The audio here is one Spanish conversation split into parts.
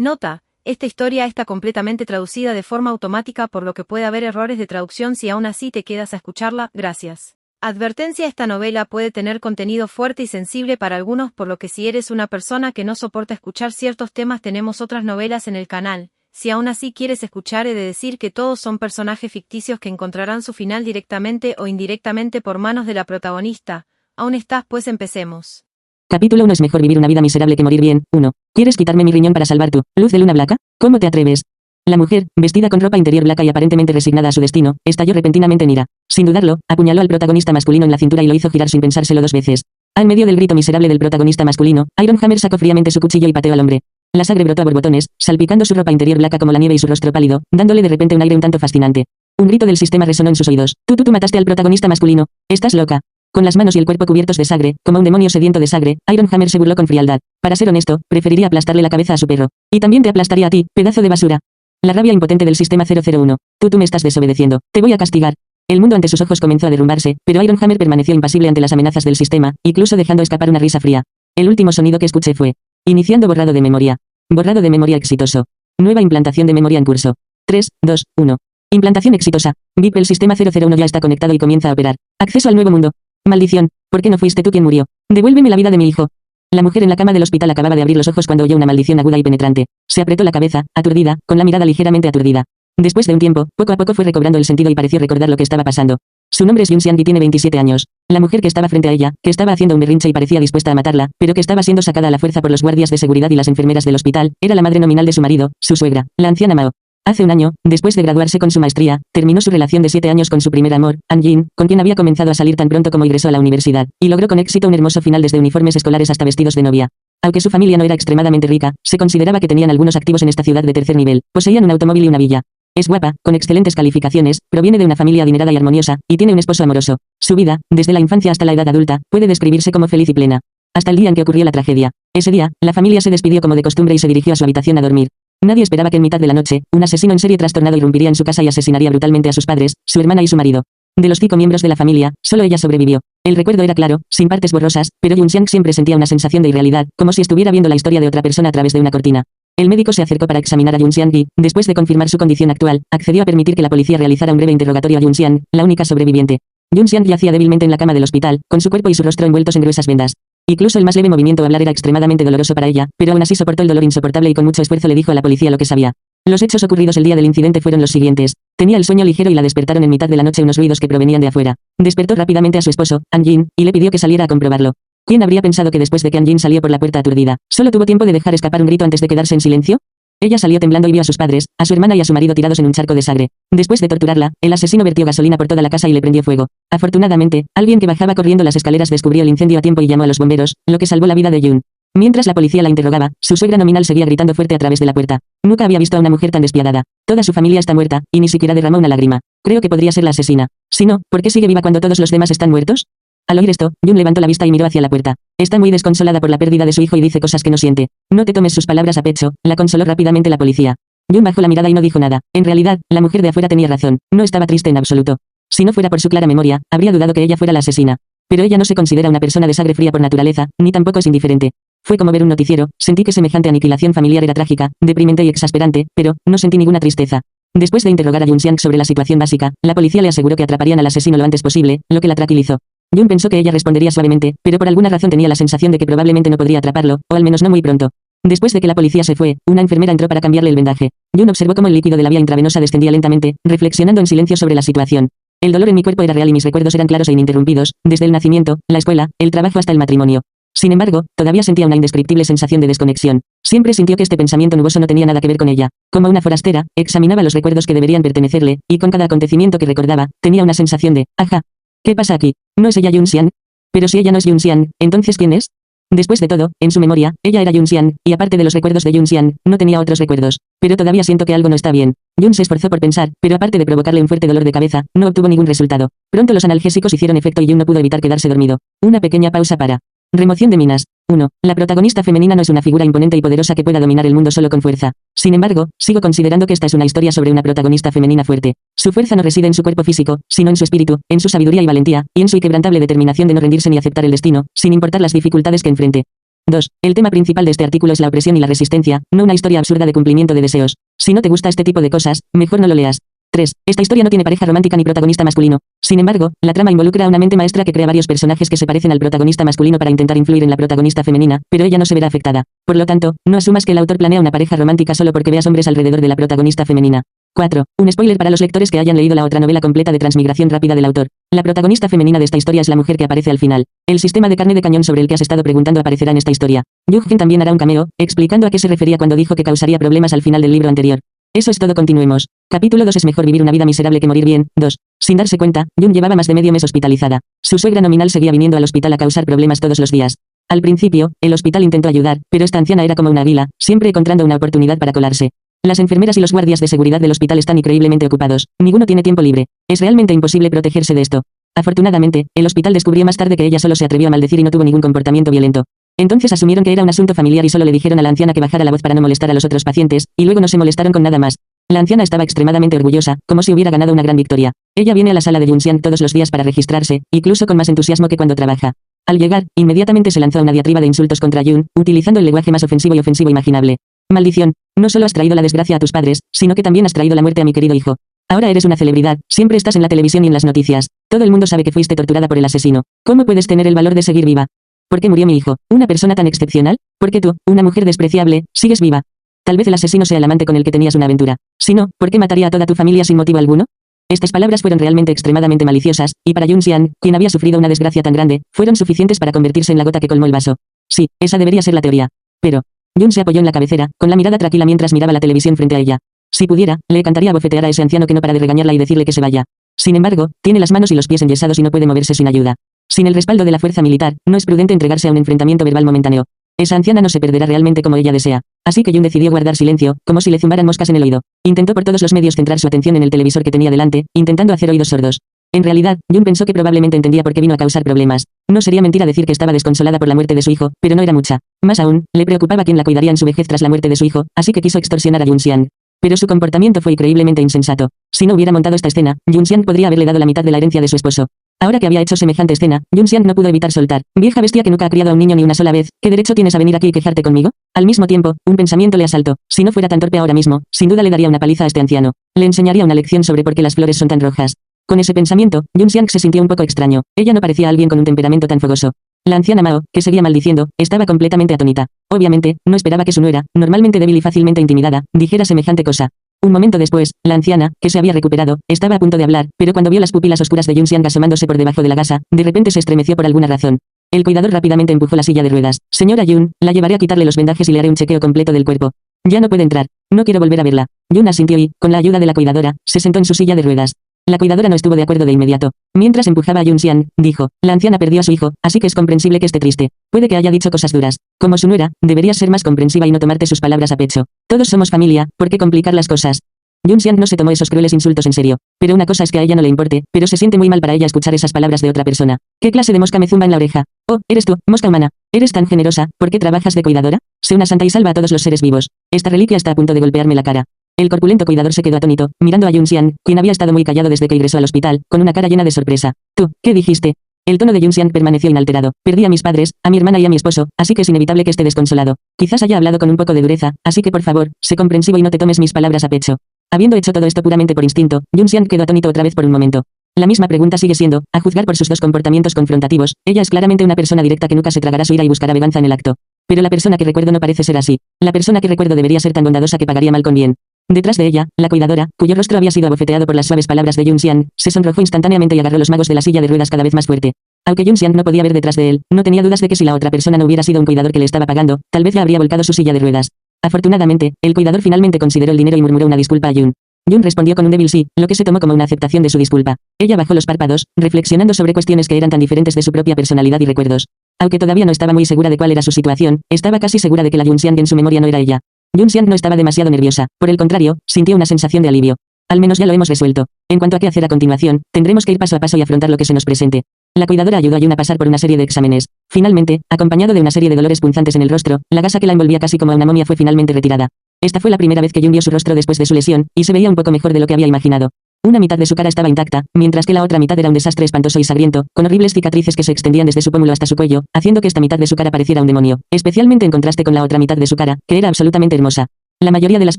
Nota: esta historia está completamente traducida de forma automática, por lo que puede haber errores de traducción. Si aún así te quedas a escucharla, gracias. Advertencia: esta novela puede tener contenido fuerte y sensible para algunos, por lo que si eres una persona que no soporta escuchar ciertos temas, tenemos otras novelas en el canal. Si aún así quieres escuchar, he de decir que todos son personajes ficticios que encontrarán su final directamente o indirectamente por manos de la protagonista. ¿Aún estás? Pues empecemos. Capítulo 1. Es mejor vivir una vida miserable que morir bien. 1. ¿Quieres quitarme mi riñón para salvar tu luz de luna blanca? ¿Cómo te atreves? La mujer, vestida con ropa interior blanca y aparentemente resignada a su destino, estalló repentinamente en ira. Sin dudarlo, apuñaló al protagonista masculino en la cintura y lo hizo girar sin pensárselo 2 veces. Al medio del grito miserable del protagonista masculino, Ironhammer sacó fríamente su cuchillo y pateó al hombre. La sangre brotó a borbotones, salpicando su ropa interior blanca como la nieve y su rostro pálido, dándole de repente un aire un tanto fascinante. Un grito del sistema resonó en sus oídos. Tú mataste al protagonista masculino. ¿Estás loca? Con las manos y el cuerpo cubiertos de sangre, como un demonio sediento de sangre, Ironhammer se burló con frialdad. Para ser honesto, preferiría aplastarle la cabeza a su perro. Y también te aplastaría a ti, pedazo de basura. La rabia impotente del sistema 001. Tú me estás desobedeciendo. Te voy a castigar. El mundo ante sus ojos comenzó a derrumbarse, pero Ironhammer permaneció impasible ante las amenazas del sistema, incluso dejando escapar una risa fría. El último sonido que escuché fue: iniciando borrado de memoria. Borrado de memoria exitoso. Nueva implantación de memoria en curso. 3, 2, 1. Implantación exitosa. VIP, el sistema 001 ya está conectado y comienza a operar. Acceso al nuevo mundo. Maldición. ¿Por qué no fuiste tú quien murió? Devuélveme la vida de mi hijo. La mujer en la cama del hospital acababa de abrir los ojos cuando oyó una maldición aguda y penetrante. Se apretó la cabeza, aturdida, con la mirada ligeramente aturdida. Después de un tiempo, poco a poco fue recobrando el sentido y pareció recordar lo que estaba pasando. Su nombre es Yun Xiang y tiene 27 años. La mujer que estaba frente a ella, que estaba haciendo un berrinche y parecía dispuesta a matarla, pero que estaba siendo sacada a la fuerza por los guardias de seguridad y las enfermeras del hospital, era la madre nominal de su marido, su suegra, la anciana Mao. Hace un año, después de graduarse con su maestría, terminó su relación de 7 años con su primer amor, An Jin, con quien había comenzado a salir tan pronto como ingresó a la universidad, y logró con éxito un hermoso final desde uniformes escolares hasta vestidos de novia. Aunque su familia no era extremadamente rica, se consideraba que tenían algunos activos en esta ciudad de tercer nivel, poseían un automóvil y una villa. Es guapa, con excelentes calificaciones, proviene de una familia adinerada y armoniosa, y tiene un esposo amoroso. Su vida, desde la infancia hasta la edad adulta, puede describirse como feliz y plena. Hasta el día en que ocurrió la tragedia. Ese día, la familia se despidió como de costumbre y se dirigió a su habitación a dormir. Nadie esperaba que en mitad de la noche, un asesino en serie trastornado irrumpiría en su casa y asesinaría brutalmente a sus padres, su hermana y su marido. De los 5 miembros de la familia, solo ella sobrevivió. El recuerdo era claro, sin partes borrosas, pero Yun Xiang siempre sentía una sensación de irrealidad, como si estuviera viendo la historia de otra persona a través de una cortina. El médico se acercó para examinar a Yun Xiang y, después de confirmar su condición actual, accedió a permitir que la policía realizara un breve interrogatorio a Yun Xiang, la única sobreviviente. Yun Xiang yacía débilmente en la cama del hospital, con su cuerpo y su rostro envueltos en gruesas vendas. Incluso el más leve movimiento o hablar era extremadamente doloroso para ella, pero aún así soportó el dolor insoportable y con mucho esfuerzo le dijo a la policía lo que sabía. Los hechos ocurridos el día del incidente fueron los siguientes. Tenía el sueño ligero y la despertaron en mitad de la noche unos ruidos que provenían de afuera. Despertó rápidamente a su esposo, An Jin, y le pidió que saliera a comprobarlo. ¿Quién habría pensado que después de que An Jin salió por la puerta aturdida, solo tuvo tiempo de dejar escapar un grito antes de quedarse en silencio? Ella salió temblando y vio a sus padres, a su hermana y a su marido tirados en un charco de sangre. Después de torturarla, el asesino vertió gasolina por toda la casa y le prendió fuego. Afortunadamente, alguien que bajaba corriendo las escaleras descubrió el incendio a tiempo y llamó a los bomberos, lo que salvó la vida de Yun. Mientras la policía la interrogaba, su suegra nominal seguía gritando fuerte a través de la puerta. Nunca había visto a una mujer tan despiadada. Toda su familia está muerta, y ni siquiera derramó una lágrima. Creo que podría ser la asesina. Si no, ¿por qué sigue viva cuando todos los demás están muertos? Al oír esto, Yun levantó la vista y miró hacia la puerta. Está muy desconsolada por la pérdida de su hijo y dice cosas que no siente. No te tomes sus palabras a pecho, la consoló rápidamente la policía. Yun bajó la mirada y no dijo nada. En realidad, la mujer de afuera tenía razón. No estaba triste en absoluto. Si no fuera por su clara memoria, habría dudado que ella fuera la asesina. Pero ella no se considera una persona de sangre fría por naturaleza, ni tampoco es indiferente. Fue como ver un noticiero, sentí que semejante aniquilación familiar era trágica, deprimente y exasperante, pero no sentí ninguna tristeza. Después de interrogar a Yun Xiang sobre la situación básica, la policía le aseguró que atraparían al asesino lo antes posible, lo que la tranquilizó. Yun pensó que ella respondería suavemente, pero por alguna razón tenía la sensación de que probablemente no podría atraparlo, o al menos no muy pronto. Después de que la policía se fue, una enfermera entró para cambiarle el vendaje. Yun observó cómo el líquido de la vía intravenosa descendía lentamente, reflexionando en silencio sobre la situación. El dolor en mi cuerpo era real y mis recuerdos eran claros e ininterrumpidos, desde el nacimiento, la escuela, el trabajo hasta el matrimonio. Sin embargo, todavía sentía una indescriptible sensación de desconexión. Siempre sintió que este pensamiento nuboso no tenía nada que ver con ella. Como una forastera, examinaba los recuerdos que deberían pertenecerle, y con cada acontecimiento que recordaba, tenía una sensación de, ajá, ¿qué pasa aquí? ¿No es ella Yun Xiang? Pero si ella no es Yun Xiang, ¿entonces quién es? Después de todo, en su memoria, ella era Yun Xiang, y aparte de los recuerdos de Yun Xiang, no tenía otros recuerdos. Pero todavía siento que algo no está bien. Yun se esforzó por pensar, pero aparte de provocarle un fuerte dolor de cabeza, no obtuvo ningún resultado. Pronto los analgésicos hicieron efecto y Yun no pudo evitar quedarse dormido. Una pequeña pausa para remoción de minas. 1. La protagonista femenina no es una figura imponente y poderosa que pueda dominar el mundo solo con fuerza. Sin embargo, sigo considerando que esta es una historia sobre una protagonista femenina fuerte. Su fuerza no reside en su cuerpo físico, sino en su espíritu, en su sabiduría y valentía, y en su inquebrantable determinación de no rendirse ni aceptar el destino, sin importar las dificultades que enfrente. 2. El tema principal de este artículo es la opresión y la resistencia, no una historia absurda de cumplimiento de deseos. Si no te gusta este tipo de cosas, mejor no lo leas. 3. Esta historia no tiene pareja romántica ni protagonista masculino. Sin embargo, la trama involucra a una mente maestra que crea varios personajes que se parecen al protagonista masculino para intentar influir en la protagonista femenina, pero ella no se verá afectada. Por lo tanto, no asumas que el autor planea una pareja romántica solo porque veas hombres alrededor de la protagonista femenina. 4. Un spoiler para los lectores que hayan leído la otra novela completa de Transmigración rápida del autor. La protagonista femenina de esta historia es la mujer que aparece al final. El sistema de carne de cañón sobre el que has estado preguntando aparecerá en esta historia. Yujin también hará un cameo, explicando a qué se refería cuando dijo que causaría problemas al final del libro anterior. Eso es todo, continuemos. Capítulo 2. Es mejor vivir una vida miserable que morir bien. 2. Sin darse cuenta, Jun llevaba más de medio mes hospitalizada. Su suegra nominal seguía viniendo al hospital a causar problemas todos los días. Al principio, el hospital intentó ayudar, pero esta anciana era como una águila, siempre encontrando una oportunidad para colarse. Las enfermeras y los guardias de seguridad del hospital están increíblemente ocupados. Ninguno tiene tiempo libre. Es realmente imposible protegerse de esto. Afortunadamente, el hospital descubrió más tarde que ella solo se atrevió a maldecir y no tuvo ningún comportamiento violento. Entonces asumieron que era un asunto familiar y solo le dijeron a la anciana que bajara la voz para no molestar a los otros pacientes, y luego no se molestaron con nada más. La anciana estaba extremadamente orgullosa, como si hubiera ganado una gran victoria. Ella viene a la sala de Junxian todos los días para registrarse, incluso con más entusiasmo que cuando trabaja. Al llegar, inmediatamente se lanzó a una diatriba de insultos contra Jun, utilizando el lenguaje más ofensivo y ofensivo imaginable. Maldición, no solo has traído la desgracia a tus padres, sino que también has traído la muerte a mi querido hijo. Ahora eres una celebridad, siempre estás en la televisión y en las noticias. Todo el mundo sabe que fuiste torturada por el asesino. ¿Cómo puedes tener el valor de seguir viva? ¿Por qué murió mi hijo? ¿Una persona tan excepcional? ¿Por qué tú, una mujer despreciable, sigues viva? Tal vez el asesino sea el amante con el que tenías una aventura. Si no, ¿por qué mataría a toda tu familia sin motivo alguno? Estas palabras fueron realmente extremadamente maliciosas, y para Junxian, quien había sufrido una desgracia tan grande, fueron suficientes para convertirse en la gota que colmó el vaso. Sí, esa debería ser la teoría. Pero, Jun se apoyó en la cabecera, con la mirada tranquila mientras miraba la televisión frente a ella. Si pudiera, le encantaría bofetear a ese anciano que no para de regañarla y decirle que se vaya. Sin embargo, tiene las manos y los pies enyesados y no puede moverse sin ayuda. Sin el respaldo de la fuerza militar, no es prudente entregarse a un enfrentamiento verbal momentáneo. Esa anciana no se perderá realmente como ella desea. Así que Jun decidió guardar silencio, como si le zumbaran moscas en el oído. Intentó por todos los medios centrar su atención en el televisor que tenía delante, intentando hacer oídos sordos. En realidad, Jun pensó que probablemente entendía por qué vino a causar problemas. No sería mentira decir que estaba desconsolada por la muerte de su hijo, pero no era mucha. Más aún, le preocupaba quién la cuidaría en su vejez tras la muerte de su hijo, así que quiso extorsionar a Junxian. Pero su comportamiento fue increíblemente insensato. Si no hubiera montado esta escena, Junxian podría haberle dado la mitad de la herencia de su esposo. Ahora que había hecho semejante escena, Junxian no pudo evitar soltar. Vieja bestia que nunca ha criado a un niño ni una sola vez, ¿qué derecho tienes a venir aquí y quejarte conmigo? Al mismo tiempo, un pensamiento le asaltó. Si no fuera tan torpe ahora mismo, sin duda le daría una paliza a este anciano. Le enseñaría una lección sobre por qué las flores son tan rojas. Con ese pensamiento, Junxian se sintió un poco extraño. Ella no parecía alguien con un temperamento tan fogoso. La anciana Mao, que seguía maldiciendo, estaba completamente atónita. Obviamente, no esperaba que su nuera, normalmente débil y fácilmente intimidada, dijera semejante cosa. Un momento después, la anciana, que se había recuperado, estaba a punto de hablar, pero cuando vio las pupilas oscuras de Junxian asomándose por debajo de la gasa, de repente se estremeció por alguna razón. El cuidador rápidamente empujó la silla de ruedas. Señora Jun, la llevaré a quitarle los vendajes y le haré un chequeo completo del cuerpo. Ya no puede entrar. No quiero volver a verla. Jun asintió y, con la ayuda de la cuidadora, se sentó en su silla de ruedas. La cuidadora no estuvo de acuerdo de inmediato. Mientras empujaba a Junxian, dijo, la anciana perdió a su hijo, así que es comprensible que esté triste. Puede que haya dicho cosas duras. Como su nuera, deberías ser más comprensiva y no tomarte sus palabras a pecho. Todos somos familia, ¿por qué complicar las cosas? Junxian no se tomó esos crueles insultos en serio. Pero una cosa es que a ella no le importe, pero se siente muy mal para ella escuchar esas palabras de otra persona. ¿Qué clase de mosca me zumba en la oreja? Oh, eres tú, mosca humana. Eres tan generosa, ¿por qué trabajas de cuidadora? Sé una santa y salva a todos los seres vivos. Esta reliquia está a punto de golpearme la cara. El corpulento cuidador se quedó atónito, mirando a Junxian, quien había estado muy callado desde que ingresó al hospital, con una cara llena de sorpresa. ¿Tú, qué dijiste? El tono de Junxian permaneció inalterado. Perdí a mis padres, a mi hermana y a mi esposo, así que es inevitable que esté desconsolado. Quizás haya hablado con un poco de dureza, así que por favor, sé comprensivo y no te tomes mis palabras a pecho. Habiendo hecho todo esto puramente por instinto, Junxian quedó atónito otra vez por un momento. La misma pregunta sigue siendo, a juzgar por sus dos comportamientos confrontativos, ella es claramente una persona directa que nunca se tragará su ira y buscará venganza en el acto. Pero la persona que recuerdo no parece ser así. La persona que recuerdo debería ser tan bondadosa que pagaría mal con bien. Detrás de ella, la cuidadora, cuyo rostro había sido abofeteado por las suaves palabras de Junxian, se sonrojó instantáneamente y agarró los magos de la silla de ruedas cada vez más fuerte. Aunque Junxian no podía ver detrás de él, no tenía dudas de que si la otra persona no hubiera sido un cuidador que le estaba pagando, tal vez ya habría volcado su silla de ruedas. Afortunadamente, el cuidador finalmente consideró el dinero y murmuró una disculpa a Jun. Jun respondió con un débil sí, lo que se tomó como una aceptación de su disculpa. Ella bajó los párpados, reflexionando sobre cuestiones que eran tan diferentes de su propia personalidad y recuerdos. Aunque todavía no estaba muy segura de cuál era su situación, estaba casi segura de que la Junxian en su memoria no era ella. Junxian no estaba demasiado nerviosa, por el contrario, sintió una sensación de alivio. Al menos ya lo hemos resuelto. En cuanto a qué hacer a continuación, tendremos que ir paso a paso y afrontar lo que se nos presente. La cuidadora ayudó a Jun a pasar por una serie de exámenes. Finalmente, acompañado de una serie de dolores punzantes en el rostro, la gasa que la envolvía casi como a una momia fue finalmente retirada. Esta fue la primera vez que Jun vio su rostro después de su lesión, y se veía un poco mejor de lo que había imaginado. Una mitad de su cara estaba intacta, mientras que la otra mitad era un desastre espantoso y sangriento, con horribles cicatrices que se extendían desde su pómulo hasta su cuello, haciendo que esta mitad de su cara pareciera un demonio, especialmente en contraste con la otra mitad de su cara, que era absolutamente hermosa. La mayoría de las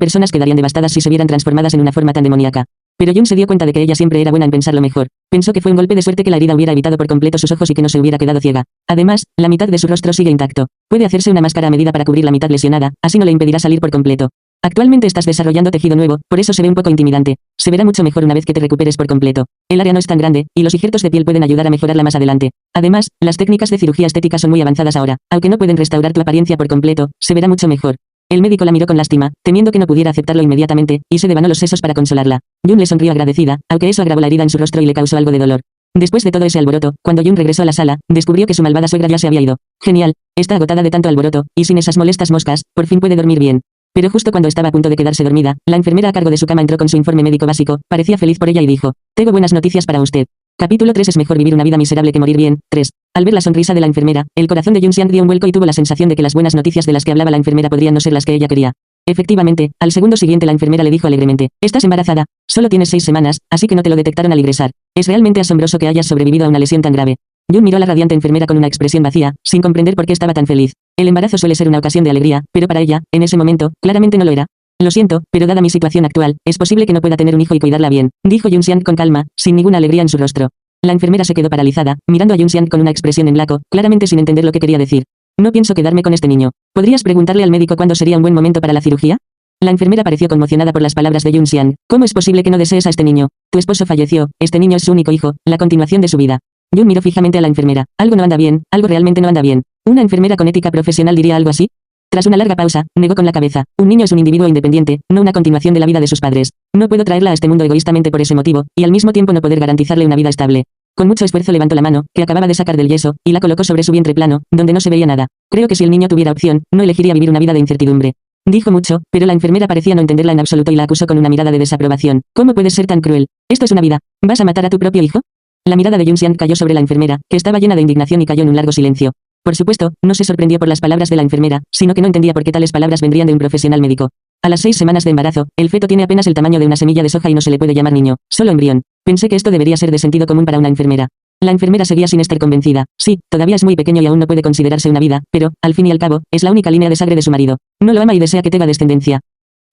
personas quedarían devastadas si se vieran transformadas en una forma tan demoníaca. Pero June se dio cuenta de que ella siempre era buena en pensar lo mejor. Pensó que fue un golpe de suerte que la herida hubiera evitado por completo sus ojos y que no se hubiera quedado ciega. Además, la mitad de su rostro sigue intacto. Puede hacerse una máscara a medida para cubrir la mitad lesionada, así no le impedirá salir por completo. Actualmente estás desarrollando tejido nuevo, por eso se ve un poco intimidante. Se verá mucho mejor una vez que te recuperes por completo. El área no es tan grande, y los injertos de piel pueden ayudar a mejorarla más adelante. Además, las técnicas de cirugía estética son muy avanzadas ahora. Aunque no pueden restaurar tu apariencia por completo, se verá mucho mejor. El médico la miró con lástima, temiendo que no pudiera aceptarlo inmediatamente, y se devanó los sesos para consolarla. June le sonrió agradecida, aunque eso agravó la herida en su rostro y le causó algo de dolor. Después de todo ese alboroto, cuando June regresó a la sala, descubrió que su malvada suegra ya se había ido. Genial, está agotada de tanto alboroto, y sin esas molestas moscas, por fin puede dormir bien. Pero justo cuando estaba a punto de quedarse dormida, la enfermera a cargo de su cama entró con su informe médico básico, parecía feliz por ella y dijo: tengo buenas noticias para usted. Capítulo 3. Es mejor vivir una vida miserable que morir bien. 3. Al ver la sonrisa de la enfermera, el corazón de Jun Xiang dio un vuelco y tuvo la sensación de que las buenas noticias de las que hablaba la enfermera podrían no ser las que ella quería. Efectivamente, al segundo siguiente la enfermera le dijo alegremente: estás embarazada, solo tienes 6 semanas, así que no te lo detectaron al ingresar. Es realmente asombroso que hayas sobrevivido a una lesión tan grave. Jun miró a la radiante enfermera con una expresión vacía, sin comprender por qué estaba tan feliz. El embarazo suele ser una ocasión de alegría, pero para ella, en ese momento, claramente no lo era. Lo siento, pero dada mi situación actual, es posible que no pueda tener un hijo y cuidarla bien, dijo Jun Xiang con calma, sin ninguna alegría en su rostro. La enfermera se quedó paralizada, mirando a Jun Xiang con una expresión en blanco, claramente sin entender lo que quería decir. No pienso quedarme con este niño. ¿Podrías preguntarle al médico cuándo sería un buen momento para la cirugía? La enfermera pareció conmocionada por las palabras de Jun Xiang. ¿Cómo es posible que no desees a este niño? Tu esposo falleció, este niño es su único hijo, la continuación de su vida. Jun miró fijamente a la enfermera. Algo no anda bien, algo realmente no anda bien. ¿Una enfermera con ética profesional diría algo así? Tras una larga pausa, negó con la cabeza. Un niño es un individuo independiente, no una continuación de la vida de sus padres. No puedo traerla a este mundo egoístamente por ese motivo, y al mismo tiempo no poder garantizarle una vida estable. Con mucho esfuerzo levantó la mano, que acababa de sacar del yeso, y la colocó sobre su vientre plano, donde no se veía nada. Creo que si el niño tuviera opción, no elegiría vivir una vida de incertidumbre. Dijo mucho, pero la enfermera parecía no entenderla en absoluto y la acusó con una mirada de desaprobación. ¿Cómo puedes ser tan cruel? Esto es una vida. ¿Vas a matar a tu propio hijo? La mirada de Jun Xiang cayó sobre la enfermera, que estaba llena de indignación y cayó en un largo silencio. Por supuesto, no se sorprendió por las palabras de la enfermera, sino que no entendía por qué tales palabras vendrían de un profesional médico. A las 6 semanas de embarazo, el feto tiene apenas el tamaño de una semilla de soja y no se le puede llamar niño, solo embrión. Pensé que esto debería ser de sentido común para una enfermera. La enfermera seguía sin estar convencida. Sí, todavía es muy pequeño y aún no puede considerarse una vida, pero, al fin y al cabo, es la única línea de sangre de su marido. No lo ama y desea que tenga descendencia.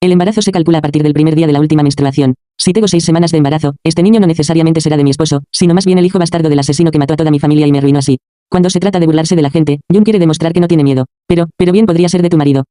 El embarazo se calcula a partir del primer día de la última menstruación. Si tengo 6 semanas de embarazo, este niño no necesariamente será de mi esposo, sino más bien el hijo bastardo del asesino que mató a toda mi familia y me arruinó así. Cuando se trata de burlarse de la gente, Jun quiere demostrar que no tiene miedo. Pero bien podría ser de tu marido.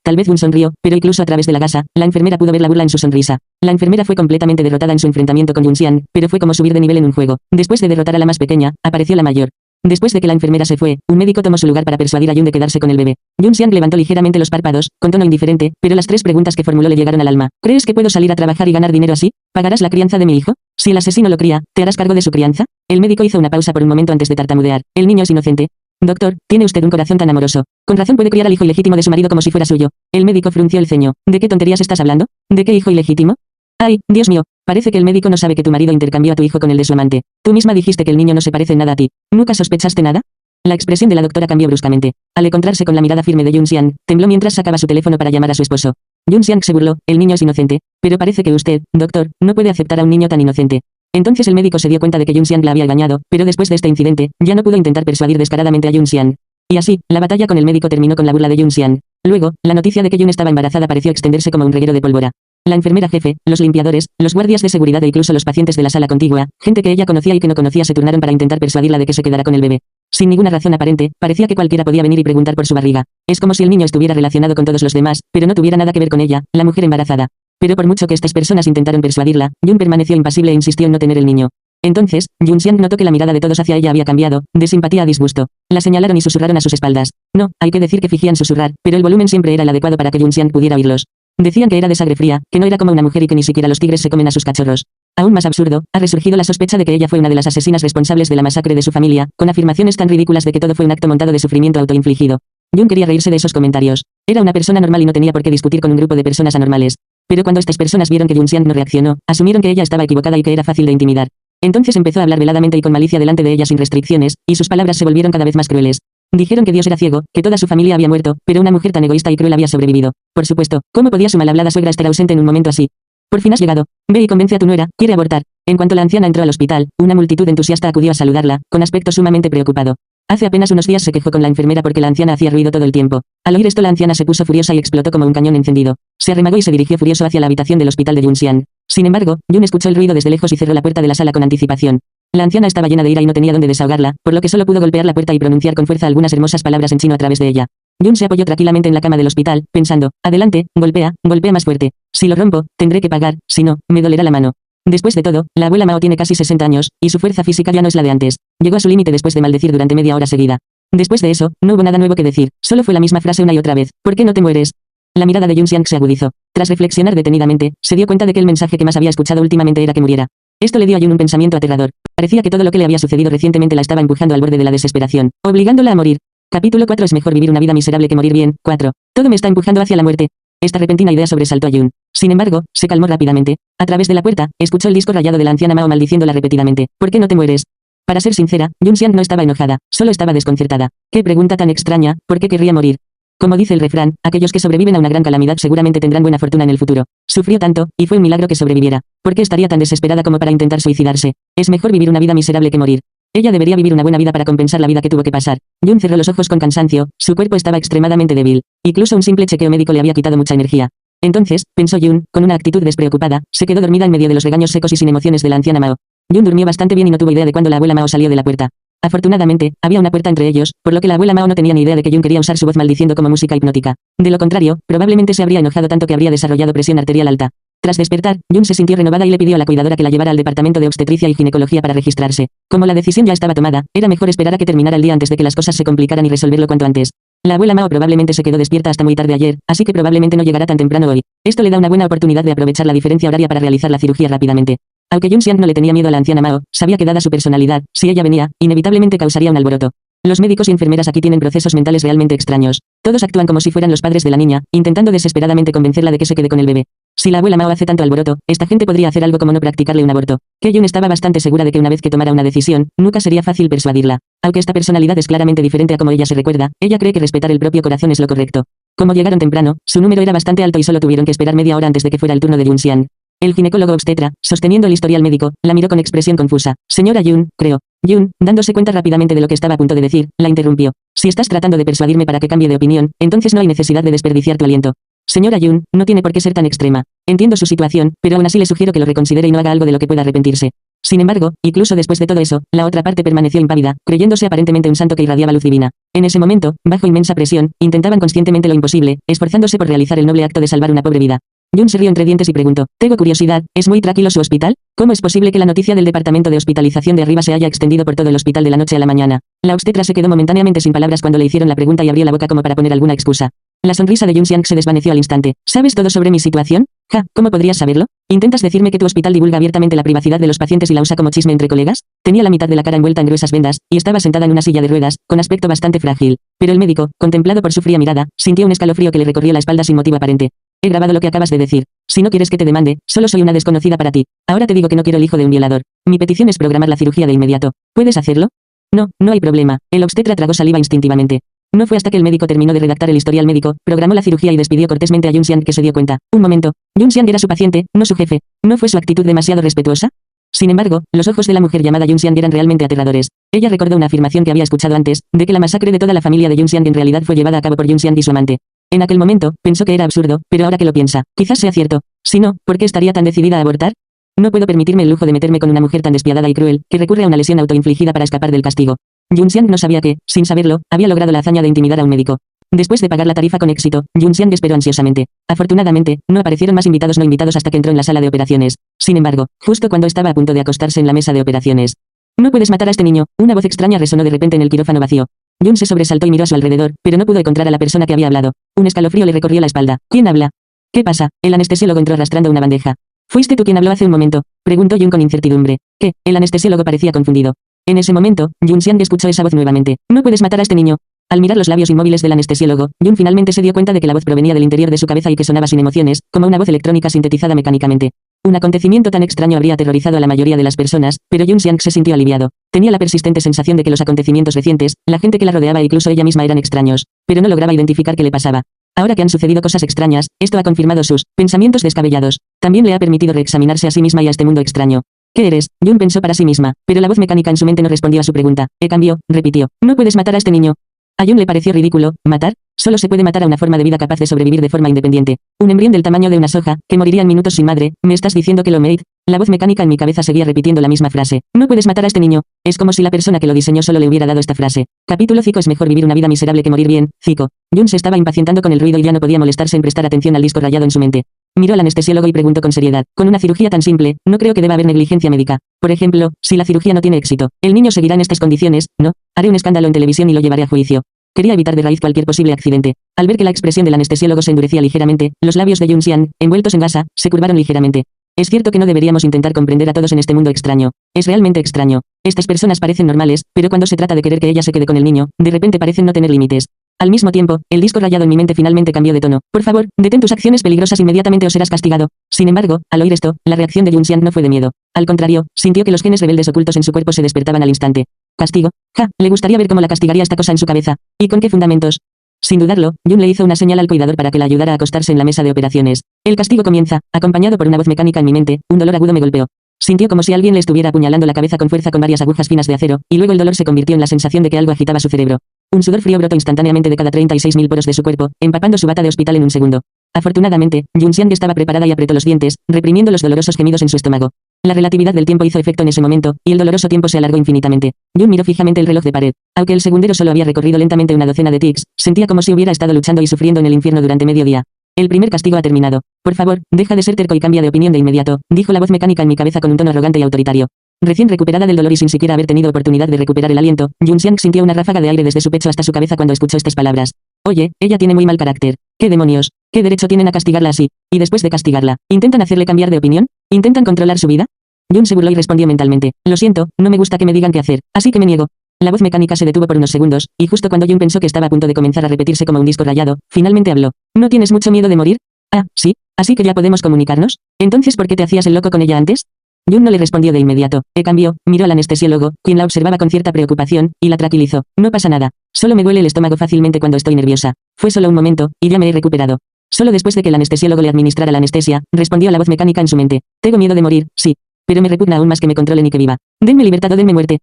Tal vez Jun sonrió, pero incluso a través de la gasa, la enfermera pudo ver la burla en su sonrisa. La enfermera fue completamente derrotada en su enfrentamiento con Jun Xiang, pero fue como subir de nivel en un juego. Después de derrotar a la más pequeña, apareció la mayor. Después de que la enfermera se fue, un médico tomó su lugar para persuadir a Jun de quedarse con el bebé. Jun Xiang levantó ligeramente los párpados, con tono indiferente, pero las 3 preguntas que formuló le llegaron al alma. ¿Crees que puedo salir a trabajar y ganar dinero así? ¿Pagarás la crianza de mi hijo? Si el asesino lo cría, ¿te harás cargo de su crianza? El médico hizo una pausa por un momento antes de tartamudear. El niño es inocente. Doctor, tiene usted un corazón tan amoroso. Con razón puede criar al hijo ilegítimo de su marido como si fuera suyo. El médico frunció el ceño. ¿De qué tonterías estás hablando? ¿De qué hijo ilegítimo? Ay, Dios mío, parece que el médico no sabe que tu marido intercambió a tu hijo con el de su amante. Tú misma dijiste que el niño no se parece en nada a ti. ¿Nunca sospechaste nada? La expresión de la doctora cambió bruscamente. Al encontrarse con la mirada firme de Jun Xiang, tembló mientras sacaba su teléfono para llamar a su esposo. Jun Xiang se burló. El niño es inocente. Pero parece que usted, doctor, no puede aceptar a un niño tan inocente. Entonces el médico se dio cuenta de que Jun Xiang la había engañado, pero después de este incidente, ya no pudo intentar persuadir descaradamente a Jun Xiang. Y así, la batalla con el médico terminó con la burla de Jun Xiang. Luego, la noticia de que Jun estaba embarazada pareció extenderse como un reguero de pólvora. La enfermera jefe, los limpiadores, los guardias de seguridad e incluso los pacientes de la sala contigua, gente que ella conocía y que no conocía se turnaron para intentar persuadirla de que se quedara con el bebé. Sin ninguna razón aparente, parecía que cualquiera podía venir y preguntar por su barriga. Es como si el niño estuviera relacionado con todos los demás, pero no tuviera nada que ver con ella, la mujer embarazada. Pero por mucho que estas personas intentaron persuadirla, Jun permaneció impasible e insistió en no tener el niño. Entonces, Jun Xiang notó que la mirada de todos hacia ella había cambiado, de simpatía a disgusto. La señalaron y susurraron a sus espaldas. No, hay que decir que fingían susurrar, pero el volumen siempre era el adecuado para que Jun Xiang pudiera oírlos. Decían que era de sangre fría, que no era como una mujer y que ni siquiera los tigres se comen a sus cachorros. Aún más absurdo, ha resurgido la sospecha de que ella fue una de las asesinas responsables de la masacre de su familia, con afirmaciones tan ridículas de que todo fue un acto montado de sufrimiento autoinfligido. Jun quería reírse de esos comentarios. Era una persona normal y no tenía por qué discutir con un grupo de personas anormales. Pero cuando estas personas vieron que Jun Xiang no reaccionó, asumieron que ella estaba equivocada y que era fácil de intimidar. Entonces empezó a hablar veladamente y con malicia delante de ella sin restricciones, y sus palabras se volvieron cada vez más crueles. Dijeron que Dios era ciego, que toda su familia había muerto, pero una mujer tan egoísta y cruel había sobrevivido. Por supuesto, ¿cómo podía su mal hablada suegra estar ausente en un momento así? Por fin has llegado. Ve y convence a tu nuera, quiere abortar. En cuanto la anciana entró al hospital, una multitud entusiasta acudió a saludarla, con aspecto sumamente preocupado. Hace apenas unos días se quejó con la enfermera porque la anciana hacía ruido todo el tiempo. Al oír esto la anciana se puso furiosa y explotó como un cañón encendido. Se arremangó y se dirigió furioso hacia la habitación del hospital de Yunxian. Sin embargo, Yun escuchó el ruido desde lejos y cerró la puerta de la sala con anticipación. La anciana estaba llena de ira y no tenía dónde desahogarla, por lo que solo pudo golpear la puerta y pronunciar con fuerza algunas hermosas palabras en chino a través de ella. Yun se apoyó tranquilamente en la cama del hospital, pensando, adelante, golpea, golpea más fuerte. Si lo rompo, tendré que pagar, si no, me dolerá la mano. Después de todo, la abuela Mao tiene casi 60 años, y su fuerza física ya no es la de antes. Llegó a su límite después de maldecir durante media hora seguida. Después de eso, no hubo nada nuevo que decir, solo fue la misma frase una y otra vez, ¿por qué no te mueres? La mirada de Yunxiang se agudizó. Tras reflexionar detenidamente, se dio cuenta de que el mensaje que más había escuchado últimamente era que muriera. Esto le dio a Yun un pensamiento aterrador. Parecía que todo lo que le había sucedido recientemente la estaba empujando al borde de la desesperación, obligándola a morir. Capítulo 4. Es mejor vivir una vida miserable que morir bien. 4. Todo me está empujando hacia la muerte. Esta repentina idea sobresaltó a Yun. Sin embargo, se calmó rápidamente. A través de la puerta, escuchó el disco rayado de la anciana Mao maldiciéndola repetidamente. ¿Por qué no te mueres? Para ser sincera, Yunxiang no estaba enojada, solo estaba desconcertada. Qué pregunta tan extraña, ¿por qué querría morir? Como dice el refrán, aquellos que sobreviven a una gran calamidad seguramente tendrán buena fortuna en el futuro. Sufrió tanto, y fue un milagro que sobreviviera. ¿Por qué estaría tan desesperada como para intentar suicidarse? Es mejor vivir una vida miserable que morir. Ella debería vivir una buena vida para compensar la vida que tuvo que pasar. Yun cerró los ojos con cansancio, su cuerpo estaba extremadamente débil. Incluso un simple chequeo médico le había quitado mucha energía. Entonces, pensó Yun, con una actitud despreocupada, se quedó dormida en medio de los regaños secos y sin emociones de la anciana Mao. Yun durmió bastante bien y no tuvo idea de cuándo la abuela Mao salió de la puerta. Afortunadamente, había una puerta entre ellos, por lo que la abuela Mao no tenía ni idea de que Yun quería usar su voz maldiciendo como música hipnótica. De lo contrario, probablemente se habría enojado tanto que habría desarrollado presión arterial alta. Tras despertar, Yun se sintió renovada y le pidió a la cuidadora que la llevara al departamento de obstetricia y ginecología para registrarse. Como la decisión ya estaba tomada, era mejor esperar a que terminara el día antes de que las cosas se complicaran y resolverlo cuanto antes. La abuela Mao probablemente se quedó despierta hasta muy tarde ayer, así que probablemente no llegará tan temprano hoy. Esto le da una buena oportunidad de aprovechar la diferencia horaria para realizar la cirugía rápidamente. Aunque Yunxiang no le tenía miedo a la anciana Mao, sabía que dada su personalidad, si ella venía, inevitablemente causaría un alboroto. Los médicos y enfermeras aquí tienen procesos mentales realmente extraños. Todos actúan como si fueran los padres de la niña, intentando desesperadamente convencerla de que se quede con el bebé. Si la abuela Mao hace tanto alboroto, esta gente podría hacer algo como no practicarle un aborto. Que Yun estaba bastante segura de que una vez que tomara una decisión, nunca sería fácil persuadirla. Aunque esta personalidad es claramente diferente a como ella se recuerda, ella cree que respetar el propio corazón es lo correcto. Como llegaron temprano, su número era bastante alto y solo tuvieron que esperar media hora antes de que fuera el turno de Yunxiang. El ginecólogo obstetra, sosteniendo el historial médico, la miró con expresión confusa. Señora Yun, creo. Yun, dándose cuenta rápidamente de lo que estaba a punto de decir, la interrumpió. Si estás tratando de persuadirme para que cambie de opinión, entonces no hay necesidad de desperdiciar tu aliento. Señora Yun, no tiene por qué ser tan extrema. Entiendo su situación, pero aún así le sugiero que lo reconsidere y no haga algo de lo que pueda arrepentirse. Sin embargo, incluso después de todo eso, la otra parte permaneció impávida, creyéndose aparentemente un santo que irradiaba luz divina. En ese momento, bajo inmensa presión, intentaban conscientemente lo imposible, esforzándose por realizar el noble acto de salvar una pobre vida. Yun se rió entre dientes y preguntó, tengo curiosidad, ¿es muy tranquilo su hospital? ¿Cómo es posible que la noticia del departamento de hospitalización de arriba se haya extendido por todo el hospital de la noche a la mañana? La obstetra se quedó momentáneamente sin palabras cuando le hicieron la pregunta y abrió la boca como para poner alguna excusa. La sonrisa de Yunxiang se desvaneció al instante. ¿Sabes todo sobre mi situación? Ja, ¿cómo podrías saberlo? ¿Intentas decirme que tu hospital divulga abiertamente la privacidad de los pacientes y la usa como chisme entre colegas? Tenía la mitad de la cara envuelta en gruesas vendas, y estaba sentada en una silla de ruedas, con aspecto bastante frágil. Pero el médico, contemplado por su fría mirada, sintió un escalofrío que le recorrió la espalda sin motivo aparente. He grabado lo que acabas de decir. Si no quieres que te demande, solo soy una desconocida para ti. Ahora te digo que no quiero el hijo de un violador. Mi petición es programar la cirugía de inmediato. ¿Puedes hacerlo? No, no hay problema. El obstetra tragó saliva instintivamente. No fue hasta que el médico terminó de redactar el historial médico, programó la cirugía y despidió cortésmente a Yunxiang que se dio cuenta. Un momento. Yunxiang era su paciente, no su jefe. ¿No fue su actitud demasiado respetuosa? Sin embargo, los ojos de la mujer llamada Yunxiang eran realmente aterradores. Ella recordó una afirmación que había escuchado antes, de que la masacre de toda la familia de Yunxiang en realidad fue llevada a cabo por Yunxiang y su amante. En aquel momento, pensó que era absurdo, pero ahora que lo piensa, quizás sea cierto. Si no, ¿por qué estaría tan decidida a abortar? No puedo permitirme el lujo de meterme con una mujer tan despiadada y cruel, que recurre a una lesión autoinfligida para escapar del castigo. Yunxiang no sabía que, sin saberlo, había logrado la hazaña de intimidar a un médico. Después de pagar la tarifa con éxito, Yunxiang esperó ansiosamente. Afortunadamente, no aparecieron más invitados no invitados hasta que entró en la sala de operaciones. Sin embargo, justo cuando estaba a punto de acostarse en la mesa de operaciones. No puedes matar a este niño, una voz extraña resonó de repente en el quirófano vacío. Yun se sobresaltó y miró a su alrededor, pero no pudo encontrar a la persona que había hablado. Un escalofrío le recorrió la espalda. ¿Quién habla? ¿Qué pasa? El anestesiólogo entró arrastrando una bandeja. ¿Fuiste tú quien habló hace un momento?, preguntó Yun con incertidumbre. ¿Qué? El anestesiólogo parecía confundido. En ese momento, Yunxiang escuchó esa voz nuevamente. No puedes matar a este niño. Al mirar los labios inmóviles del anestesiólogo, Yun finalmente se dio cuenta de que la voz provenía del interior de su cabeza y que sonaba sin emociones, como una voz electrónica sintetizada mecánicamente. Un acontecimiento tan extraño habría aterrorizado a la mayoría de las personas, pero Yunxiang se sintió aliviado. Tenía la persistente sensación de que los acontecimientos recientes, la gente que la rodeaba e incluso ella misma eran extraños, pero no lograba identificar qué le pasaba. Ahora que han sucedido cosas extrañas, esto ha confirmado sus pensamientos descabellados. También le ha permitido reexaminarse a sí misma y a este mundo extraño. ¿Qué eres? Jun pensó para sí misma, pero la voz mecánica en su mente no respondió a su pregunta. Cambio, repitió. No puedes matar a este niño. A Jun le pareció ridículo. ¿Matar? Solo se puede matar a una forma de vida capaz de sobrevivir de forma independiente. Un embrión del tamaño de una soja, que moriría en minutos sin madre. ¿Me estás diciendo que lo made? La voz mecánica en mi cabeza seguía repitiendo la misma frase. No puedes matar a este niño. Es como si la persona que lo diseñó solo le hubiera dado esta frase. Capítulo 5. Es mejor vivir una vida miserable que morir bien. 5. Jun se estaba impacientando con el ruido y ya no podía molestarse en prestar atención al disco rayado en su mente. Miró al anestesiólogo y preguntó con seriedad. Con una cirugía tan simple, no creo que deba haber negligencia médica. Por ejemplo, si la cirugía no tiene éxito, el niño seguirá en estas condiciones, ¿no? Haré un escándalo en televisión y lo llevaré a juicio. Quería evitar de raíz cualquier posible accidente. Al ver que la expresión del anestesiólogo se endurecía ligeramente, los labios de Jun Xian, envueltos en gasa, se curvaron ligeramente. Es cierto que no deberíamos intentar comprender a todos en este mundo extraño. Es realmente extraño. Estas personas parecen normales, pero cuando se trata de querer que ella se quede con el niño, de repente parecen no tener límites. Al mismo tiempo, el disco rayado en mi mente finalmente cambió de tono. Por favor, detén tus acciones peligrosas inmediatamente o serás castigado. Sin embargo, al oír esto, la reacción de Jun Xian no fue de miedo. Al contrario, sintió que los genes rebeldes ocultos en su cuerpo se despertaban al instante. ¿Castigo? Ja, le gustaría ver cómo la castigaría esta cosa en su cabeza. ¿Y con qué fundamentos? Sin dudarlo, Jun le hizo una señal al cuidador para que la ayudara a acostarse en la mesa de operaciones. El castigo comienza, acompañado por una voz mecánica en mi mente. Un dolor agudo me golpeó. Sintió como si alguien le estuviera apuñalando la cabeza con fuerza con varias agujas finas de acero, y luego el dolor se convirtió en la sensación de que algo agitaba su cerebro. Un sudor frío brotó instantáneamente de cada 36.000 poros de su cuerpo, empapando su bata de hospital en un segundo. Afortunadamente, Jun Xian estaba preparada y apretó los dientes, reprimiendo los dolorosos gemidos en su estómago. La relatividad del tiempo hizo efecto en ese momento, y el doloroso tiempo se alargó infinitamente. Jun miró fijamente el reloj de pared. Aunque el segundero solo había recorrido lentamente una docena de tics, sentía como si hubiera estado luchando y sufriendo en el infierno durante medio día. El primer castigo ha terminado. Por favor, deja de ser terco y cambia de opinión de inmediato, dijo la voz mecánica en mi cabeza con un tono arrogante y autoritario. Recién recuperada del dolor y sin siquiera haber tenido oportunidad de recuperar el aliento, Jun Xiang sintió una ráfaga de aire desde su pecho hasta su cabeza cuando escuchó estas palabras. Oye, ella tiene muy mal carácter. ¿Qué demonios? ¿Qué derecho tienen a castigarla así? Y después de castigarla, ¿intentan hacerle cambiar de opinión? ¿Intentan controlar su vida? Jun se burló y respondió mentalmente. Lo siento, no me gusta que me digan qué hacer, así que me niego. La voz mecánica se detuvo por unos segundos, y justo cuando Jun pensó que estaba a punto de comenzar a repetirse como un disco rayado, finalmente habló. ¿No tienes mucho miedo de morir? Ah, sí, así que ya podemos comunicarnos. Entonces, ¿por qué te hacías el loco con ella antes? Jun no le respondió de inmediato. Cambió, miró al anestesiólogo, quien la observaba con cierta preocupación, y la tranquilizó. No pasa nada. Solo me duele el estómago fácilmente cuando estoy nerviosa. Fue solo un momento, y ya me he recuperado. Solo después de que el anestesiólogo le administrara la anestesia, respondió la voz mecánica en su mente. Tengo miedo de morir, sí. Pero me repugna aún más que me controlen y que viva. Denme libertad o denme muerte.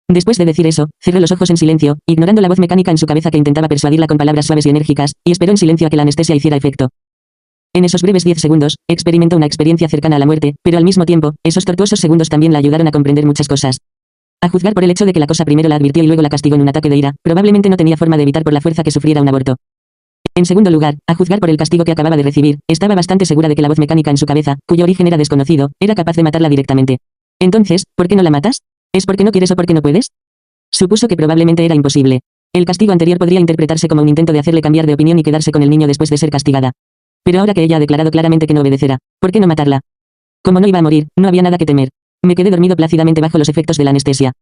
Después de decir eso, cerró los ojos en silencio, ignorando la voz mecánica en su cabeza que intentaba persuadirla con palabras suaves y enérgicas, y esperó en silencio a que la anestesia hiciera efecto. En esos breves 10 segundos, experimentó una experiencia cercana a la muerte, pero al mismo tiempo, esos tortuosos segundos también la ayudaron a comprender muchas cosas. A juzgar por el hecho de que la cosa primero la advirtió y luego la castigó en un ataque de ira, probablemente no tenía forma de evitar por la fuerza que sufriera un aborto. En segundo lugar, a juzgar por el castigo que acababa de recibir, estaba bastante segura de que la voz mecánica en su cabeza, cuyo origen era desconocido, era capaz de matarla directamente. Entonces, ¿por qué no la matas? ¿Es porque no quieres o porque no puedes? Supuso que probablemente era imposible. El castigo anterior podría interpretarse como un intento de hacerle cambiar de opinión y quedarse con el niño después de ser castigada. Pero ahora que ella ha declarado claramente que no obedecerá, ¿por qué no matarla? Como no iba a morir, no había nada que temer. Me quedé dormido plácidamente bajo los efectos de la anestesia.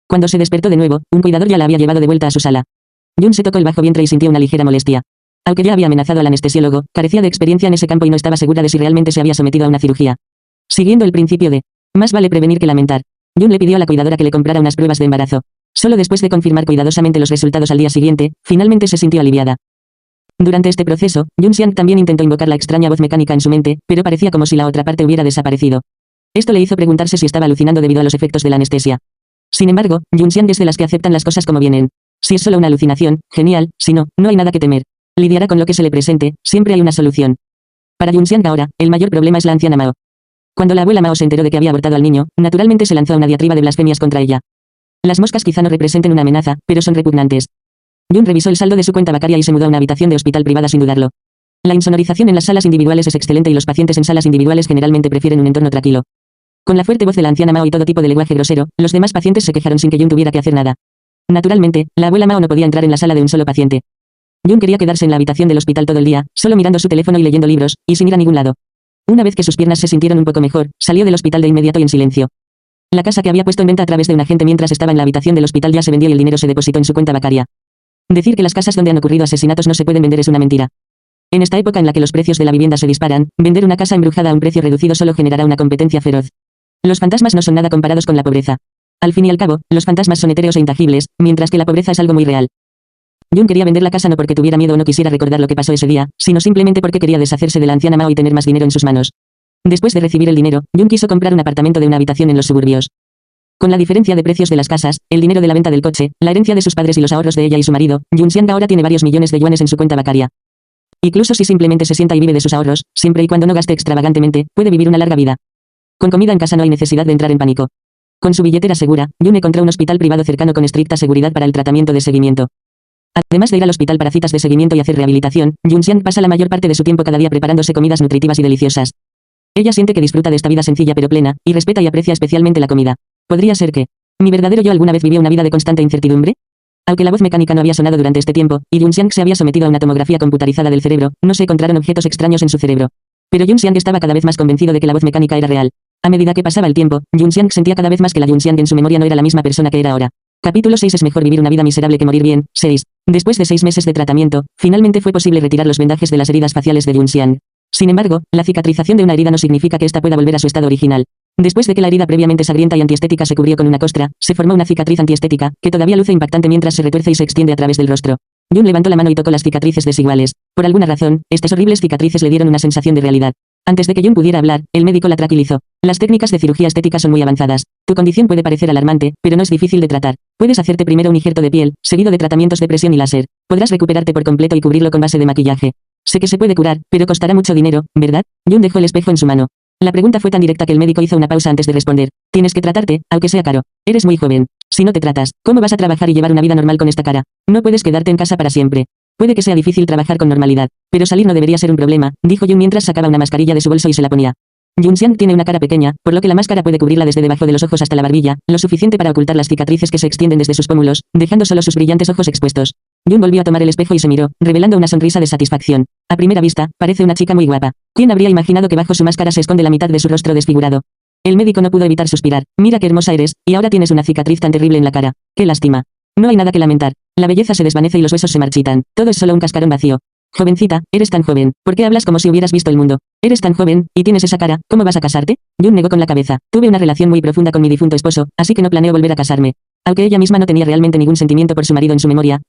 Cuando se despertó de nuevo, un cuidador ya la había llevado de vuelta a su sala. Jun se tocó el bajo vientre y sintió una ligera molestia. Aunque ya había amenazado al anestesiólogo, carecía de experiencia en ese campo y no estaba segura de si realmente se había sometido a una cirugía. Siguiendo el principio de más vale prevenir que lamentar, Jun le pidió a la cuidadora que le comprara unas pruebas de embarazo. Solo después de confirmar cuidadosamente los resultados al día siguiente, finalmente se sintió aliviada. Durante este proceso, Jun Xiang también intentó invocar la extraña voz mecánica en su mente, pero parecía como si la otra parte hubiera desaparecido. Esto le hizo preguntarse si estaba alucinando debido a los efectos de la anestesia. Sin embargo, Jun Xiang es de las que aceptan las cosas como vienen. Si es solo una alucinación, genial, si no, no hay nada que temer. Lidiará con lo que se le presente, siempre hay una solución. Para Jun Xiang ahora, el mayor problema es la anciana Mao. Cuando la abuela Mao se enteró de que había abortado al niño, naturalmente se lanzó a una diatriba de blasfemias contra ella. Las moscas quizá no representen una amenaza, pero son repugnantes. Jun revisó el saldo de su cuenta bancaria y se mudó a una habitación de hospital privada sin dudarlo. La insonorización en las salas individuales es excelente y los pacientes en salas individuales generalmente prefieren un entorno tranquilo. Con la fuerte voz de la anciana Mao y todo tipo de lenguaje grosero, los demás pacientes se quejaron sin que Jun tuviera que hacer nada. Naturalmente, la abuela Mao no podía entrar en la sala de un solo paciente. Jun quería quedarse en la habitación del hospital todo el día, solo mirando su teléfono y leyendo libros, y sin ir a ningún lado. Una vez que sus piernas se sintieron un poco mejor, salió del hospital de inmediato y en silencio. La casa que había puesto en venta a través de un agente mientras estaba en la habitación del hospital ya se vendió y el dinero se depositó en su cuenta bancaria. Decir que las casas donde han ocurrido asesinatos no se pueden vender es una mentira. En esta época en la que los precios de la vivienda se disparan, vender una casa embrujada a un precio reducido solo generará una competencia feroz. Los fantasmas no son nada comparados con la pobreza. Al fin y al cabo, los fantasmas son etéreos e intangibles, mientras que la pobreza es algo muy real. Jun quería vender la casa no porque tuviera miedo o no quisiera recordar lo que pasó ese día, sino simplemente porque quería deshacerse de la anciana Mao y tener más dinero en sus manos. Después de recibir el dinero, Jun quiso comprar un apartamento de una habitación en los suburbios. Con la diferencia de precios de las casas, el dinero de la venta del coche, la herencia de sus padres y los ahorros de ella y su marido, Jun Xiang ahora tiene varios millones de yuanes en su cuenta bancaria. Incluso si simplemente se sienta y vive de sus ahorros, siempre y cuando no gaste extravagantemente, puede vivir una larga vida. Con comida en casa no hay necesidad de entrar en pánico. Con su billetera segura, Jun encontró un hospital privado cercano con estricta seguridad para el tratamiento de seguimiento. Además de ir al hospital para citas de seguimiento y hacer rehabilitación, Jun Xiang pasa la mayor parte de su tiempo cada día preparándose comidas nutritivas y deliciosas. Ella siente que disfruta de esta vida sencilla pero plena, y respeta y aprecia especialmente la comida. ¿Podría ser que mi verdadero yo alguna vez vivió una vida de constante incertidumbre? Aunque la voz mecánica no había sonado durante este tiempo, y Jun Xiang se había sometido a una tomografía computarizada del cerebro, no se encontraron objetos extraños en su cerebro. Pero Jun Xiang estaba cada vez más convencido de que la voz mecánica era real. A medida que pasaba el tiempo, Jun Xiang sentía cada vez más que la Jun Xiang en su memoria no era la misma persona que era ahora. Capítulo 6. Es mejor vivir una vida miserable que morir bien. 6. Después de 6 meses de tratamiento, finalmente fue posible retirar los vendajes de las heridas faciales de Jun Xiang. Sin embargo, la cicatrización de una herida no significa que ésta pueda volver a su estado original. Después de que la herida previamente sangrienta y antiestética se cubrió con una costra, se formó una cicatriz antiestética, que todavía luce impactante mientras se retuerce y se extiende a través del rostro. Jun levantó la mano y tocó las cicatrices desiguales. Por alguna razón, estas horribles cicatrices le dieron una sensación de realidad. Antes de que Jun pudiera hablar, el médico la tranquilizó. Las técnicas de cirugía estética son muy avanzadas. Tu condición puede parecer alarmante, pero no es difícil de tratar. Puedes hacerte primero un injerto de piel, seguido de tratamientos de presión y láser. Podrás recuperarte por completo y cubrirlo con base de maquillaje. Sé que se puede curar, pero costará mucho dinero, ¿verdad? Jun dejó el espejo en su mano. La pregunta fue tan directa que el médico hizo una pausa antes de responder. Tienes que tratarte, aunque sea caro. Eres muy joven. Si no te tratas, ¿cómo vas a trabajar y llevar una vida normal con esta cara? No puedes quedarte en casa para siempre. Puede que sea difícil trabajar con normalidad, pero salir no debería ser un problema, dijo Jun mientras sacaba una mascarilla de su bolso y se la ponía. Jun Xiang tiene una cara pequeña, por lo que la máscara puede cubrirla desde debajo de los ojos hasta la barbilla, lo suficiente para ocultar las cicatrices que se extienden desde sus pómulos, dejando solo sus brillantes ojos expuestos. Jun volvió a tomar el espejo y se miró, revelando una sonrisa de satisfacción. A primera vista, parece una chica muy guapa. ¿Quién habría imaginado que bajo su máscara se esconde la mitad de su rostro desfigurado? El médico no pudo evitar suspirar. Mira qué hermosa eres, y ahora tienes una cicatriz tan terrible en la cara. Qué lástima. No hay nada que lamentar. La belleza se desvanece y los huesos se marchitan. Todo es solo un cascarón vacío. Jovencita, eres tan joven. ¿Por qué hablas como si hubieras visto el mundo? Eres tan joven, y tienes esa cara. ¿Cómo vas a casarte? Jun negó con la cabeza. Tuve una relación muy profunda con mi difunto esposo, así que no planeo volver a casarme. Aunque ella misma no tenía realmente ningún sentimiento por su marido en su memoria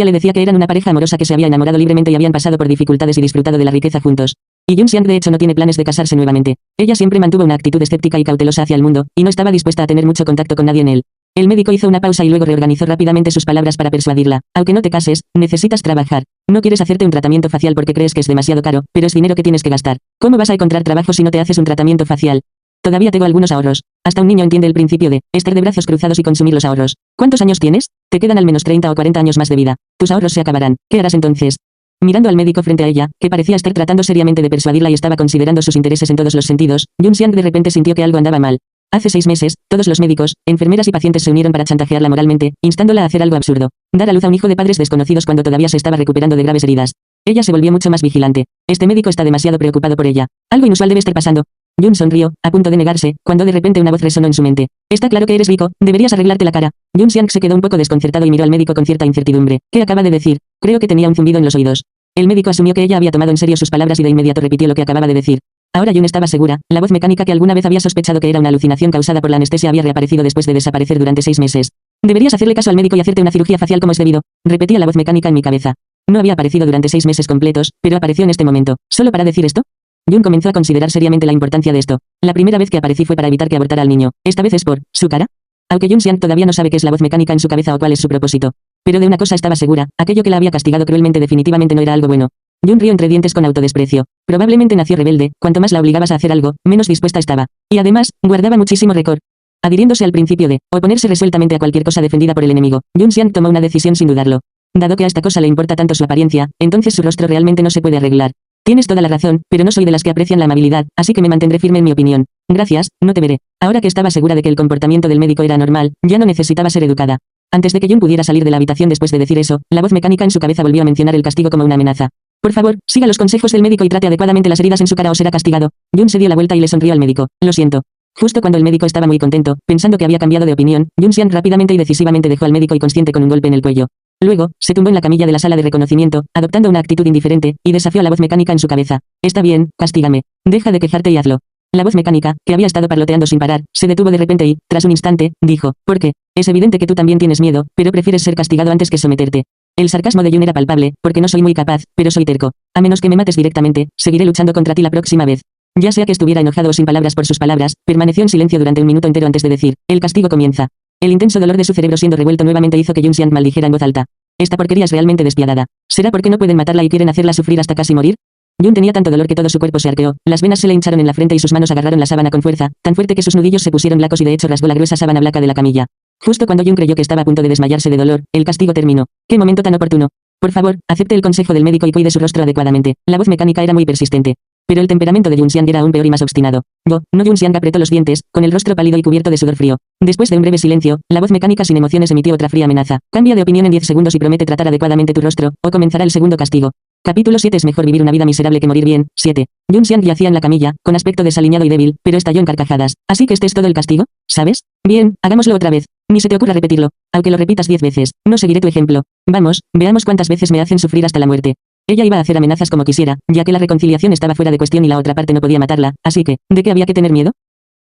le decía que eran una pareja amorosa que se había enamorado libremente y habían pasado por dificultades y disfrutado de la riqueza juntos. Y Jun Xiang de hecho no tiene planes de casarse nuevamente. Ella siempre mantuvo una actitud escéptica y cautelosa hacia el mundo, y no estaba dispuesta a tener mucho contacto con nadie en él. El médico hizo una pausa y luego reorganizó rápidamente sus palabras para persuadirla. Aunque no te cases, necesitas trabajar. No quieres hacerte un tratamiento facial porque crees que es demasiado caro, pero es dinero que tienes que gastar. ¿Cómo vas a encontrar trabajo si no te haces un tratamiento facial? Todavía tengo algunos ahorros. Hasta un niño entiende el principio de estar de brazos cruzados y consumir los ahorros. ¿Cuántos años tienes? Te quedan al menos 30 o 40 años más de vida. Tus ahorros se acabarán. ¿Qué harás entonces? Mirando al médico frente a ella, que parecía estar tratando seriamente de persuadirla y estaba considerando sus intereses en todos los sentidos, Jun Xiang de repente sintió que algo andaba mal. Hace 6 meses, todos los médicos, enfermeras y pacientes se unieron para chantajearla moralmente, instándola a hacer algo absurdo. Dar a luz a un hijo de padres desconocidos cuando todavía se estaba recuperando de graves heridas. Ella se volvió mucho más vigilante. Este médico está demasiado preocupado por ella. Algo inusual debe estar pasando. Jun sonrió, a punto de negarse, cuando de repente una voz resonó en su mente. Está claro que eres rico, deberías arreglarte la cara. Jun Xiang se quedó un poco desconcertado y miró al médico con cierta incertidumbre. ¿Qué acaba de decir? Creo que tenía un zumbido en los oídos. El médico asumió que ella había tomado en serio sus palabras y de inmediato repitió lo que acababa de decir. Ahora Jun estaba segura, la voz mecánica que alguna vez había sospechado que era una alucinación causada por la anestesia había reaparecido después de desaparecer durante 6 meses. Deberías hacerle caso al médico y hacerte una cirugía facial como es debido, repetía la voz mecánica en mi cabeza. No había aparecido durante 6 meses completos, pero apareció en este momento. ¿Solo para decir esto? Jun comenzó a considerar seriamente la importancia de esto. La primera vez que aparecí fue para evitar que abortara al niño. Esta vez es por su cara. Aunque Jun Xiang todavía no sabe qué es la voz mecánica en su cabeza o cuál es su propósito. Pero de una cosa estaba segura, aquello que la había castigado cruelmente definitivamente no era algo bueno. Jun rió entre dientes con autodesprecio. Probablemente nació rebelde, cuanto más la obligabas a hacer algo, menos dispuesta estaba. Y además, guardaba muchísimo récord. Adhiriéndose al principio de oponerse resueltamente a cualquier cosa defendida por el enemigo, Jun Xiang tomó una decisión sin dudarlo. Dado que a esta cosa le importa tanto su apariencia, entonces su rostro realmente no se puede arreglar. Tienes toda la razón, pero no soy de las que aprecian la amabilidad, así que me mantendré firme en mi opinión. Gracias, no te veré. Ahora que estaba segura de que el comportamiento del médico era normal, ya no necesitaba ser educada. Antes de que Jun pudiera salir de la habitación después de decir eso, la voz mecánica en su cabeza volvió a mencionar el castigo como una amenaza. Por favor, siga los consejos del médico y trate adecuadamente las heridas en su cara o será castigado. Jun se dio la vuelta y le sonrió al médico. Lo siento. Justo cuando el médico estaba muy contento, pensando que había cambiado de opinión, Jun Xiang rápidamente y decisivamente dejó al médico inconsciente con un golpe en el cuello. Luego, se tumbó en la camilla de la sala de reconocimiento, adoptando una actitud indiferente, y desafió a la voz mecánica en su cabeza. Está bien, castígame. Deja de quejarte y hazlo. La voz mecánica, que había estado parloteando sin parar, se detuvo de repente y, tras un instante, dijo, ¿por qué? Es evidente que tú también tienes miedo, pero prefieres ser castigado antes que someterte. El sarcasmo de Jun era palpable, porque no soy muy capaz, pero soy terco. A menos que me mates directamente, seguiré luchando contra ti la próxima vez. Ya sea que estuviera enojado o sin palabras por sus palabras, permaneció en silencio durante un minuto entero antes de decir, el castigo comienza. El intenso dolor de su cerebro siendo revuelto nuevamente hizo que Jun Xiang maldijera en voz alta. Esta porquería es realmente despiadada. ¿Será porque no pueden matarla y quieren hacerla sufrir hasta casi morir? Jun tenía tanto dolor que todo su cuerpo se arqueó, las venas se le hincharon en la frente y sus manos agarraron la sábana con fuerza, tan fuerte que sus nudillos se pusieron blancos y de hecho rasgó la gruesa sábana blanca de la camilla. Justo cuando Jun creyó que estaba a punto de desmayarse de dolor, el castigo terminó. ¡Qué momento tan oportuno! Por favor, acepte el consejo del médico y cuide su rostro adecuadamente. La voz mecánica era muy persistente. Pero el temperamento de Jun Xiang era aún peor y más obstinado. No, Jun Xiang apretó los dientes, con el rostro pálido y cubierto de sudor frío. Después de un breve silencio, la voz mecánica sin emociones emitió otra fría amenaza. Cambia de opinión en 10 segundos y promete tratar adecuadamente tu rostro, o comenzará el segundo castigo. Capítulo 7. Es mejor vivir una vida miserable que morir bien. 7. Jun Xiang yacía en la camilla, con aspecto desaliñado y débil, pero estalló en carcajadas. ¿Así que este es todo el castigo? ¿Sabes? Bien, hagámoslo otra vez. Ni se te ocurra repetirlo. Aunque lo repitas 10 veces, no seguiré tu ejemplo. Vamos, veamos cuántas veces me hacen sufrir hasta la muerte. Ella iba a hacer amenazas como quisiera, ya que la reconciliación estaba fuera de cuestión y la otra parte no podía matarla, así que, ¿de qué había que tener miedo?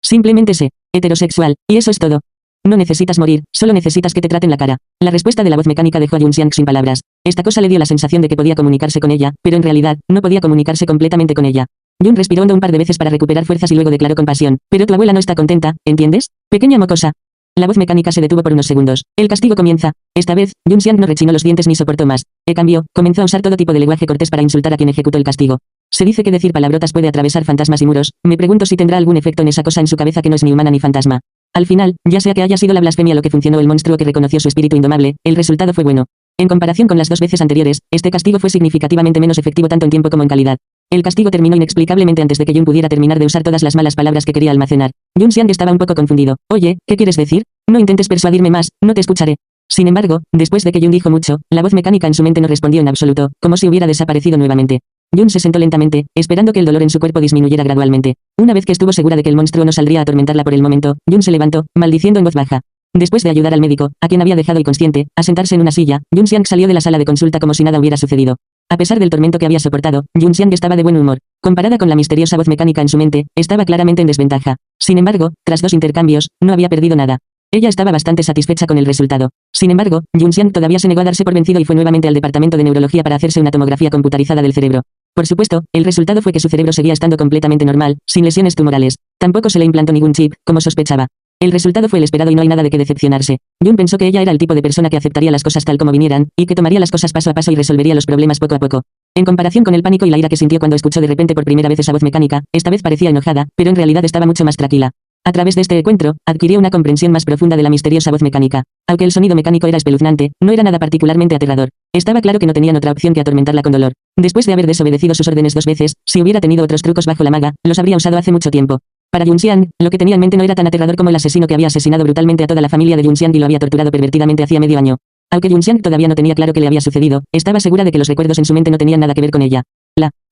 Simplemente sé, heterosexual, y eso es todo. No necesitas morir, solo necesitas que te traten la cara. La respuesta de la voz mecánica dejó a Jun Xiang sin palabras. Esta cosa le dio la sensación de que podía comunicarse con ella, pero en realidad, no podía comunicarse completamente con ella. Jun respiró hondo un par de veces para recuperar fuerzas y luego declaró con pasión. Pero tu abuela no está contenta, ¿entiendes? Pequeña mocosa. La voz mecánica se detuvo por unos segundos. El castigo comienza. Esta vez, Jun Xiang no rechinó los dientes ni soportó más. En cambio, comenzó a usar todo tipo de lenguaje cortés para insultar a quien ejecutó el castigo. Se dice que decir palabrotas puede atravesar fantasmas y muros. Me pregunto si tendrá algún efecto en esa cosa en su cabeza que no es ni humana ni fantasma. Al final, ya sea que haya sido la blasfemia lo que funcionó el monstruo que reconoció su espíritu indomable, el resultado fue bueno. En comparación con las 2 veces anteriores, este castigo fue significativamente menos efectivo tanto en tiempo como en calidad. El castigo terminó inexplicablemente antes de que Jun pudiera terminar de usar todas las malas palabras que quería almacenar. Jun Xiang estaba un poco confundido. Oye, ¿qué quieres decir? No intentes persuadirme más, no te escucharé. Sin embargo, después de que Jun dijo mucho, la voz mecánica en su mente no respondió en absoluto, como si hubiera desaparecido nuevamente. Jun se sentó lentamente, esperando que el dolor en su cuerpo disminuyera gradualmente. Una vez que estuvo segura de que el monstruo no saldría a atormentarla por el momento, Jun se levantó, maldiciendo en voz baja. Después de ayudar al médico, a quien había dejado inconsciente, a sentarse en una silla, Jun Xiang salió de la sala de consulta como si nada hubiera sucedido. A pesar del tormento que había soportado, Jun Xiang estaba de buen humor. Comparada con la misteriosa voz mecánica en su mente, estaba claramente en desventaja. Sin embargo, tras 2 intercambios, no había perdido nada. Ella estaba bastante satisfecha con el resultado. Sin embargo, Jun Xiang todavía se negó a darse por vencido y fue nuevamente al departamento de neurología para hacerse una tomografía computarizada del cerebro. Por supuesto, el resultado fue que su cerebro seguía estando completamente normal, sin lesiones tumorales. Tampoco se le implantó ningún chip, como sospechaba. El resultado fue el esperado y no hay nada de qué decepcionarse. Jun pensó que ella era el tipo de persona que aceptaría las cosas tal como vinieran, y que tomaría las cosas paso a paso y resolvería los problemas poco a poco. En comparación con el pánico y la ira que sintió cuando escuchó de repente por primera vez esa voz mecánica, esta vez parecía enojada, pero en realidad estaba mucho más tranquila. A través de este encuentro, adquirió una comprensión más profunda de la misteriosa voz mecánica. Aunque el sonido mecánico era espeluznante, no era nada particularmente aterrador. Estaba claro que no tenían otra opción que atormentarla con dolor. Después de haber desobedecido sus órdenes 2 veces, si hubiera tenido otros trucos bajo la manga, los habría usado hace mucho tiempo. Para Jun Xiang, lo que tenía en mente no era tan aterrador como el asesino que había asesinado brutalmente a toda la familia de Jun Xiang y lo había torturado pervertidamente hacía medio año. Aunque Jun Xiang todavía no tenía claro qué le había sucedido, estaba segura de que los recuerdos en su mente no tenían nada que ver con ella.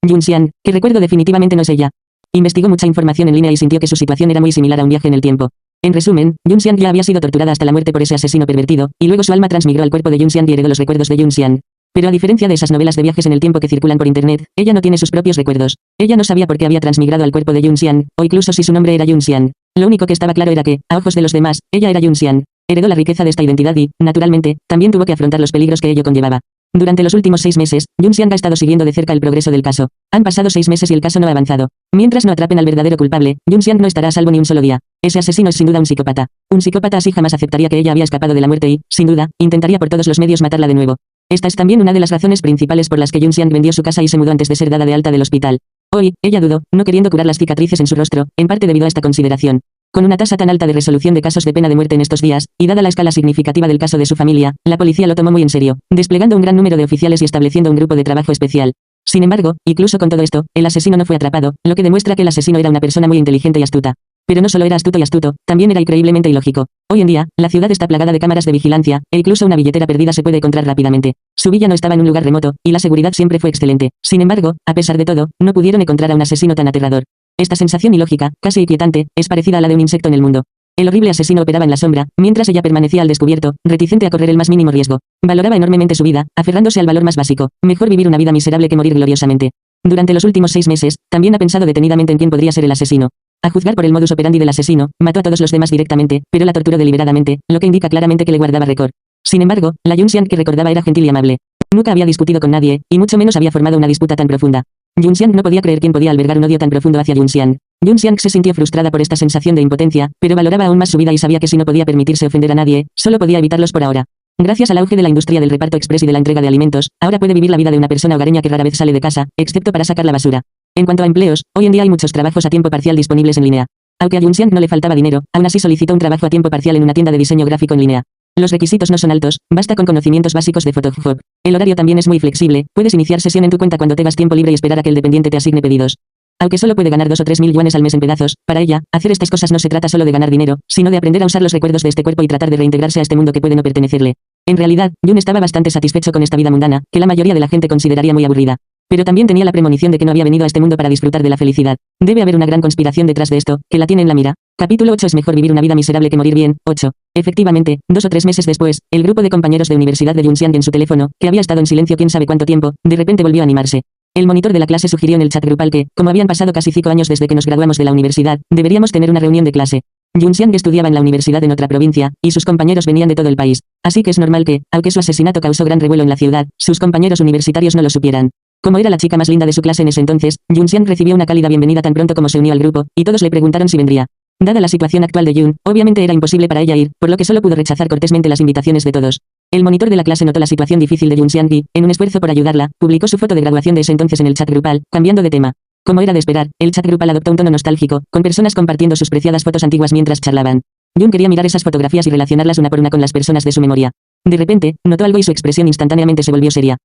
Jun Xiang, que recuerdo definitivamente no es ella. Investigó mucha información en línea y sintió que su situación era muy similar a un viaje en el tiempo. En resumen, Jun Xiang ya había sido torturada hasta la muerte por ese asesino pervertido, y luego su alma transmigró al cuerpo de Jun Xiang y heredó los recuerdos de Jun Xiang. Pero a diferencia de esas novelas de viajes en el tiempo que circulan por internet, ella no tiene sus propios recuerdos. Ella no sabía por qué había transmigrado al cuerpo de Jun Xiang, o incluso si su nombre era Jun Xiang. Lo único que estaba claro era que, a ojos de los demás, ella era Jun Xiang. Heredó la riqueza de esta identidad y, naturalmente, también tuvo que afrontar los peligros que ello conllevaba. Durante los últimos 6 meses, Jun Xiang ha estado siguiendo de cerca el progreso del caso. Han pasado 6 meses y el caso no ha avanzado. Mientras no atrapen al verdadero culpable, Jun Xiang no estará a salvo ni un solo día. Ese asesino es sin duda un psicópata. Un psicópata así jamás aceptaría que ella había escapado de la muerte y, sin duda, intentaría por todos los medios matarla de nuevo. Esta es también una de las razones principales por las que Jun Xiang vendió su casa y se mudó antes de ser dada de alta del hospital. Hoy, ella dudó, no queriendo curar las cicatrices en su rostro, en parte debido a esta consideración. Con una tasa tan alta de resolución de casos de pena de muerte en estos días, y dada la escala significativa del caso de su familia, la policía lo tomó muy en serio, desplegando un gran número de oficiales y estableciendo un grupo de trabajo especial. Sin embargo, incluso con todo esto, el asesino no fue atrapado, lo que demuestra que el asesino era una persona muy inteligente y astuta. Pero no solo era astuto y astuto, también era increíblemente ilógico. Hoy en día, la ciudad está plagada de cámaras de vigilancia, e incluso una billetera perdida se puede encontrar rápidamente. Su villa no estaba en un lugar remoto, y la seguridad siempre fue excelente. Sin embargo, a pesar de todo, no pudieron encontrar a un asesino tan aterrador. Esta sensación ilógica, casi inquietante, es parecida a la de un insecto en el mundo. El horrible asesino operaba en la sombra, mientras ella permanecía al descubierto, reticente a correr el más mínimo riesgo. Valoraba enormemente su vida, aferrándose al valor más básico. Mejor vivir una vida miserable que morir gloriosamente. Durante los últimos 6 meses, también ha pensado detenidamente en quién podría ser el asesino. A juzgar por el modus operandi del asesino, mató a todos los demás directamente, pero la torturó deliberadamente, lo que indica claramente que le guardaba récord. Sin embargo, la Jun Xiang que recordaba era gentil y amable. Nunca había discutido con nadie, y mucho menos había formado una disputa tan profunda. Junxiang no podía creer quién podía albergar un odio tan profundo hacia Junxiang. Junxiang se sintió frustrada por esta sensación de impotencia, pero valoraba aún más su vida y sabía que si no podía permitirse ofender a nadie, solo podía evitarlos por ahora. Gracias al auge de la industria del reparto express y de la entrega de alimentos, ahora puede vivir la vida de una persona hogareña que rara vez sale de casa, excepto para sacar la basura. En cuanto a empleos, hoy en día hay muchos trabajos a tiempo parcial disponibles en línea. Aunque a Junxiang no le faltaba dinero, aún así solicitó un trabajo a tiempo parcial en una tienda de diseño gráfico en línea. Los requisitos no son altos, basta con conocimientos básicos de Photoshop. El horario también es muy flexible, puedes iniciar sesión en tu cuenta cuando tengas tiempo libre y esperar a que el dependiente te asigne pedidos. Aunque solo puede ganar 2 o 3 mil yuanes al mes en pedazos, para ella, hacer estas cosas no se trata solo de ganar dinero, sino de aprender a usar los recuerdos de este cuerpo y tratar de reintegrarse a este mundo que puede no pertenecerle. En realidad, Jun estaba bastante satisfecho con esta vida mundana, que la mayoría de la gente consideraría muy aburrida. Pero también tenía la premonición de que no había venido a este mundo para disfrutar de la felicidad. Debe haber una gran conspiración detrás de esto, que la tiene en la mira. Capítulo 8. Es mejor vivir una vida miserable que morir bien. 8. Efectivamente, 2 o 3 meses después, el grupo de compañeros de universidad de Junxiang en su teléfono, que había estado en silencio quién sabe cuánto tiempo, de repente volvió a animarse. El monitor de la clase sugirió en el chat grupal que, como habían pasado casi 5 años desde que nos graduamos de la universidad, deberíamos tener una reunión de clase. Junxiang estudiaba en la universidad en otra provincia, y sus compañeros venían de todo el país. Así que es normal que, aunque su asesinato causó gran revuelo en la ciudad, sus compañeros universitarios no lo supieran. Como era la chica más linda de su clase en ese entonces, Junxiang recibió una cálida bienvenida tan pronto como se unió al grupo, y todos le preguntaron si vendría. Dada la situación actual de Jun, obviamente era imposible para ella ir, por lo que solo pudo rechazar cortésmente las invitaciones de todos. El monitor de la clase notó la situación difícil de Junxiang y, en un esfuerzo por ayudarla, publicó su foto de graduación de ese entonces en el chat grupal, cambiando de tema. Como era de esperar, el chat grupal adoptó un tono nostálgico, con personas compartiendo sus preciadas fotos antiguas mientras charlaban. Jun quería mirar esas fotografías y relacionarlas una por una con las personas de su memoria. De repente, notó algo y su expresión instantáneamente se volvió seria.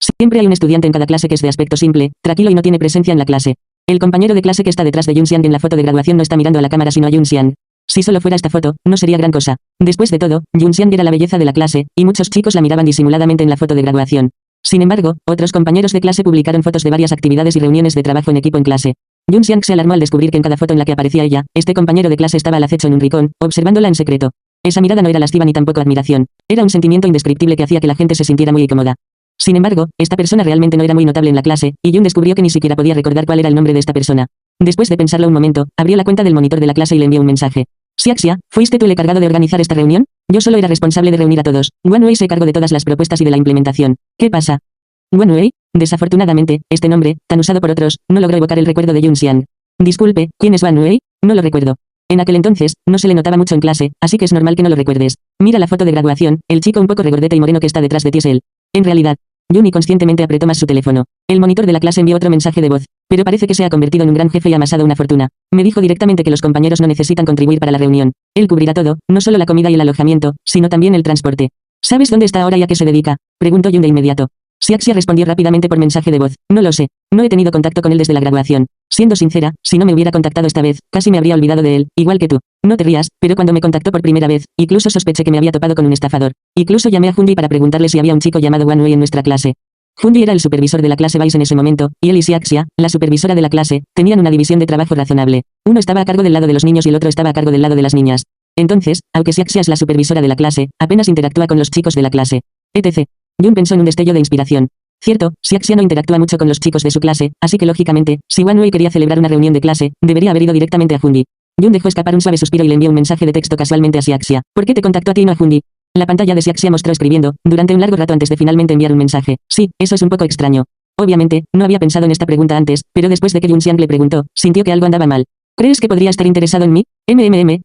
Siempre hay un estudiante en cada clase que es de aspecto simple, tranquilo y no tiene presencia en la clase. El compañero de clase que está detrás de Junxiang en la foto de graduación no está mirando a la cámara sino a Junxiang. Si solo fuera esta foto, no sería gran cosa. Después de todo, Junxiang era la belleza de la clase, y muchos chicos la miraban disimuladamente en la foto de graduación. Sin embargo, otros compañeros de clase publicaron fotos de varias actividades y reuniones de trabajo en equipo en clase. Junxiang se alarmó al descubrir que en cada foto en la que aparecía ella, este compañero de clase estaba al acecho en un rincón, observándola en secreto. Esa mirada no era lasciva ni tampoco admiración. Era un sentimiento indescriptible que hacía que la gente se sintiera muy incómoda. Sin embargo, esta persona realmente no era muy notable en la clase, y Jun descubrió que ni siquiera podía recordar cuál era el nombre de esta persona. Después de pensarlo un momento, abrió la cuenta del monitor de la clase y le envió un mensaje. Xiaxia, ¿fuiste tú el encargado de organizar esta reunión? Yo solo era responsable de reunir a todos. Wanwei se encargó de todas las propuestas y de la implementación. ¿Qué pasa? Wanwei, desafortunadamente, este nombre, tan usado por otros, no logró evocar el recuerdo de Junxiang. Disculpe, ¿quién es Wanwei? No lo recuerdo. En aquel entonces, no se le notaba mucho en clase, así que es normal que no lo recuerdes. Mira la foto de graduación, el chico un poco regordete y moreno que está detrás de ti es él. En realidad, Jun inconscientemente apretó más su teléfono. El monitor de la clase envió otro mensaje de voz. Pero parece que se ha convertido en un gran jefe y ha amasado una fortuna. Me dijo directamente que los compañeros no necesitan contribuir para la reunión. Él cubrirá todo, no solo la comida y el alojamiento, sino también el transporte. ¿Sabes dónde está ahora y a qué se dedica? Preguntó Jun de inmediato. Xiaxia respondió rápidamente por mensaje de voz. No lo sé. No he tenido contacto con él desde la graduación. Siendo sincera, si no me hubiera contactado esta vez, casi me habría olvidado de él, igual que tú. No te rías, pero cuando me contactó por primera vez, incluso sospeché que me había topado con un estafador. Incluso llamé a Hundi para preguntarle si había un chico llamado Wanwei en nuestra clase. Hundi era el supervisor de la clase Vice en ese momento, y él y Xiaxia, la supervisora de la clase, tenían una división de trabajo razonable. Uno estaba a cargo del lado de los niños y el otro estaba a cargo del lado de las niñas. Entonces, aunque Xiaxia es la supervisora de la clase, apenas interactúa con los chicos de la clase. Etc. Jun pensó en un destello de inspiración. Cierto, Xiaxia no interactúa mucho con los chicos de su clase, así que lógicamente, si Wanwei quería celebrar una reunión de clase, debería haber ido directamente a Hundi. Jun dejó escapar un suave suspiro y le envió un mensaje de texto casualmente a Xiaxia. ¿Por qué te contactó a ti y no a Hundi? La pantalla de Xiaxia mostró escribiendo, durante un largo rato antes de finalmente enviar un mensaje. Sí, eso es un poco extraño. Obviamente, no había pensado en esta pregunta antes, pero después de que Junxiang le preguntó, sintió que algo andaba mal. ¿Crees que podría estar interesado en mí?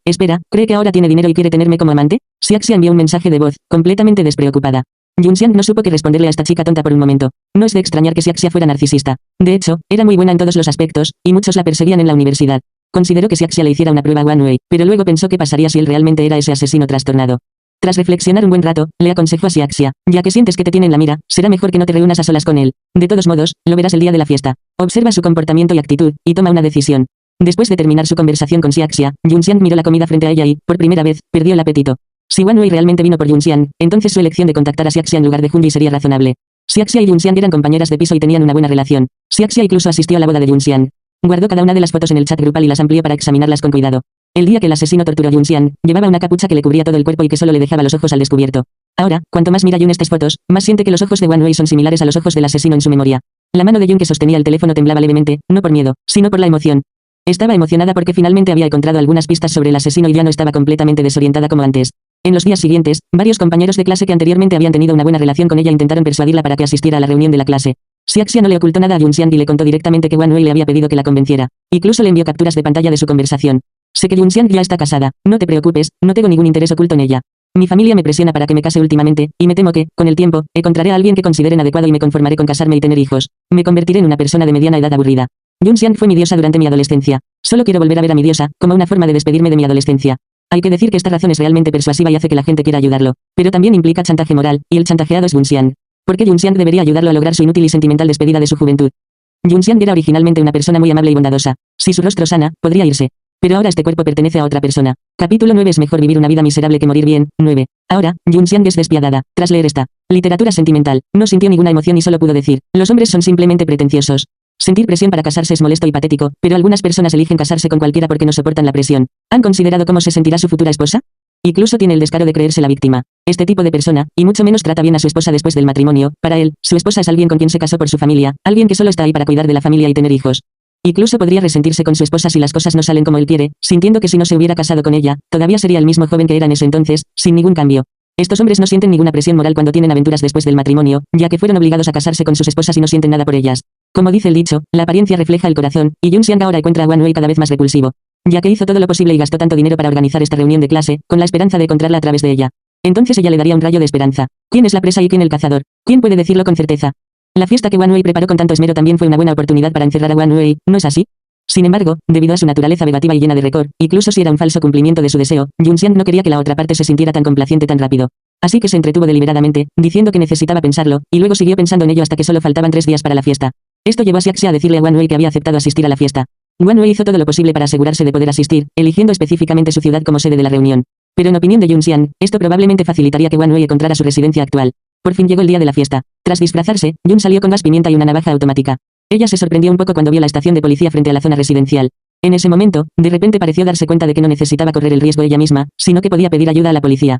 Espera, ¿cree que ahora tiene dinero y quiere tenerme como amante? Xiaxia envió un mensaje de voz, completamente despreocupada. Junxiang no supo qué responderle a esta chica tonta por un momento. No es de extrañar que Xiaxia fuera narcisista. De hecho, era muy buena en todos los aspectos, y muchos la perseguían en la universidad. Consideró que Xiaxia le hiciera una prueba a Wanwei, pero luego pensó qué pasaría si él realmente era ese asesino trastornado. Tras reflexionar un buen rato, le aconsejó a Xiaxia, ya que sientes que te tiene en la mira, será mejor que no te reúnas a solas con él. De todos modos, lo verás el día de la fiesta. Observa su comportamiento y actitud, y toma una decisión. Después de terminar su conversación con Xiaxia, Junxiang miró la comida frente a ella y, por primera vez, perdió el apetito. Si Wanwei realmente vino por Junxiang, entonces su elección de contactar a Xiaxia en lugar de Hundi sería razonable. Xiaxia y Junxiang eran compañeras de piso y tenían una buena relación. Xiaxia incluso asistió a la boda de Junxiang. Guardó cada una de las fotos en el chat grupal y las amplió para examinarlas con cuidado. El día que el asesino torturó a Junxiang, llevaba una capucha que le cubría todo el cuerpo y que solo le dejaba los ojos al descubierto. Ahora, cuanto más mira Jun estas fotos, más siente que los ojos de Wanwei son similares a los ojos del asesino en su memoria. La mano de Jun que sostenía el teléfono temblaba levemente, no por miedo, sino por la emoción. Estaba emocionada porque finalmente había encontrado algunas pistas sobre el asesino y ya no estaba completamente desorientada como antes. En los días siguientes, varios compañeros de clase que anteriormente habían tenido una buena relación con ella intentaron persuadirla para que asistiera a la reunión de la clase. Xiaxia no le ocultó nada a Junxiang y le contó directamente que Wan Wei le había pedido que la convenciera. Incluso le envió capturas de pantalla de su conversación. Sé que Junxiang ya está casada, no te preocupes, no tengo ningún interés oculto en ella. Mi familia me presiona para que me case últimamente, y me temo que, con el tiempo, encontraré a alguien que consideren adecuado y me conformaré con casarme y tener hijos. Me convertiré en una persona de mediana edad aburrida. Junxiang fue mi diosa durante mi adolescencia. Solo quiero volver a ver a mi diosa, como una forma de despedirme de mi adolescencia. Hay que decir que esta razón es realmente persuasiva y hace que la gente quiera ayudarlo. Pero también implica chantaje moral, y el chantajeado es Junxiang. ¿Por qué Junxiang debería ayudarlo a lograr su inútil y sentimental despedida de su juventud? Junxiang era originalmente una persona muy amable y bondadosa. Si su rostro sana, podría irse. Pero ahora este cuerpo pertenece a otra persona. Capítulo 9. Es mejor vivir una vida miserable que morir bien. 9. Ahora, Junxiang es despiadada. Tras leer esta literatura sentimental, no sintió ninguna emoción y solo pudo decir, los hombres son simplemente pretenciosos. Sentir presión para casarse es molesto y patético, pero algunas personas eligen casarse con cualquiera porque no soportan la presión. ¿Han considerado cómo se sentirá su futura esposa? Incluso tiene el descaro de creerse la víctima. Este tipo de persona, y mucho menos trata bien a su esposa después del matrimonio. Para él, su esposa es alguien con quien se casó por su familia, alguien que solo está ahí para cuidar de la familia y tener hijos. Incluso podría resentirse con su esposa si las cosas no salen como él quiere, sintiendo que si no se hubiera casado con ella, todavía sería el mismo joven que era en ese entonces, sin ningún cambio. Estos hombres no sienten ninguna presión moral cuando tienen aventuras después del matrimonio, ya que fueron obligados a casarse con sus esposas y no sienten nada por ellas. Como dice el dicho, la apariencia refleja el corazón, y Junxiang ahora encuentra a Wan Wei cada vez más repulsivo. Ya que hizo todo lo posible y gastó tanto dinero para organizar esta reunión de clase, con la esperanza de encontrarla a través de ella. Entonces ella le daría un rayo de esperanza. ¿Quién es la presa y quién el cazador? ¿Quién puede decirlo con certeza? La fiesta que Wan Wei preparó con tanto esmero también fue una buena oportunidad para encerrar a Wan Wei, ¿no es así? Sin embargo, debido a su naturaleza vengativa y llena de récord, incluso si era un falso cumplimiento de su deseo, Junxiang no quería que la otra parte se sintiera tan complaciente tan rápido. Así que se entretuvo deliberadamente, diciendo que necesitaba pensarlo, y luego siguió pensando en ello hasta que solo faltaban 3 días para la fiesta. Esto llevó a Xiaxia a decirle a Wan Wei que había aceptado asistir a la fiesta. Wan Wei hizo todo lo posible para asegurarse de poder asistir, eligiendo específicamente su ciudad como sede de la reunión. Pero en opinión de Junxiang, esto probablemente facilitaría que Wan Wei encontrara su residencia actual. Por fin llegó el día de la fiesta. Tras disfrazarse, Jun salió con gas pimienta y una navaja automática. Ella se sorprendió un poco cuando vio la estación de policía frente a la zona residencial. En ese momento, de repente pareció darse cuenta de que no necesitaba correr el riesgo ella misma, sino que podía pedir ayuda a la policía.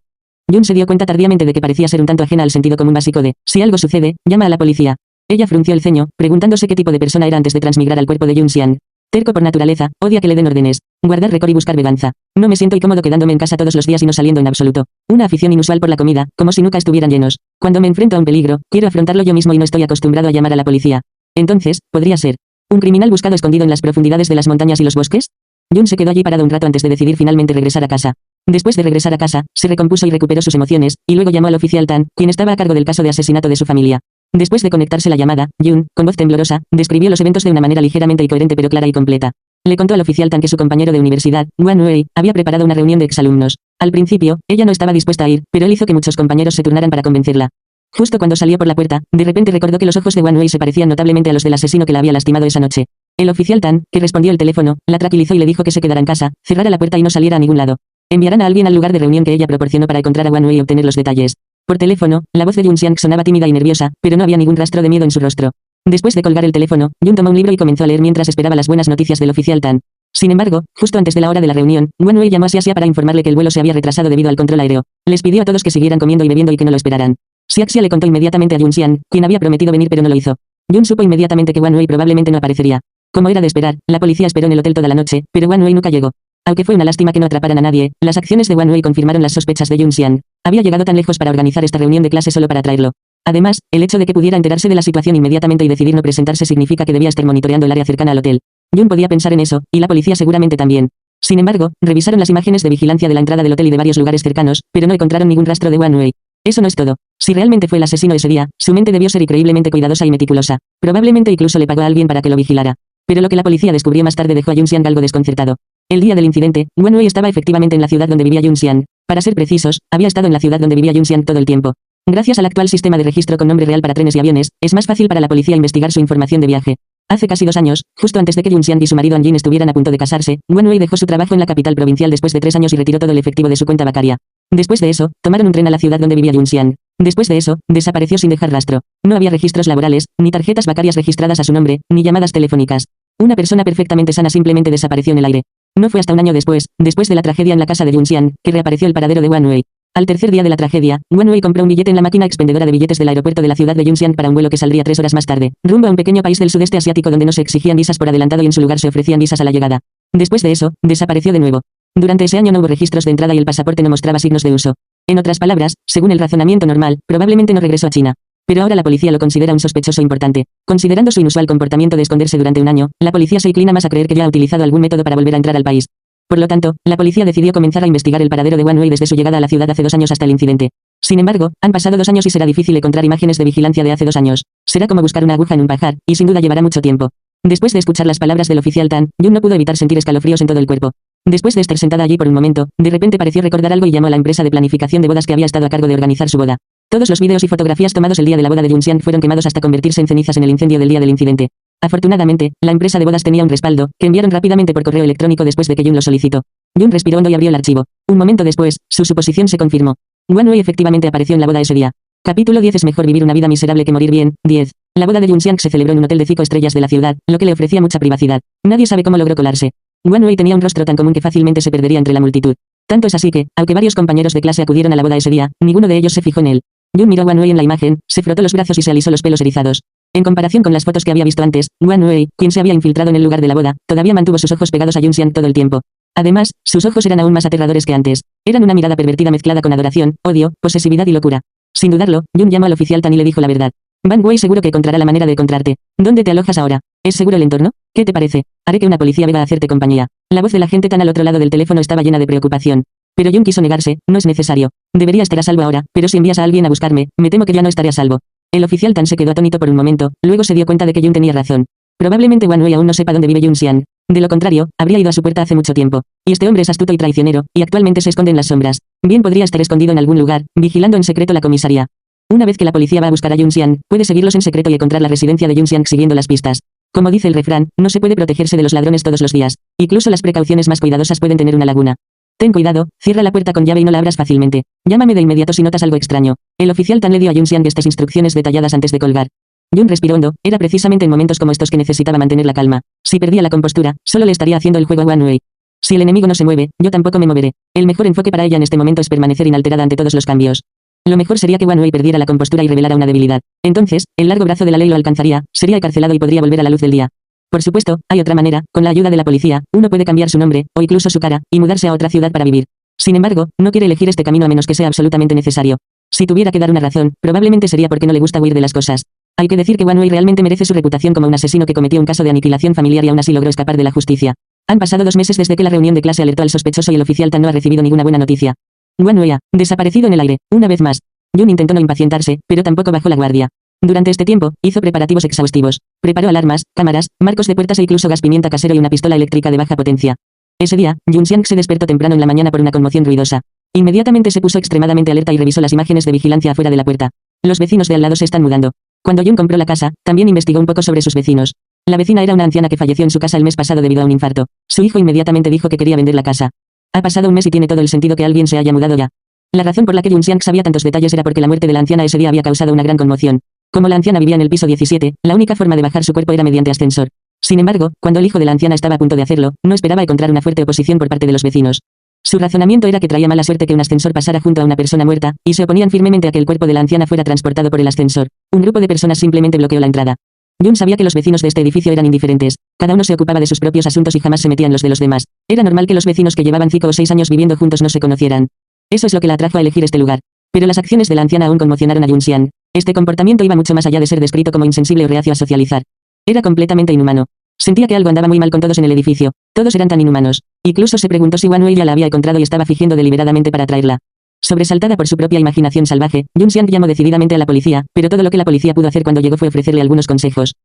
Jun se dio cuenta tardíamente de que parecía ser un tanto ajena al sentido común básico de, si algo sucede, llama a la policía. Ella frunció el ceño, preguntándose qué tipo de persona era antes de transmigrar al cuerpo de Junxiang. Terco por naturaleza, odia que le den órdenes. Guardar récord y buscar venganza. No me siento incómodo quedándome en casa todos los días y no saliendo en absoluto. Una afición inusual por la comida, como si nunca estuvieran llenos. Cuando me enfrento a un peligro, quiero afrontarlo yo mismo y no estoy acostumbrado a llamar a la policía. Entonces, ¿podría ser un criminal buscado escondido en las profundidades de las montañas y los bosques? Jun se quedó allí parado un rato antes de decidir finalmente regresar a casa. Después de regresar a casa, se recompuso y recuperó sus emociones, y luego llamó al oficial Tan, quien estaba a cargo del caso de asesinato de su familia. Después de conectarse la llamada, Jun, con voz temblorosa, describió los eventos de una manera ligeramente incoherente pero clara y completa. Le contó al oficial Tan que su compañero de universidad, Wan Wei, había preparado una reunión de exalumnos. Al principio, ella no estaba dispuesta a ir, pero él hizo que muchos compañeros se turnaran para convencerla. Justo cuando salió por la puerta, de repente recordó que los ojos de Wan Wei se parecían notablemente a los del asesino que la había lastimado esa noche. El oficial Tan, que respondió el teléfono, la tranquilizó y le dijo que se quedara en casa, cerrara la puerta y no saliera a ningún lado. Enviarán a alguien al lugar de reunión que ella proporcionó para encontrar a Wan Wei y obtener los detalles. Por teléfono, la voz de Junxiang sonaba tímida y nerviosa, pero no había ningún rastro de miedo en su rostro. Después de colgar el teléfono, Jun tomó un libro y comenzó a leer mientras esperaba las buenas noticias del oficial Tan. Sin embargo, justo antes de la hora de la reunión, Wan Wei llamó a Xiaxia para informarle que el vuelo se había retrasado debido al control aéreo. Les pidió a todos que siguieran comiendo y bebiendo y que no lo esperaran. Xiaxia le contó inmediatamente a Junxiang, quien había prometido venir pero no lo hizo. Jun supo inmediatamente que Wan Wei probablemente no aparecería. Como era de esperar, la policía esperó en el hotel toda la noche, pero Wan Wei nunca llegó. Aunque fue una lástima que no atraparan a nadie, las acciones de Wan Wei confirmaron las sospechas de Junxiang. Había llegado tan lejos para organizar esta reunión de clase solo para atraerlo. Además, el hecho de que pudiera enterarse de la situación inmediatamente y decidir no presentarse significa que debía estar monitoreando el área cercana al hotel. Jun podía pensar en eso, y la policía seguramente también. Sin embargo, revisaron las imágenes de vigilancia de la entrada del hotel y de varios lugares cercanos, pero no encontraron ningún rastro de Wan Wei. Eso no es todo. Si realmente fue el asesino ese día, su mente debió ser increíblemente cuidadosa y meticulosa. Probablemente incluso le pagó a alguien para que lo vigilara. Pero lo que la policía descubrió más tarde dejó a Junxiang algo desconcertado. El día del incidente, Wan Wei estaba efectivamente en la ciudad donde vivía Junxiang. Para ser precisos, había estado en la ciudad donde vivía Junxiang todo el tiempo. Gracias al actual sistema de registro con nombre real para trenes y aviones, es más fácil para la policía investigar su información de viaje. Hace casi 2 años, justo antes de que Junxiang y su marido Anjin estuvieran a punto de casarse, Wan Wei dejó su trabajo en la capital provincial después de 3 años y retiró todo el efectivo de su cuenta bancaria. Después de eso, tomaron un tren a la ciudad donde vivía Junxiang. Después de eso, desapareció sin dejar rastro. No había registros laborales, ni tarjetas bancarias registradas a su nombre, ni llamadas telefónicas. Una persona perfectamente sana simplemente desapareció en el aire. No fue hasta un año después de la tragedia en la casa de Junxiang, que reapareció el paradero de Wan Wei. Al tercer día de la tragedia, Wan Wei compró un billete en la máquina expendedora de billetes del aeropuerto de la ciudad de Junxiang para un vuelo que saldría 3 horas más tarde, rumbo a un pequeño país del sudeste asiático donde no se exigían visas por adelantado y en su lugar se ofrecían visas a la llegada. Después de eso, desapareció de nuevo. Durante ese año no hubo registros de entrada y el pasaporte no mostraba signos de uso. En otras palabras, según el razonamiento normal, probablemente no regresó a China. Pero ahora la policía lo considera un sospechoso importante. Considerando su inusual comportamiento de esconderse durante un año, la policía se inclina más a creer que ya ha utilizado algún método para volver a entrar al país. Por lo tanto, la policía decidió comenzar a investigar el paradero de Wang Wei desde su llegada a la ciudad hace 2 años hasta el incidente. Sin embargo, han pasado 2 años y será difícil encontrar imágenes de vigilancia de hace 2 años. Será como buscar una aguja en un pajar, y sin duda llevará mucho tiempo. Después de escuchar las palabras del oficial Tan, Jun no pudo evitar sentir escalofríos en todo el cuerpo. Después de estar sentada allí por un momento, de repente pareció recordar algo y llamó a la empresa de planificación de bodas que había estado a cargo de organizar su boda. Todos los vídeos y fotografías tomados el día de la boda de Jun Xiang fueron quemados hasta convertirse en cenizas en el incendio del día del incidente. Afortunadamente, la empresa de bodas tenía un respaldo, que enviaron rápidamente por correo electrónico después de que Jun lo solicitó. Jun respiró hondo y abrió el archivo. Un momento después, su suposición se confirmó. Wang Wei efectivamente apareció en la boda ese día. Capítulo 10. Es mejor vivir una vida miserable que morir bien. 10. La boda de Jun Xiang se celebró en un hotel de 5 estrellas de la ciudad, lo que le ofrecía mucha privacidad. Nadie sabe cómo logró colarse. Wang Wei tenía un rostro tan común que fácilmente se perdería entre la multitud. Tanto es así que, aunque varios compañeros de clase acudieron a la boda ese día, ninguno de ellos se fijó en él. Jun miró a Wang Wei en la imagen, se frotó los brazos y se alisó los pelos erizados. En comparación con las fotos que había visto antes, Wang Wei, quien se había infiltrado en el lugar de la boda, todavía mantuvo sus ojos pegados a Jun Xiang todo el tiempo. Además, sus ojos eran aún más aterradores que antes. Eran una mirada pervertida mezclada con adoración, odio, posesividad y locura. Sin dudarlo, Jun llamó al oficial Tan y le dijo la verdad. Wang Wei seguro que encontrará la manera de encontrarte. ¿Dónde te alojas ahora? ¿Es seguro el entorno? ¿Qué te parece? Haré que una policía venga a hacerte compañía. La voz de la gente Tan al otro lado del teléfono estaba llena de preocupación. Pero Jun quiso negarse, no es necesario. Debería estar a salvo ahora, pero si envías a alguien a buscarme, me temo que ya no estaré a salvo. El oficial Tan se quedó atónito por un momento, luego se dio cuenta de que Jun tenía razón. Probablemente Wang Wei aún no sepa dónde vive Jun Xiang. De lo contrario, habría ido a su puerta hace mucho tiempo. Y este hombre es astuto y traicionero, y actualmente se esconde en las sombras. Bien podría estar escondido en algún lugar, vigilando en secreto la comisaría. Una vez que la policía va a buscar a Jun Xiang, puede seguirlos en secreto y encontrar la residencia de Jun Xiang siguiendo las pistas. Como dice el refrán, no se puede protegerse de los ladrones todos los días. Incluso las precauciones más cuidadosas pueden tener una laguna. Ten cuidado, cierra la puerta con llave y no la abras fácilmente. Llámame de inmediato si notas algo extraño. El oficial Tan le dio a Jun Xiang estas instrucciones detalladas antes de colgar. Jun respiró hondo, era precisamente en momentos como estos que necesitaba mantener la calma. Si perdía la compostura, solo le estaría haciendo el juego a Wang Wei. Si el enemigo no se mueve, yo tampoco me moveré. El mejor enfoque para ella en este momento es permanecer inalterada ante todos los cambios. Lo mejor sería que Wang Wei perdiera la compostura y revelara una debilidad. Entonces, el largo brazo de la ley lo alcanzaría, sería encarcelado y podría volver a la luz del día. Por supuesto, hay otra manera, con la ayuda de la policía, uno puede cambiar su nombre, o incluso su cara, y mudarse a otra ciudad para vivir. Sin embargo, no quiere elegir este camino a menos que sea absolutamente necesario. Si tuviera que dar una razón, probablemente sería porque no le gusta huir de las cosas. Hay que decir que Wang Wei realmente merece su reputación como un asesino que cometió un caso de aniquilación familiar y aún así logró escapar de la justicia. Han pasado 2 meses desde que la reunión de clase alertó al sospechoso y el oficial Tan no ha recibido ninguna buena noticia. Wang Wei ha desaparecido en el aire, una vez más. Jun intentó no impacientarse, pero tampoco bajó la guardia. Durante este tiempo, hizo preparativos exhaustivos. Preparó alarmas, cámaras, marcos de puertas e incluso gas pimienta casero y una pistola eléctrica de baja potencia. Ese día, Jun Xiang se despertó temprano en la mañana por una conmoción ruidosa. Inmediatamente se puso extremadamente alerta y revisó las imágenes de vigilancia afuera de la puerta. Los vecinos de al lado se están mudando. Cuando Jun compró la casa, también investigó un poco sobre sus vecinos. La vecina era una anciana que falleció en su casa el mes pasado debido a un infarto. Su hijo inmediatamente dijo que quería vender la casa. Ha pasado un mes y tiene todo el sentido que alguien se haya mudado ya. La razón por la que Jun Xiang sabía tantos detalles era porque la muerte de la anciana ese día había causado una gran conmoción. Como la anciana vivía en el piso 17, la única forma de bajar su cuerpo era mediante ascensor. Sin embargo, cuando el hijo de la anciana estaba a punto de hacerlo, no esperaba encontrar una fuerte oposición por parte de los vecinos. Su razonamiento era que traía mala suerte que un ascensor pasara junto a una persona muerta, y se oponían firmemente a que el cuerpo de la anciana fuera transportado por el ascensor. Un grupo de personas simplemente bloqueó la entrada. Jun sabía que los vecinos de este edificio eran indiferentes. Cada uno se ocupaba de sus propios asuntos y jamás se metía en los de los demás. Era normal que los vecinos que llevaban 5 o 6 años viviendo juntos no se conocieran. Eso es lo que la atrajo a elegir este lugar. Pero las acciones de la anciana aún conmocionaron a Jun Xiang. Este comportamiento iba mucho más allá de ser descrito como insensible o reacio a socializar. Era completamente inhumano. Sentía que algo andaba muy mal con todos en el edificio. Todos eran tan inhumanos. Incluso se preguntó si Wang Wei ya la había encontrado y estaba fingiendo deliberadamente para atraerla. Sobresaltada por su propia imaginación salvaje, Jun Xiang llamó decididamente a la policía, pero todo lo que la policía pudo hacer cuando llegó fue ofrecerle algunos consejos.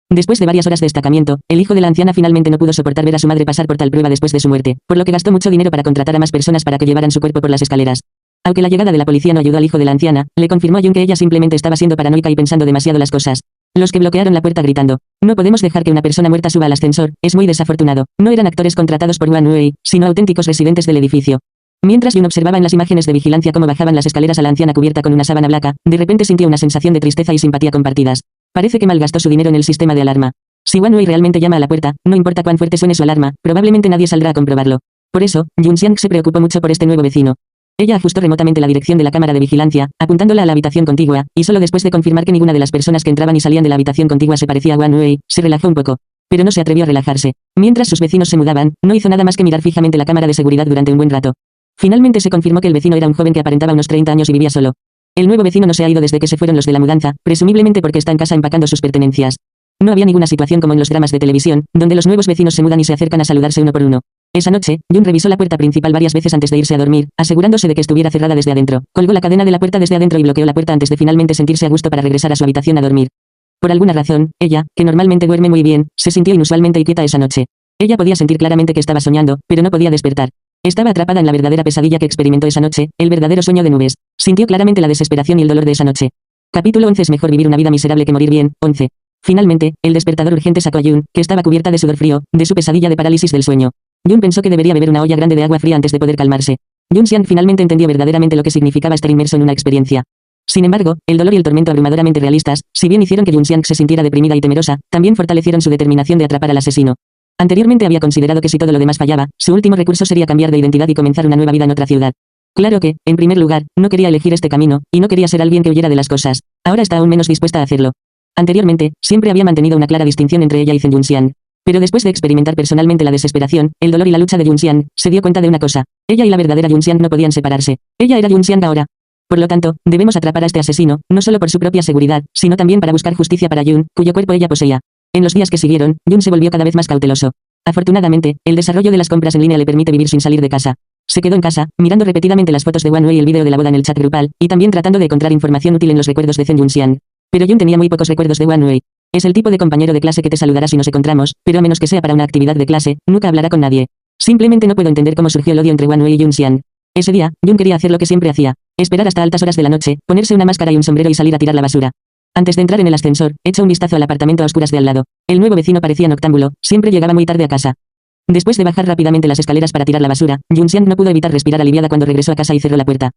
Después de varias horas de destacamiento, el hijo de la anciana finalmente no pudo soportar ver a su madre pasar por tal prueba después de su muerte, por lo que gastó mucho dinero para contratar a más personas para que llevaran su cuerpo por las escaleras. Aunque la llegada de la policía no ayudó al hijo de la anciana, le confirmó a Jun que ella simplemente estaba siendo paranoica y pensando demasiado las cosas. Los que bloquearon la puerta gritando: "No podemos dejar que una persona muerta suba al ascensor, es muy desafortunado". No eran actores contratados por Wang Wei, sino auténticos residentes del edificio. Mientras Jun observaba en las imágenes de vigilancia cómo bajaban las escaleras a la anciana cubierta con una sábana blanca, de repente sintió una sensación de tristeza y simpatía compartidas. Parece que malgastó su dinero en el sistema de alarma. Si Wang Wei realmente llama a la puerta, no importa cuán fuerte suene su alarma, probablemente nadie saldrá a comprobarlo. Por eso, Jun Xiang se preocupó mucho por este nuevo vecino. Ella ajustó remotamente la dirección de la cámara de vigilancia, apuntándola a la habitación contigua, y solo después de confirmar que ninguna de las personas que entraban y salían de la habitación contigua se parecía a Wang Wei, se relajó un poco. Pero no se atrevió a relajarse. Mientras sus vecinos se mudaban, no hizo nada más que mirar fijamente la cámara de seguridad durante un buen rato. Finalmente se confirmó que el vecino era un joven que aparentaba unos 30 años y vivía solo. El nuevo vecino no se ha ido desde que se fueron los de la mudanza, presumiblemente porque está en casa empacando sus pertenencias. No había ninguna situación como en los dramas de televisión, donde los nuevos vecinos se mudan y se acercan a saludarse uno por uno. Esa noche, Jun revisó la puerta principal varias veces antes de irse a dormir, asegurándose de que estuviera cerrada desde adentro. Colgó la cadena de la puerta desde adentro y bloqueó la puerta antes de finalmente sentirse a gusto para regresar a su habitación a dormir. Por alguna razón, ella, que normalmente duerme muy bien, se sintió inusualmente inquieta esa noche. Ella podía sentir claramente que estaba soñando, pero no podía despertar. Estaba atrapada en la verdadera pesadilla que experimentó esa noche, el verdadero sueño de nubes. Sintió claramente la desesperación y el dolor de esa noche. Capítulo 11. Es mejor vivir una vida miserable que morir bien. 11. Finalmente, el despertador urgente sacó a Jun, que estaba cubierta de sudor frío, de su pesadilla de parálisis del sueño. Jun pensó que debería beber una olla grande de agua fría antes de poder calmarse. Jun Xiang finalmente entendió verdaderamente lo que significaba estar inmerso en una experiencia. Sin embargo, el dolor y el tormento abrumadoramente realistas, si bien hicieron que Jun Xiang se sintiera deprimida y temerosa, también fortalecieron su determinación de atrapar al asesino. Anteriormente había considerado que si todo lo demás fallaba, su último recurso sería cambiar de identidad y comenzar una nueva vida en otra ciudad. Claro que, en primer lugar, no quería elegir este camino, y no quería ser alguien que huyera de las cosas. Ahora está aún menos dispuesta a hacerlo. Anteriormente, siempre había mantenido una clara distinción entre ella y Zhen Yunxian. Pero después de experimentar personalmente la desesperación, el dolor y la lucha de Yunxian, se dio cuenta de una cosa. Ella y la verdadera Yunxian no podían separarse. Ella era Yunxian ahora. Por lo tanto, debemos atrapar a este asesino, no solo por su propia seguridad, sino también para buscar justicia para Yun, cuyo cuerpo ella poseía. En los días que siguieron, Yun se volvió cada vez más cauteloso. Afortunadamente, el desarrollo de las compras en línea le permite vivir sin salir de casa. Se quedó en casa, mirando repetidamente las fotos de Wan Wei y el vídeo de la boda en el chat grupal, y también tratando de encontrar información útil en los recuerdos de Zhen Yunxian. Pero Yun tenía muy pocos recuerdos de Wan Wei. Es el tipo de compañero de clase que te saludará si nos encontramos, pero a menos que sea para una actividad de clase, nunca hablará con nadie. Simplemente no puedo entender cómo surgió el odio entre Wan Wei y Yunxian. Ese día, Yun quería hacer lo que siempre hacía, esperar hasta altas horas de la noche, ponerse una máscara y un sombrero y salir a tirar la basura. Antes de entrar en el ascensor, echó un vistazo al apartamento a oscuras de al lado. El nuevo vecino parecía noctámbulo, siempre llegaba muy tarde a casa. Después de bajar rápidamente las escaleras para tirar la basura, Yunxian no pudo evitar respirar aliviada cuando regresó a casa y cerró la puerta.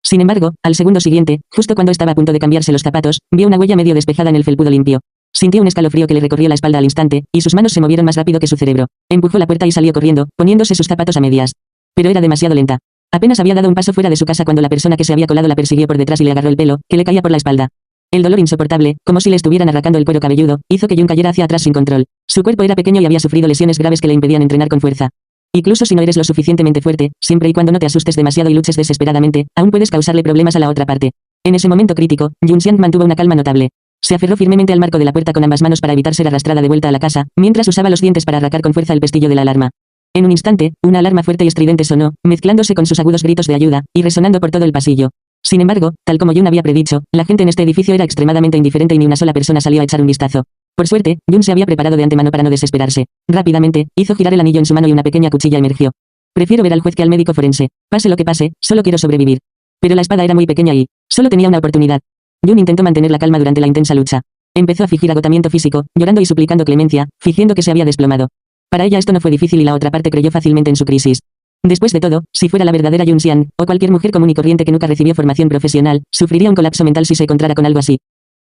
Sin embargo, al segundo siguiente, justo cuando estaba a punto de cambiarse los zapatos, vio una huella medio despejada en el felpudo limpio. Sintió un escalofrío que le recorrió la espalda al instante, y sus manos se movieron más rápido que su cerebro. Empujó la puerta y salió corriendo, poniéndose sus zapatos a medias. Pero era demasiado lenta. Apenas había dado un paso fuera de su casa cuando la persona que se había colado la persiguió por detrás y le agarró el pelo, que le caía por la espalda. El dolor insoportable, como si le estuvieran arrancando el cuero cabelludo, hizo que Yun cayera hacia atrás sin control. Su cuerpo era pequeño y había sufrido lesiones graves que le impedían entrenar con fuerza. Incluso si no eres lo suficientemente fuerte, siempre y cuando no te asustes demasiado y luches desesperadamente, aún puedes causarle problemas a la otra parte. En ese momento crítico, Yunxian mantuvo una calma notable. Se aferró firmemente al marco de la puerta con ambas manos para evitar ser arrastrada de vuelta a la casa, mientras usaba los dientes para arrancar con fuerza el pestillo de la alarma. En un instante, una alarma fuerte y estridente sonó, mezclándose con sus agudos gritos de ayuda, y resonando por todo el pasillo. Sin embargo, tal como Yun había predicho, la gente en este edificio era extremadamente indiferente y ni una sola persona salió a echar un vistazo. Por suerte, Yun se había preparado de antemano para no desesperarse. Rápidamente, hizo girar el anillo en su mano y una pequeña cuchilla emergió. Prefiero ver al juez que al médico forense. Pase lo que pase, solo quiero sobrevivir. Pero la espada era muy pequeña y solo tenía una oportunidad. Yun intentó mantener la calma durante la intensa lucha. Empezó a fingir agotamiento físico, llorando y suplicando clemencia, fingiendo que se había desplomado. Para ella esto no fue difícil y la otra parte creyó fácilmente en su crisis. Después de todo, si fuera la verdadera Yunxian, o cualquier mujer común y corriente que nunca recibió formación profesional, sufriría un colapso mental si se encontrara con algo así.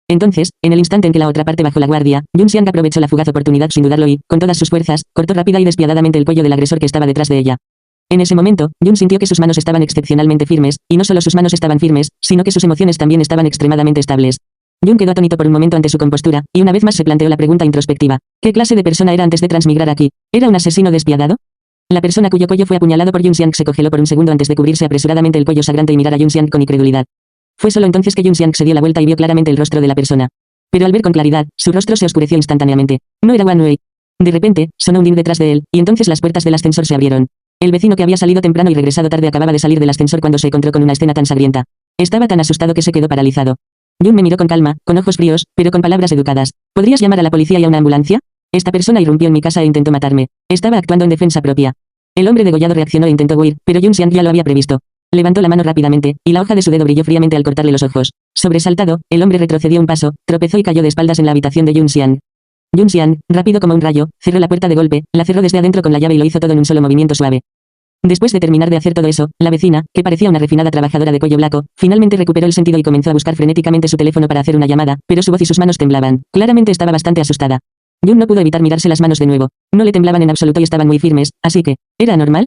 Entonces, en el instante en que la otra parte bajó la guardia, Yunxian aprovechó la fugaz oportunidad sin dudarlo y, con todas sus fuerzas, cortó rápida y despiadadamente el cuello del agresor que estaba detrás de ella. En ese momento, Yun sintió que sus manos estaban excepcionalmente firmes, y no solo sus manos estaban firmes, sino que sus emociones también estaban extremadamente estables. Yun quedó atónito por un momento ante su compostura, y una vez más se planteó la pregunta introspectiva. ¿Qué clase de persona era antes de transmigrar aquí? ¿Era un asesino despiadado? La persona cuyo cuello fue apuñalado por Yunxian se congeló por un segundo antes de cubrirse apresuradamente el cuello sangrante y mirar a Yunxian con incredulidad. Fue solo entonces que Yunxian se dio la vuelta y vio claramente el rostro de la persona. Pero al ver con claridad, su rostro se oscureció instantáneamente. No era Wan Wei. De repente, sonó un ding detrás de él, y entonces las puertas del ascensor se abrieron. El vecino que había salido temprano y regresado tarde acababa de salir del ascensor cuando se encontró con una escena tan sangrienta. Estaba tan asustado que se quedó paralizado. Yun me miró con calma, con ojos fríos, pero con palabras educadas. ¿Podrías llamar a la policía y a una ambulancia? Esta persona irrumpió en mi casa e intentó matarme. Estaba actuando en defensa propia. El hombre degollado reaccionó e intentó huir, pero Yun Xiang ya lo había previsto. Levantó la mano rápidamente, y la hoja de su dedo brilló fríamente al cortarle los ojos. Sobresaltado, el hombre retrocedió un paso, tropezó y cayó de espaldas en la habitación de Yun Xiang. Yun Xiang, rápido como un rayo, cerró la puerta de golpe, la cerró desde adentro con la llave y lo hizo todo en un solo movimiento suave. Después de terminar de hacer todo eso, la vecina, que parecía una refinada trabajadora de cuello blanco, finalmente recuperó el sentido y comenzó a buscar frenéticamente su teléfono para hacer una llamada, pero su voz y sus manos temblaban. Claramente estaba bastante asustada. Yun no pudo evitar mirarse las manos de nuevo. No le temblaban en absoluto y estaban muy firmes, así que, ¿era normal?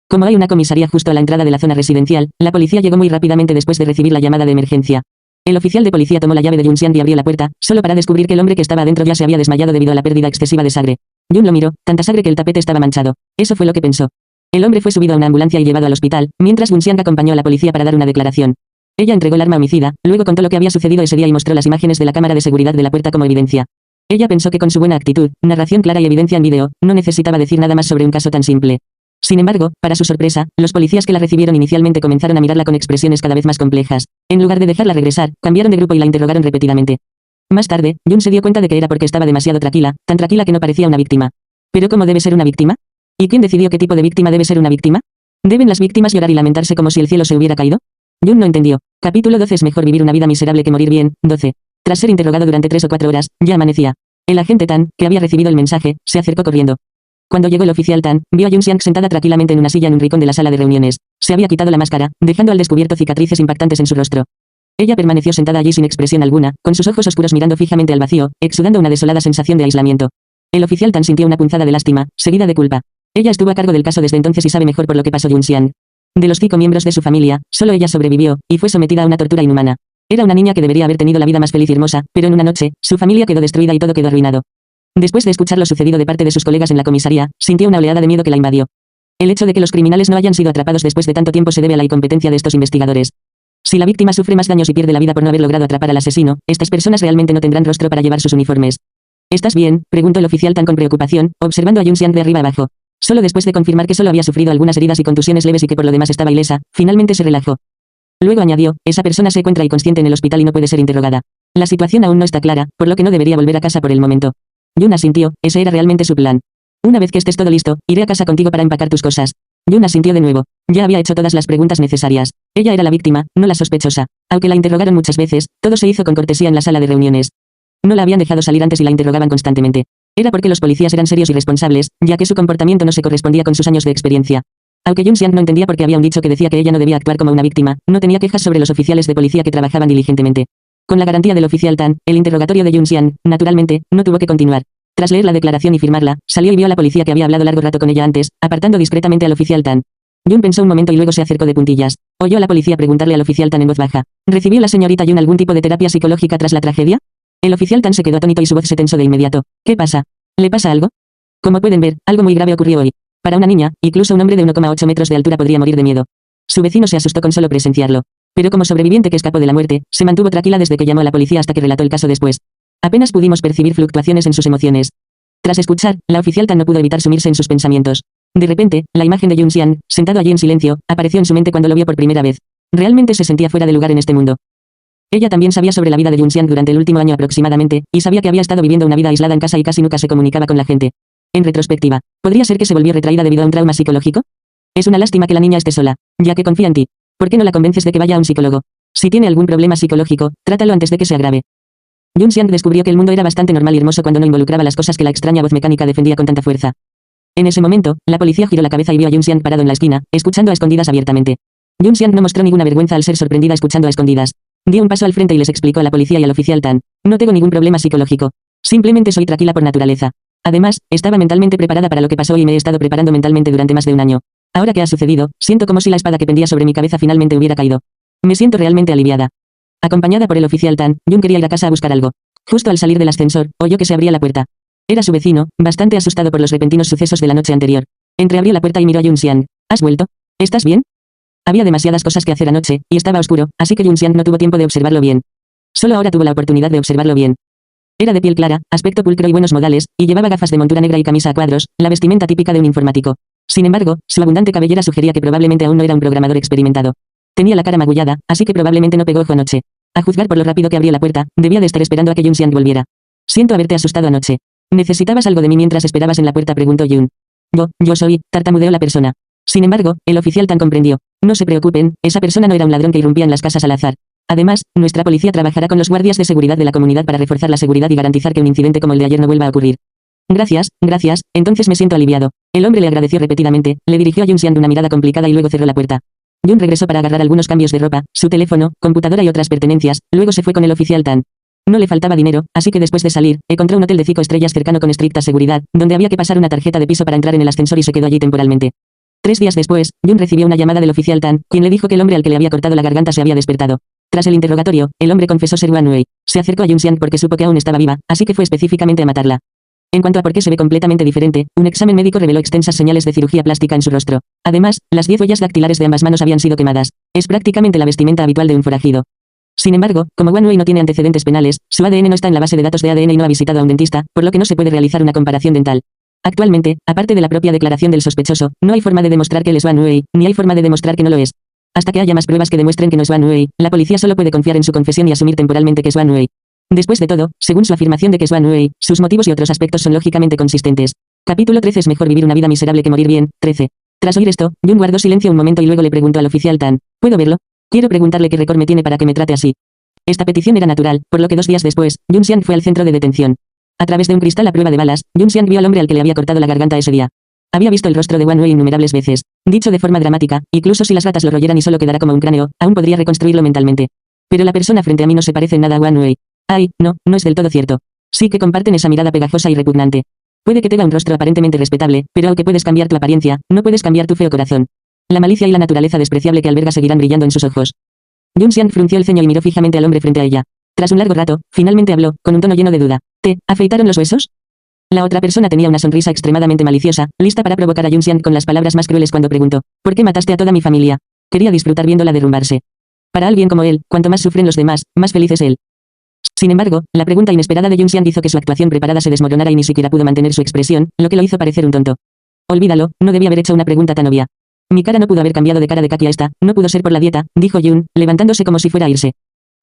Como hay una comisaría justo a la entrada de la zona residencial, la policía llegó muy rápidamente después de recibir la llamada de emergencia. El oficial de policía tomó la llave de Yun Xiang y abrió la puerta, solo para descubrir que el hombre que estaba adentro ya se había desmayado debido a la pérdida excesiva de sangre. Yun lo miró, tanta sangre que el tapete estaba manchado. Eso fue lo que pensó. El hombre fue subido a una ambulancia y llevado al hospital, mientras Gunxiang acompañó a la policía para dar una declaración. Ella entregó el arma homicida, luego contó lo que había sucedido ese día y mostró las imágenes de la cámara de seguridad de la puerta como evidencia. Ella pensó que con su buena actitud, narración clara y evidencia en vídeo, no necesitaba decir nada más sobre un caso tan simple. Sin embargo, para su sorpresa, los policías que la recibieron inicialmente comenzaron a mirarla con expresiones cada vez más complejas. En lugar de dejarla regresar, cambiaron de grupo y la interrogaron repetidamente. Más tarde, Jun se dio cuenta de que era porque estaba demasiado tranquila, tan tranquila que no parecía una víctima. ¿Pero cómo debe ser una víctima? ¿Y quién decidió qué tipo de víctima debe ser una víctima? ¿Deben las víctimas llorar y lamentarse como si el cielo se hubiera caído? Jun no entendió. Capítulo 12. Es mejor vivir una vida miserable que morir bien. 12. Tras ser interrogado durante 3 o 4 horas, ya amanecía. El agente Tan, que había recibido el mensaje, se acercó corriendo. Cuando llegó el oficial Tan, vio a Gunxiang sentada tranquilamente en una silla en un rincón de la sala de reuniones. Se había quitado la máscara, dejando al descubierto cicatrices impactantes en su rostro. Ella permaneció sentada allí sin expresión alguna, con sus ojos oscuros mirando fijamente al vacío, exudando una desolada sensación de aislamiento. El oficial Tan sintió una punzada de lástima, seguida de culpa. Ella estuvo a cargo del caso desde entonces y sabe mejor por lo que pasó Gunxiang. De los 5 miembros de su familia, solo ella sobrevivió, y fue sometida a una tortura inhumana. Era una niña que debería haber tenido la vida más feliz y hermosa, pero en una noche, su familia quedó destruida y todo quedó arruinado. Después de escuchar lo sucedido de parte de sus colegas en la comisaría, sintió una oleada de miedo que la invadió. El hecho de que los criminales no hayan sido atrapados después de tanto tiempo se debe a la incompetencia de estos investigadores. Si la víctima sufre más daños y pierde la vida por no haber logrado atrapar al asesino, estas personas realmente no tendrán rostro para llevar sus uniformes. ¿Estás bien?, preguntó el oficial Tan con preocupación, observando a Gunxiang de arriba abajo. Solo después de confirmar que solo había sufrido algunas heridas y contusiones leves y que por lo demás estaba ilesa, finalmente se relajó. Luego añadió, esa persona se encuentra inconsciente en el hospital y no puede ser interrogada. La situación aún no está clara, por lo que no debería volver a casa por el momento. Jun asintió, ese era realmente su plan. Una vez que estés todo listo, iré a casa contigo para empacar tus cosas. Jun asintió de nuevo. Ya había hecho todas las preguntas necesarias. Ella era la víctima, no la sospechosa. Aunque la interrogaron muchas veces, todo se hizo con cortesía en la sala de reuniones. No la habían dejado salir antes y la interrogaban constantemente. Era porque los policías eran serios y responsables, ya que su comportamiento no se correspondía con sus años de experiencia. Aunque Gunxiang no entendía por qué había un dicho que decía que ella no debía actuar como una víctima, no tenía quejas sobre los oficiales de policía que trabajaban diligentemente. Con la garantía del oficial Tan, el interrogatorio de Gunxiang, naturalmente, no tuvo que continuar. Tras leer la declaración y firmarla, salió y vio a la policía que había hablado largo rato con ella antes, apartando discretamente al oficial Tan. Jun pensó un momento y luego se acercó de puntillas. Oyó a la policía preguntarle al oficial Tan en voz baja. ¿Recibió la señorita Jun algún tipo de terapia psicológica tras la tragedia? El oficial Tan se quedó atónito y su voz se tensó de inmediato. ¿Qué pasa? ¿Le pasa algo? Como pueden ver, algo muy grave ocurrió hoy. Para una niña, incluso un hombre de 1,8 metros de altura podría morir de miedo. Su vecino se asustó con solo presenciarlo. Pero como sobreviviente que escapó de la muerte, se mantuvo tranquila desde que llamó a la policía hasta que relató el caso después. Apenas pudimos percibir fluctuaciones en sus emociones. Tras escuchar, la oficial Tan no pudo evitar sumirse en sus pensamientos. De repente, la imagen de Gunxiang, sentado allí en silencio, apareció en su mente cuando lo vio por primera vez. Realmente se sentía fuera de lugar en este mundo. Ella también sabía sobre la vida de Gunxiang durante el último año aproximadamente, y sabía que había estado viviendo una vida aislada en casa y casi nunca se comunicaba con la gente. En retrospectiva, ¿podría ser que se volvió retraída debido a un trauma psicológico? Es una lástima que la niña esté sola, ya que confía en ti. ¿Por qué no la convences de que vaya a un psicólogo? Si tiene algún problema psicológico, trátalo antes de que se agrave. Gunxiang descubrió que el mundo era bastante normal y hermoso cuando no involucraba las cosas que la extraña voz mecánica defendía con tanta fuerza. En ese momento, la policía giró la cabeza y vio a Gunxiang parado en la esquina, escuchando a escondidas abiertamente. Gunxiang no mostró ninguna vergüenza al ser sorprendida escuchando a escondidas. Dio un paso al frente y les explicó a la policía y al oficial Tan. No tengo ningún problema psicológico. Simplemente soy tranquila por naturaleza. Además, estaba mentalmente preparada para lo que pasó y me he estado preparando mentalmente durante más de un año. Ahora que ha sucedido, siento como si la espada que pendía sobre mi cabeza finalmente hubiera caído. Me siento realmente aliviada. Acompañada por el oficial Tan, Jun quería ir a casa a buscar algo. Justo al salir del ascensor, oyó que se abría la puerta. Era su vecino, bastante asustado por los repentinos sucesos de la noche anterior. Entreabrió la puerta y miró a Gunxiang. ¿Has vuelto? ¿Estás bien? Había demasiadas cosas que hacer anoche, y estaba oscuro, así que Gunxiang no tuvo tiempo de observarlo bien. Solo ahora tuvo la oportunidad de observarlo bien. Era de piel clara, aspecto pulcro y buenos modales, y llevaba gafas de montura negra y camisa a cuadros, la vestimenta típica de un informático. Sin embargo, su abundante cabellera sugería que probablemente aún no era un programador experimentado. Tenía la cara magullada, así que probablemente no pegó ojo anoche. A juzgar por lo rápido que abrió la puerta, debía de estar esperando a que Gunxiang volviera. Siento haberte asustado anoche. ¿Necesitabas algo de mí mientras esperabas en la puerta?, preguntó Jun. Yo soy, tartamudeó la persona. Sin embargo, el oficial Tan comprendió. No se preocupen, esa persona no era un ladrón que irrumpía en las casas al azar. Además, nuestra policía trabajará con los guardias de seguridad de la comunidad para reforzar la seguridad y garantizar que un incidente como el de ayer no vuelva a ocurrir. Gracias, entonces me siento aliviado. El hombre le agradeció repetidamente, le dirigió a Gunxiang una mirada complicada y luego cerró la puerta. Jun regresó para agarrar algunos cambios de ropa, su teléfono, computadora y otras pertenencias, luego se fue con el oficial Tan. No le faltaba dinero, así que después de salir, encontró un hotel de 5 estrellas cercano con estricta seguridad, donde había que pasar una tarjeta de piso para entrar en el ascensor y se quedó allí temporalmente. 3 días después, Jun recibió una llamada del oficial Tan, quien le dijo que el hombre al que le había cortado la garganta se había despertado. Tras el interrogatorio, el hombre confesó ser Wan Wei. Se acercó a Gunxiang porque supo que aún estaba viva, así que fue específicamente a matarla. En cuanto a por qué se ve completamente diferente, un examen médico reveló extensas señales de cirugía plástica en su rostro. Además, las 10 huellas dactilares de ambas manos habían sido quemadas. Es prácticamente la vestimenta habitual de un forajido. Sin embargo, como Wan Wei no tiene antecedentes penales, su ADN no está en la base de datos de ADN y no ha visitado a un dentista, por lo que no se puede realizar una comparación dental. Actualmente, aparte de la propia declaración del sospechoso, no hay forma de demostrar que él es Wan Wei, ni hay forma de demostrar que no lo es. Hasta que haya más pruebas que demuestren que no es Wan Wei, la policía solo puede confiar en su confesión y asumir temporalmente que es Wan Wei. Después de todo, según su afirmación de que es Wan Wei, sus motivos y otros aspectos son lógicamente consistentes. Capítulo 13. Es mejor vivir una vida miserable que morir bien. 13. Tras oír esto, Jun guardó silencio un momento y luego le preguntó al oficial Tan: ¿puedo verlo? Quiero preguntarle qué récord me tiene para que me trate así. Esta petición era natural, por lo que 2 días después, Jun Xiang fue al centro de detención. A través de un cristal a prueba de balas, Jun Xiang vio al hombre al que le había cortado la garganta ese día. Había visto el rostro de Wan Wei innumerables veces. Dicho de forma dramática, incluso si las ratas lo royeran y solo quedara como un cráneo, aún podría reconstruirlo mentalmente. Pero la persona frente a mí no se parece en nada a Wan Wei. Ay, no, no es del todo cierto. Sí que comparten esa mirada pegajosa y repugnante. Puede que tenga un rostro aparentemente respetable, pero aunque puedes cambiar tu apariencia, no puedes cambiar tu feo corazón. La malicia y la naturaleza despreciable que alberga seguirán brillando en sus ojos. Jun Xiang frunció el ceño y miró fijamente al hombre frente a ella. Tras un largo rato, finalmente habló, con un tono lleno de duda. ¿Te afeitaron los huesos? La otra persona tenía una sonrisa extremadamente maliciosa, lista para provocar a Jun Xiang con las palabras más crueles cuando preguntó: ¿por qué mataste a toda mi familia? Quería disfrutar viéndola derrumbarse. Para alguien como él, cuanto más sufren los demás, más feliz es él. Sin embargo, la pregunta inesperada de Jun Xiang hizo que su actuación preparada se desmoronara y ni siquiera pudo mantener su expresión, lo que lo hizo parecer un tonto. Olvídalo, no debía haber hecho una pregunta tan obvia. Mi cara no pudo haber cambiado de cara de Kaki a esta, no pudo ser por la dieta, dijo Jun, levantándose como si fuera a irse.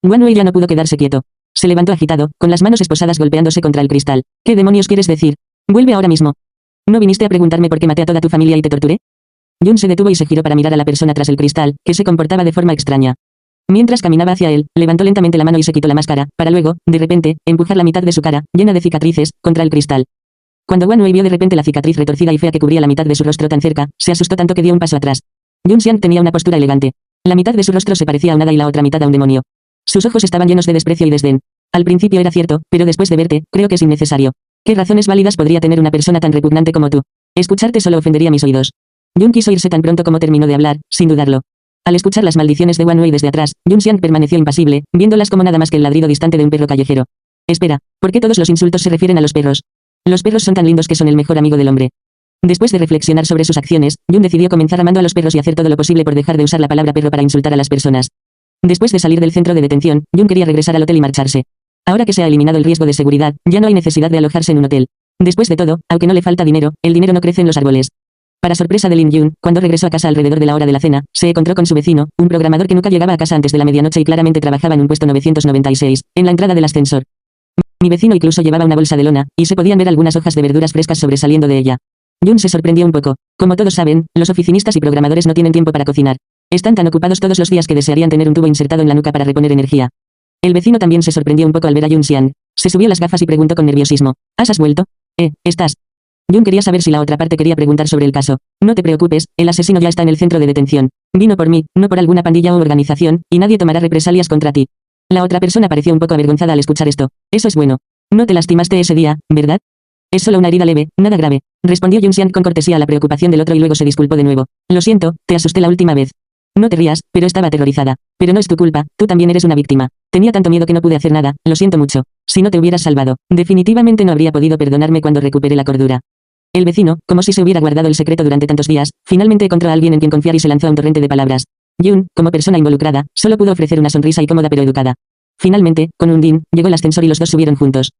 Wan Wei ya no pudo quedarse quieto. Se levantó agitado, con las manos esposadas golpeándose contra el cristal. ¿Qué demonios quieres decir? Vuelve ahora mismo. ¿No viniste a preguntarme por qué maté a toda tu familia y te torturé? Jun se detuvo y se giró para mirar a la persona tras el cristal, que se comportaba de forma extraña. Mientras caminaba hacia él, levantó lentamente la mano y se quitó la máscara, para luego, de repente, empujar la mitad de su cara, llena de cicatrices, contra el cristal. Cuando Wan Wei vio de repente la cicatriz retorcida y fea que cubría la mitad de su rostro tan cerca, se asustó tanto que dio un paso atrás. Jun Xiang tenía una postura elegante. La mitad de su rostro se parecía a un hada y la otra mitad a un demonio. Sus ojos estaban llenos de desprecio y desdén. Al principio era cierto, pero después de verte, creo que es innecesario. ¿Qué razones válidas podría tener una persona tan repugnante como tú? Escucharte solo ofendería mis oídos. Jun quiso irse tan pronto como terminó de hablar, sin dudarlo. Al escuchar las maldiciones de Wan Wei desde atrás, Jun Xiang permaneció impasible, viéndolas como nada más que el ladrido distante de un perro callejero. Espera, ¿por qué todos los insultos se refieren a los perros? Los perros son tan lindos que son el mejor amigo del hombre. Después de reflexionar sobre sus acciones, Jun decidió comenzar amando a los perros y hacer todo lo posible por dejar de usar la palabra perro para insultar a las personas. Después de salir del centro de detención, Jun quería regresar al hotel y marcharse. Ahora que se ha eliminado el riesgo de seguridad, ya no hay necesidad de alojarse en un hotel. Después de todo, aunque no le falta dinero, el dinero no crece en los árboles. Para sorpresa de Lin Jun, cuando regresó a casa alrededor de la hora de la cena, se encontró con su vecino, un programador que nunca llegaba a casa antes de la medianoche y claramente trabajaba en un puesto 996, en la entrada del ascensor. Mi vecino incluso llevaba una bolsa de lona, y se podían ver algunas hojas de verduras frescas sobresaliendo de ella. Jun se sorprendió un poco. Como todos saben, los oficinistas y programadores no tienen tiempo para cocinar. Están tan ocupados todos los días que desearían tener un tubo insertado en la nuca para reponer energía. El vecino también se sorprendió un poco al ver a Jun Xiang. Se subió las gafas y preguntó con nerviosismo: ¿Has vuelto? ¿Estás? Jun quería saber si la otra parte quería preguntar sobre el caso. No te preocupes, el asesino ya está en el centro de detención. Vino por mí, no por alguna pandilla o organización, y nadie tomará represalias contra ti. La otra persona pareció un poco avergonzada al escuchar esto. Eso es bueno. No te lastimaste ese día, ¿verdad? Es solo una herida leve, nada grave, respondió Jun Xiang con cortesía a la preocupación del otro y luego se disculpó de nuevo. Lo siento, te asusté la última vez. No te rías, pero estaba aterrorizada. Pero no es tu culpa, tú también eres una víctima. Tenía tanto miedo que no pude hacer nada, lo siento mucho. Si no te hubieras salvado, definitivamente no habría podido perdonarme cuando recuperé la cordura. El vecino, como si se hubiera guardado el secreto durante tantos días, finalmente encontró a alguien en quien confiar y se lanzó a un torrente de palabras. Jun, como persona involucrada, solo pudo ofrecer una sonrisa incómoda pero educada. Finalmente, con un din, llegó el ascensor y los dos subieron juntos.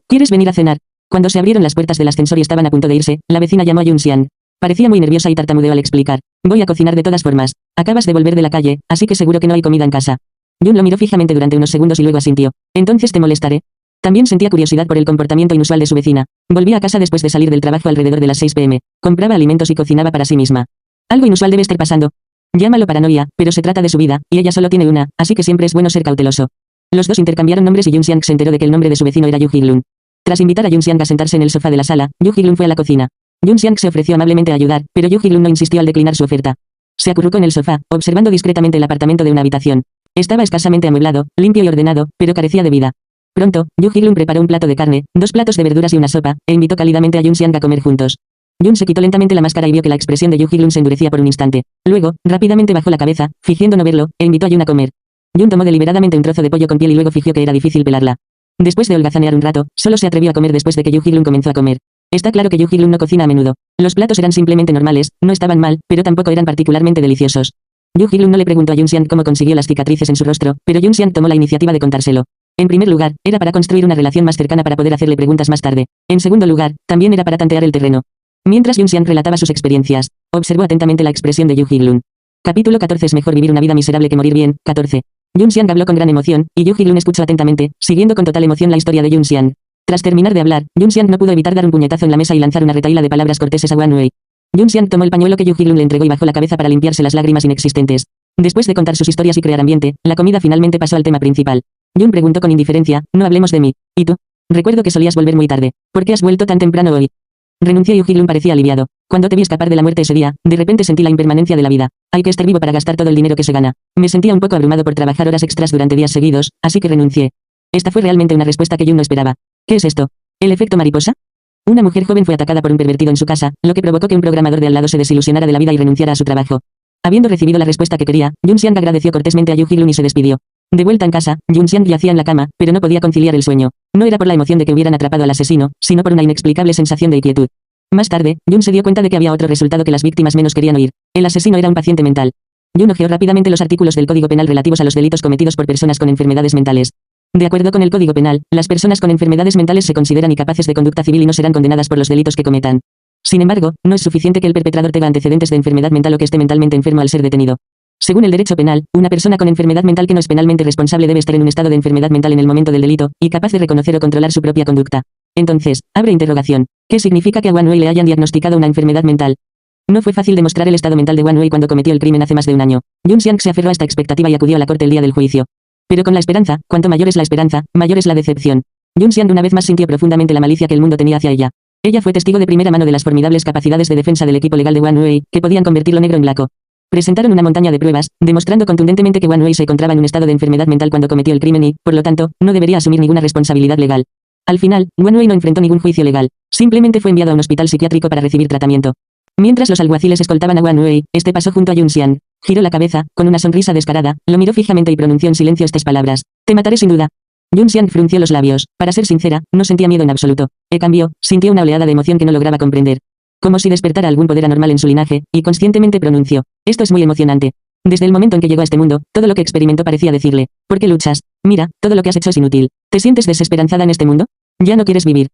¿Quieres venir a cenar? Cuando se abrieron las puertas del ascensor y estaban a punto de irse, la vecina llamó a Jun Xiang. Parecía muy nerviosa y tartamudeó al explicar. Voy a cocinar de todas formas. Acabas de volver de la calle, así que seguro que no hay comida en casa. Jun lo miró fijamente durante unos segundos y luego asintió. Entonces te molestaré. También sentía curiosidad por el comportamiento inusual de su vecina. Volvía a casa después de salir del trabajo alrededor de las 6 p.m. Compraba alimentos y cocinaba para sí misma. Algo inusual debe estar pasando. Llámalo paranoia, pero se trata de su vida, y ella solo tiene una, así que siempre es bueno ser cauteloso. Los dos intercambiaron nombres y Jun Xiang se enteró de que el nombre de su vecino era Yu Jiglun. Tras invitar a Jun Xiang a sentarse en el sofá de la sala, Yu Jiglun fue a la cocina. Jun Xiang se ofreció amablemente a ayudar, pero Yu Jiglun no insistió al declinar su oferta. Se acurrucó en el sofá, observando discretamente el apartamento de una habitación. Estaba escasamente amueblado, limpio y ordenado, pero carecía de vida. Pronto, Yu Jiglun preparó un plato de carne, 2 platos de verduras y una sopa, e invitó cálidamente a Jun Xiang a comer juntos. Jun se quitó lentamente la máscara y vio que la expresión de Yu Jiglun se endurecía por un instante. Luego, rápidamente bajó la cabeza, fingiendo no verlo, e invitó a Jun a comer. Jun tomó deliberadamente un trozo de pollo con piel y luego fingió que era difícil pelarla. Después de holgazanear un rato, solo se atrevió a comer después de que Yu Ji-lun comenzó a comer. Está claro que Yu Ji-lun no cocina a menudo. Los platos eran simplemente normales, no estaban mal, pero tampoco eran particularmente deliciosos. Yu Ji-lun no le preguntó a Yunxian cómo consiguió las cicatrices en su rostro, pero Yunxian tomó la iniciativa de contárselo. En primer lugar, era para construir una relación más cercana para poder hacerle preguntas más tarde. En segundo lugar, también era para tantear el terreno. Mientras Yunxian relataba sus experiencias, observó atentamente la expresión de Yu Ji-lun. Capítulo 14. Es mejor vivir una vida miserable que morir bien. 14. Yunxian habló con gran emoción, y Yu Ji-lun escuchó atentamente, siguiendo con total emoción la historia de Yunxian. Tras terminar de hablar, Yunxian no pudo evitar dar un puñetazo en la mesa y lanzar una retahíla de palabras corteses a Wan Wei. Yunxian tomó el pañuelo que Yu Ji-lun le entregó y bajó la cabeza para limpiarse las lágrimas inexistentes. Después de contar sus historias y crear ambiente, la comida finalmente pasó al tema principal. Yun preguntó con indiferencia, no hablemos de mí. ¿Y tú? Recuerdo que solías volver muy tarde. ¿Por qué has vuelto tan temprano hoy? Renunció. Yu Ji-lun parecía aliviado. Cuando te vi escapar de la muerte ese día, de repente sentí la impermanencia de la vida. Hay que estar vivo para gastar todo el dinero que se gana. Me sentía un poco abrumado por trabajar horas extras durante días seguidos, así que renuncié. Esta fue realmente una respuesta que Yun no esperaba. ¿Qué es esto? ¿El efecto mariposa? Una mujer joven fue atacada por un pervertido en su casa, lo que provocó que un programador de al lado se desilusionara de la vida y renunciara a su trabajo. Habiendo recibido la respuesta que quería, Yunxian agradeció cortésmente a Yu Ji-lun y se despidió. De vuelta en casa, Yunxian yacía en la cama, pero no podía conciliar el sueño. No era por la emoción de que hubieran atrapado al asesino, sino por una inexplicable sensación de inquietud. Más tarde, Yun se dio cuenta de que había otro resultado que las víctimas menos querían oír. El asesino era un paciente mental. Yun hojeó rápidamente los artículos del Código Penal relativos a los delitos cometidos por personas con enfermedades mentales. De acuerdo con el Código Penal, las personas con enfermedades mentales se consideran incapaces de conducta civil y no serán condenadas por los delitos que cometan. Sin embargo, no es suficiente que el perpetrador tenga antecedentes de enfermedad mental o que esté mentalmente enfermo al ser detenido. Según el derecho penal, una persona con enfermedad mental que no es penalmente responsable debe estar en un estado de enfermedad mental en el momento del delito, y capaz de reconocer o controlar su propia conducta. Entonces, abre interrogación. ¿Qué significa que a Wan Wei le hayan diagnosticado una enfermedad mental? No fue fácil demostrar el estado mental de Wan Wei cuando cometió el crimen hace más de un año. Yun Xiang se aferró a esta expectativa y acudió a la corte el día del juicio. Pero con la esperanza, cuanto mayor es la esperanza, mayor es la decepción. Yun Xiang una vez más sintió profundamente la malicia que el mundo tenía hacia ella. Ella fue testigo de primera mano de las formidables capacidades de defensa del equipo legal de Wan Wei, que podían convertirlo negro en blanco. Presentaron una montaña de pruebas, demostrando contundentemente que Wan Wei se encontraba en un estado de enfermedad mental cuando cometió el crimen y, por lo tanto, no debería asumir ninguna responsabilidad legal. Al final, Wan Wei no enfrentó ningún juicio legal, simplemente fue enviado a un hospital psiquiátrico para recibir tratamiento. Mientras los alguaciles escoltaban a Wan Wei, este pasó junto a Yun Xiang, giró la cabeza, con una sonrisa descarada, lo miró fijamente y pronunció en silencio estas palabras: te mataré sin duda. Yun Xiang frunció los labios. Para ser sincera, no sentía miedo en absoluto. En cambio, sintió una oleada de emoción que no lograba comprender. Como si despertara algún poder anormal en su linaje, y conscientemente pronunció: esto es muy emocionante. Desde el momento en que llegó a este mundo, todo lo que experimentó parecía decirle: ¿por qué luchas? Mira, todo lo que has hecho es inútil. ¿Te sientes desesperanzada en este mundo? ¿Ya no quieres vivir?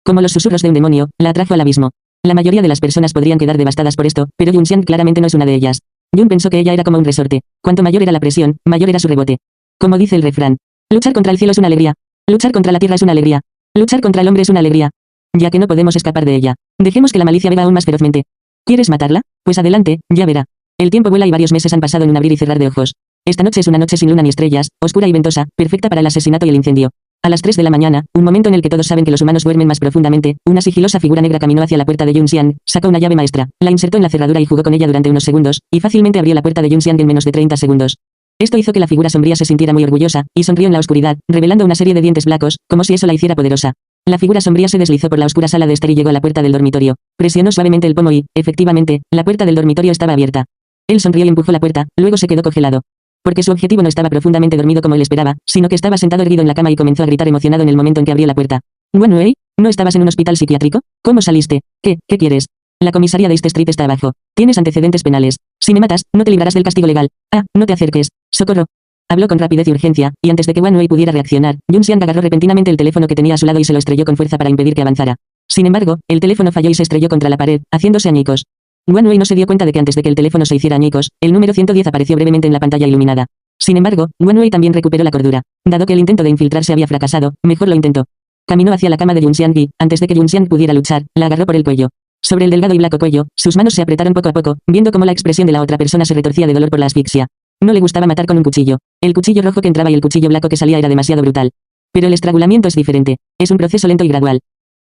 Como los susurros de un demonio, la atrajo al abismo. La mayoría de las personas podrían quedar devastadas por esto, pero Yun Xiang claramente no es una de ellas. Yun pensó que ella era como un resorte. Cuanto mayor era la presión, mayor era su rebote. Como dice el refrán: luchar contra el cielo es una alegría. Luchar contra la tierra es una alegría. Luchar contra el hombre es una alegría. Ya que no podemos escapar de ella, dejemos que la malicia beba aún más ferozmente. ¿Quieres matarla? Pues adelante, ya verá. El tiempo vuela y varios meses han pasado en un abrir y cerrar de ojos. Esta noche es una noche sin luna ni estrellas, oscura y ventosa, perfecta para el asesinato y el incendio. A las 3 de la mañana, un momento en el que todos saben que los humanos duermen más profundamente, una sigilosa figura negra caminó hacia la puerta de Yun Xiang, sacó una llave maestra, la insertó en la cerradura y jugó con ella durante unos segundos, y fácilmente abrió la puerta de Yun Xiang en menos de 30 segundos. Esto hizo que la figura sombría se sintiera muy orgullosa, y sonrió en la oscuridad, revelando una serie de dientes blancos, como si eso la hiciera poderosa. La figura sombría se deslizó por la oscura sala de estar y llegó a la puerta del dormitorio. Presionó suavemente el pomo y, efectivamente, la puerta del dormitorio estaba abierta. Él sonrió y empujó la puerta, luego se quedó congelado. Porque su objetivo no estaba profundamente dormido como él esperaba, sino que estaba sentado erguido en la cama y comenzó a gritar emocionado en el momento en que abrió la puerta. «Wan Wei, ¿no estabas en un hospital psiquiátrico? ¿Cómo saliste? ¿Qué quieres? La comisaría de East Street está abajo. Tienes antecedentes penales. Si me matas, no te librarás del castigo legal. Ah, no te acerques. Socorro». Habló con rapidez y urgencia, y antes de que Wan Wei pudiera reaccionar, Yun Xiang agarró repentinamente el teléfono que tenía a su lado y se lo estrelló con fuerza para impedir que avanzara. Sin embargo, el teléfono falló y se estrelló contra la pared, haciéndose añicos. Wan Wei no se dio cuenta de que antes de que el teléfono se hiciera añicos, el número 110 apareció brevemente en la pantalla iluminada. Sin embargo, Wan Wei también recuperó la cordura. Dado que el intento de infiltrarse había fracasado, mejor lo intentó. Caminó hacia la cama de Yun Xiang y, antes de que Yun Xiang pudiera luchar, la agarró por el cuello. Sobre el delgado y blanco cuello, sus manos se apretaron poco a poco, viendo cómo la expresión de la otra persona se retorcía de dolor por la asfixia. No le gustaba matar con un cuchillo. El cuchillo rojo que entraba y el cuchillo blanco que salía era demasiado brutal. Pero el estrangulamiento es diferente. Es un proceso lento y gradual.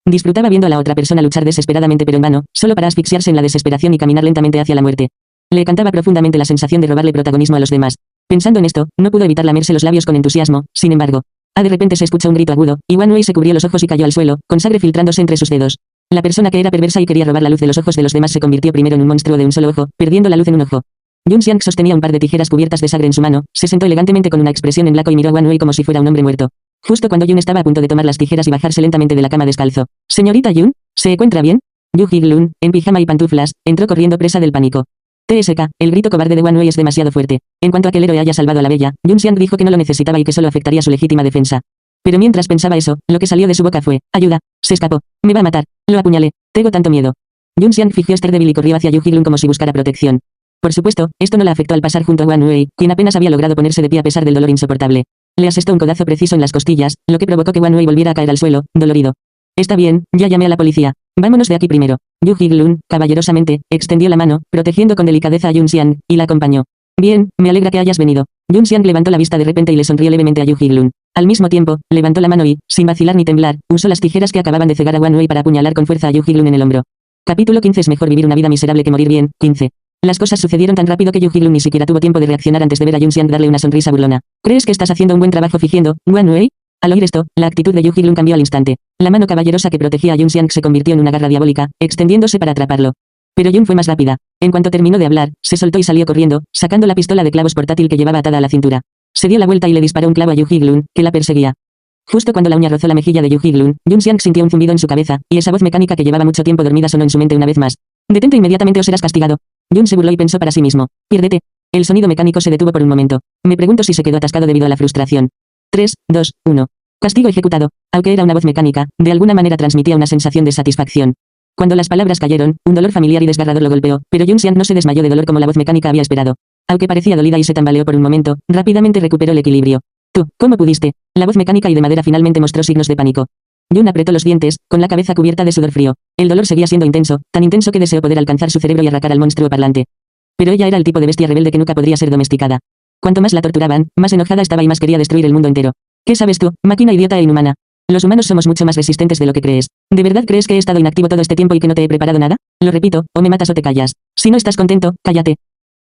Disfrutaba viendo a la otra persona luchar desesperadamente pero en vano, solo para asfixiarse en la desesperación y caminar lentamente hacia la muerte. Le encantaba profundamente la sensación de robarle protagonismo a los demás. Pensando en esto, no pudo evitar lamerse los labios con entusiasmo, sin embargo. De repente se escuchó un grito agudo, y Wan Wei se cubrió los ojos y cayó al suelo, con sangre filtrándose entre sus dedos. La persona que era perversa y quería robar la luz de los ojos de los demás se convirtió primero en un monstruo de un solo ojo, perdiendo la luz en un ojo. Yun Xiang sostenía un par de tijeras cubiertas de sangre en su mano, se sentó elegantemente con una expresión en blanco y miró a Wan Wei como si fuera un hombre muerto. justo cuando Jun estaba a punto de tomar las tijeras y bajarse lentamente de la cama descalzo. «Señorita Jun, ¿se encuentra bien?» Yu Hee-lun, en pijama y pantuflas, entró corriendo presa del pánico. TSK, el grito cobarde de Wan Wei es demasiado fuerte. En cuanto a que el héroe haya salvado a la bella, Jun Xiang dijo que no lo necesitaba y que solo afectaría su legítima defensa. Pero mientras pensaba eso, lo que salió de su boca fue: «Ayuda, se escapó, me va a matar, lo apuñalé, tengo tanto miedo». Jun Xiang fingió estar débil y corrió hacia Yu Hee-lun como si buscara protección. Por supuesto, esto no la afectó al pasar junto a Wan Wei, quien apenas había logrado ponerse de pie a pesar del dolor insoportable. Le asestó un codazo preciso en las costillas, lo que provocó que Wan Wei volviera a caer al suelo, dolorido. «Está bien, ya llamé a la policía. Vámonos de aquí primero». Yu Hee-lun, caballerosamente, extendió la mano, protegiendo con delicadeza a Jun Xiang, y la acompañó. «Bien, me alegra que hayas venido». Jun Xiang levantó la vista de repente y le sonrió levemente a Yu Hee-lun. Al mismo tiempo, levantó la mano y, sin vacilar ni temblar, usó las tijeras que acababan de cegar a Wan Wei para apuñalar con fuerza a Yu Hee-lun en el hombro. Capítulo 15. Es mejor vivir una vida miserable que morir bien. 15. Las cosas sucedieron tan rápido que Yu Hee-lun ni siquiera tuvo tiempo de reaccionar antes de ver a Jun Xiang darle una sonrisa burlona. «¿Crees que estás haciendo un buen trabajo fingiendo, Wan Wei?» Al oír esto, la actitud de Yu Hee-lun cambió al instante. La mano caballerosa que protegía a Jun Xiang se convirtió en una garra diabólica, extendiéndose para atraparlo. Pero Jun fue más rápida. En cuanto terminó de hablar, se soltó y salió corriendo, sacando la pistola de clavos portátil que llevaba atada a la cintura. Se dio la vuelta y le disparó un clavo a Yu Hee-lun, que la perseguía. Justo cuando la uña rozó la mejilla de Yu Hee-lun, Jun Xiang sintió un zumbido en su cabeza, y esa voz mecánica que llevaba mucho tiempo dormida sonó en su mente una vez más. «Detente inmediatamente o serás castigado». Jun se burló y pensó para sí mismo: «Piérdete». El sonido mecánico se detuvo por un momento. Me pregunto si se quedó atascado debido a la frustración. 3, 2, 1. Castigo ejecutado. Aunque era una voz mecánica, de alguna manera transmitía una sensación de satisfacción. Cuando las palabras cayeron, un dolor familiar y desgarrador lo golpeó, pero Jun Xiang no se desmayó de dolor como la voz mecánica había esperado. Aunque parecía dolida y se tambaleó por un momento, rápidamente recuperó el equilibrio. «¿Tú, cómo pudiste?» La voz mecánica y de madera finalmente mostró signos de pánico. Jun apretó los dientes, con la cabeza cubierta de sudor frío. El dolor seguía siendo intenso, tan intenso que deseó poder alcanzar su cerebro y arrancar al monstruo parlante. Pero ella era el tipo de bestia rebelde que nunca podría ser domesticada. Cuanto más la torturaban, más enojada estaba y más quería destruir el mundo entero. «¿Qué sabes tú, máquina idiota e inhumana? Los humanos somos mucho más resistentes de lo que crees. ¿De verdad crees que he estado inactivo todo este tiempo y que no te he preparado nada? Lo repito, o me matas o te callas. Si no estás contento, cállate».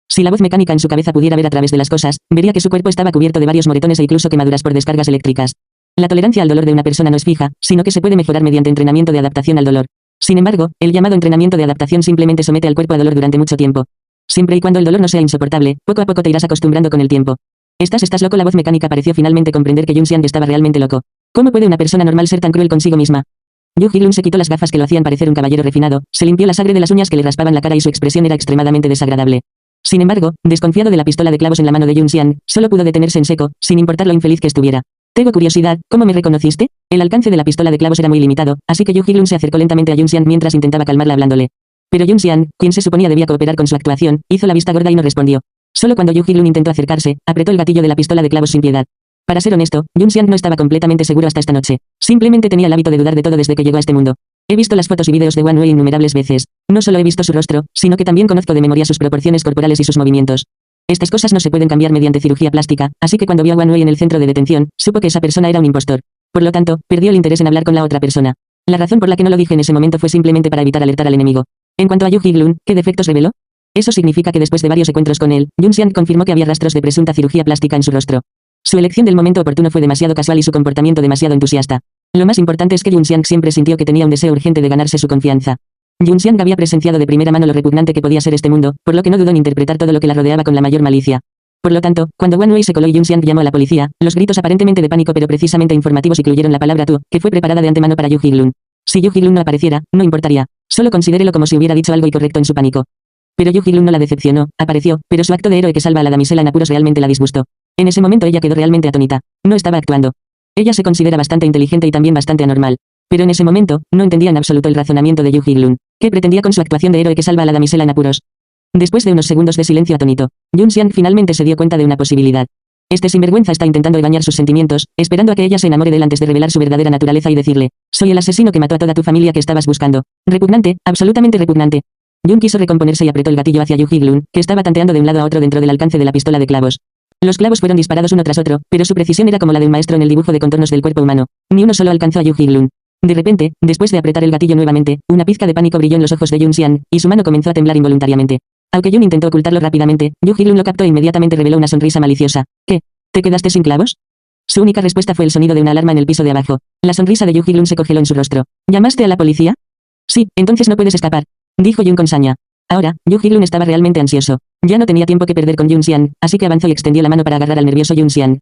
Si la voz mecánica en su cabeza pudiera ver a través de las cosas, vería que su cuerpo estaba cubierto de varios moretones e incluso quemaduras por descargas eléctricas. La tolerancia al dolor de una persona no es fija, sino que se puede mejorar mediante entrenamiento de adaptación al dolor. Sin embargo, el llamado entrenamiento de adaptación simplemente somete al cuerpo a dolor durante mucho tiempo. Siempre y cuando el dolor no sea insoportable, poco a poco te irás acostumbrando con el tiempo. Estás loco. La voz mecánica pareció finalmente comprender que Jun Xiang estaba realmente loco. ¿Cómo puede una persona normal ser tan cruel consigo misma? Yu Hee-lun se quitó las gafas que lo hacían parecer un caballero refinado, se limpió la sangre de las uñas que le raspaban la cara y su expresión era extremadamente desagradable. Sin embargo, desconfiado de la pistola de clavos en la mano de Jun Xiang, solo pudo detenerse en seco, sin importar lo infeliz que estuviera. «Tengo curiosidad, ¿cómo me reconociste?» El alcance de la pistola de clavos era muy limitado, así que Yu Hee-lun se acercó lentamente a Jun Xiang mientras intentaba calmarla hablándole. Pero Jun Xiang, quien se suponía debía cooperar con su actuación, hizo la vista gorda y no respondió. Solo cuando Yu Hee-lun intentó acercarse, apretó el gatillo de la pistola de clavos sin piedad. Para ser honesto, Jun Xiang no estaba completamente seguro hasta esta noche. Simplemente tenía el hábito de dudar de todo desde que llegó a este mundo. He visto las fotos y vídeos de Wan Wei innumerables veces. No solo he visto su rostro, sino que también conozco de memoria sus proporciones corporales y sus movimientos. Estas cosas no se pueden cambiar mediante cirugía plástica, así que cuando vio a Wan Wei en el centro de detención, supo que esa persona era un impostor. Por lo tanto, perdió el interés en hablar con la otra persona. La razón por la que no lo dije en ese momento fue simplemente para evitar alertar al enemigo. En cuanto a Yu Hee-lun, ¿qué defectos reveló? Eso significa que después de varios encuentros con él, Jun Xiang confirmó que había rastros de presunta cirugía plástica en su rostro. Su elección del momento oportuno fue demasiado casual y su comportamiento demasiado entusiasta. Lo más importante es que Jun Xiang siempre sintió que tenía un deseo urgente de ganarse su confianza. Jun Xiang había presenciado de primera mano lo repugnante que podía ser este mundo, por lo que no dudó en interpretar todo lo que la rodeaba con la mayor malicia. Por lo tanto, cuando Wan Wei se coló y Jun Xiang llamó a la policía, los gritos aparentemente de pánico pero precisamente informativos incluyeron la palabra tú, que fue preparada de antemano para Yu Hee-lun. Si Yu Hee-lun no apareciera, no importaría. Solo considérelo como si hubiera dicho algo incorrecto en su pánico. Pero Yu Hee-lun no la decepcionó, apareció, pero su acto de héroe que salva a la damisela en apuros realmente la disgustó. En ese momento ella quedó realmente atónita. No estaba actuando. Ella se considera bastante inteligente y también bastante anormal. Pero en ese momento, no entendía en absoluto el razonamiento de Yu Hee-lun. ¿Qué pretendía con su actuación de héroe que salva a la damisela en apuros? Después de unos segundos de silencio atónito, Jun Xiang finalmente se dio cuenta de una posibilidad. Este sinvergüenza está intentando engañar sus sentimientos, esperando a que ella se enamore de él antes de revelar su verdadera naturaleza y decirle: soy el asesino que mató a toda tu familia que estabas buscando. Repugnante, absolutamente repugnante. Jun quiso recomponerse y apretó el gatillo hacia Yu Hee-lun, que estaba tanteando de un lado a otro dentro del alcance de la pistola de clavos. Los clavos fueron disparados uno tras otro, pero su precisión era como la de un maestro en el dibujo de contornos del cuerpo humano. Ni uno solo alcanzó a Yu Hee-lun. De repente, después de apretar el gatillo nuevamente, una pizca de pánico brilló en los ojos de Jun Xiang, y su mano comenzó a temblar involuntariamente. Aunque Jun intentó ocultarlo rápidamente, Yu Hee-lun lo captó e inmediatamente reveló una sonrisa maliciosa. ¿Qué? ¿Te quedaste sin clavos? Su única respuesta fue el sonido de una alarma en el piso de abajo. La sonrisa de Yu Hee-lun se congeló en su rostro. ¿Llamaste a la policía? Sí, entonces no puedes escapar, dijo Jun con saña. Ahora, Yu Hee-lun estaba realmente ansioso. Ya no tenía tiempo que perder con Jun Xiang, así que avanzó y extendió la mano para agarrar al nervioso Jun Xiang.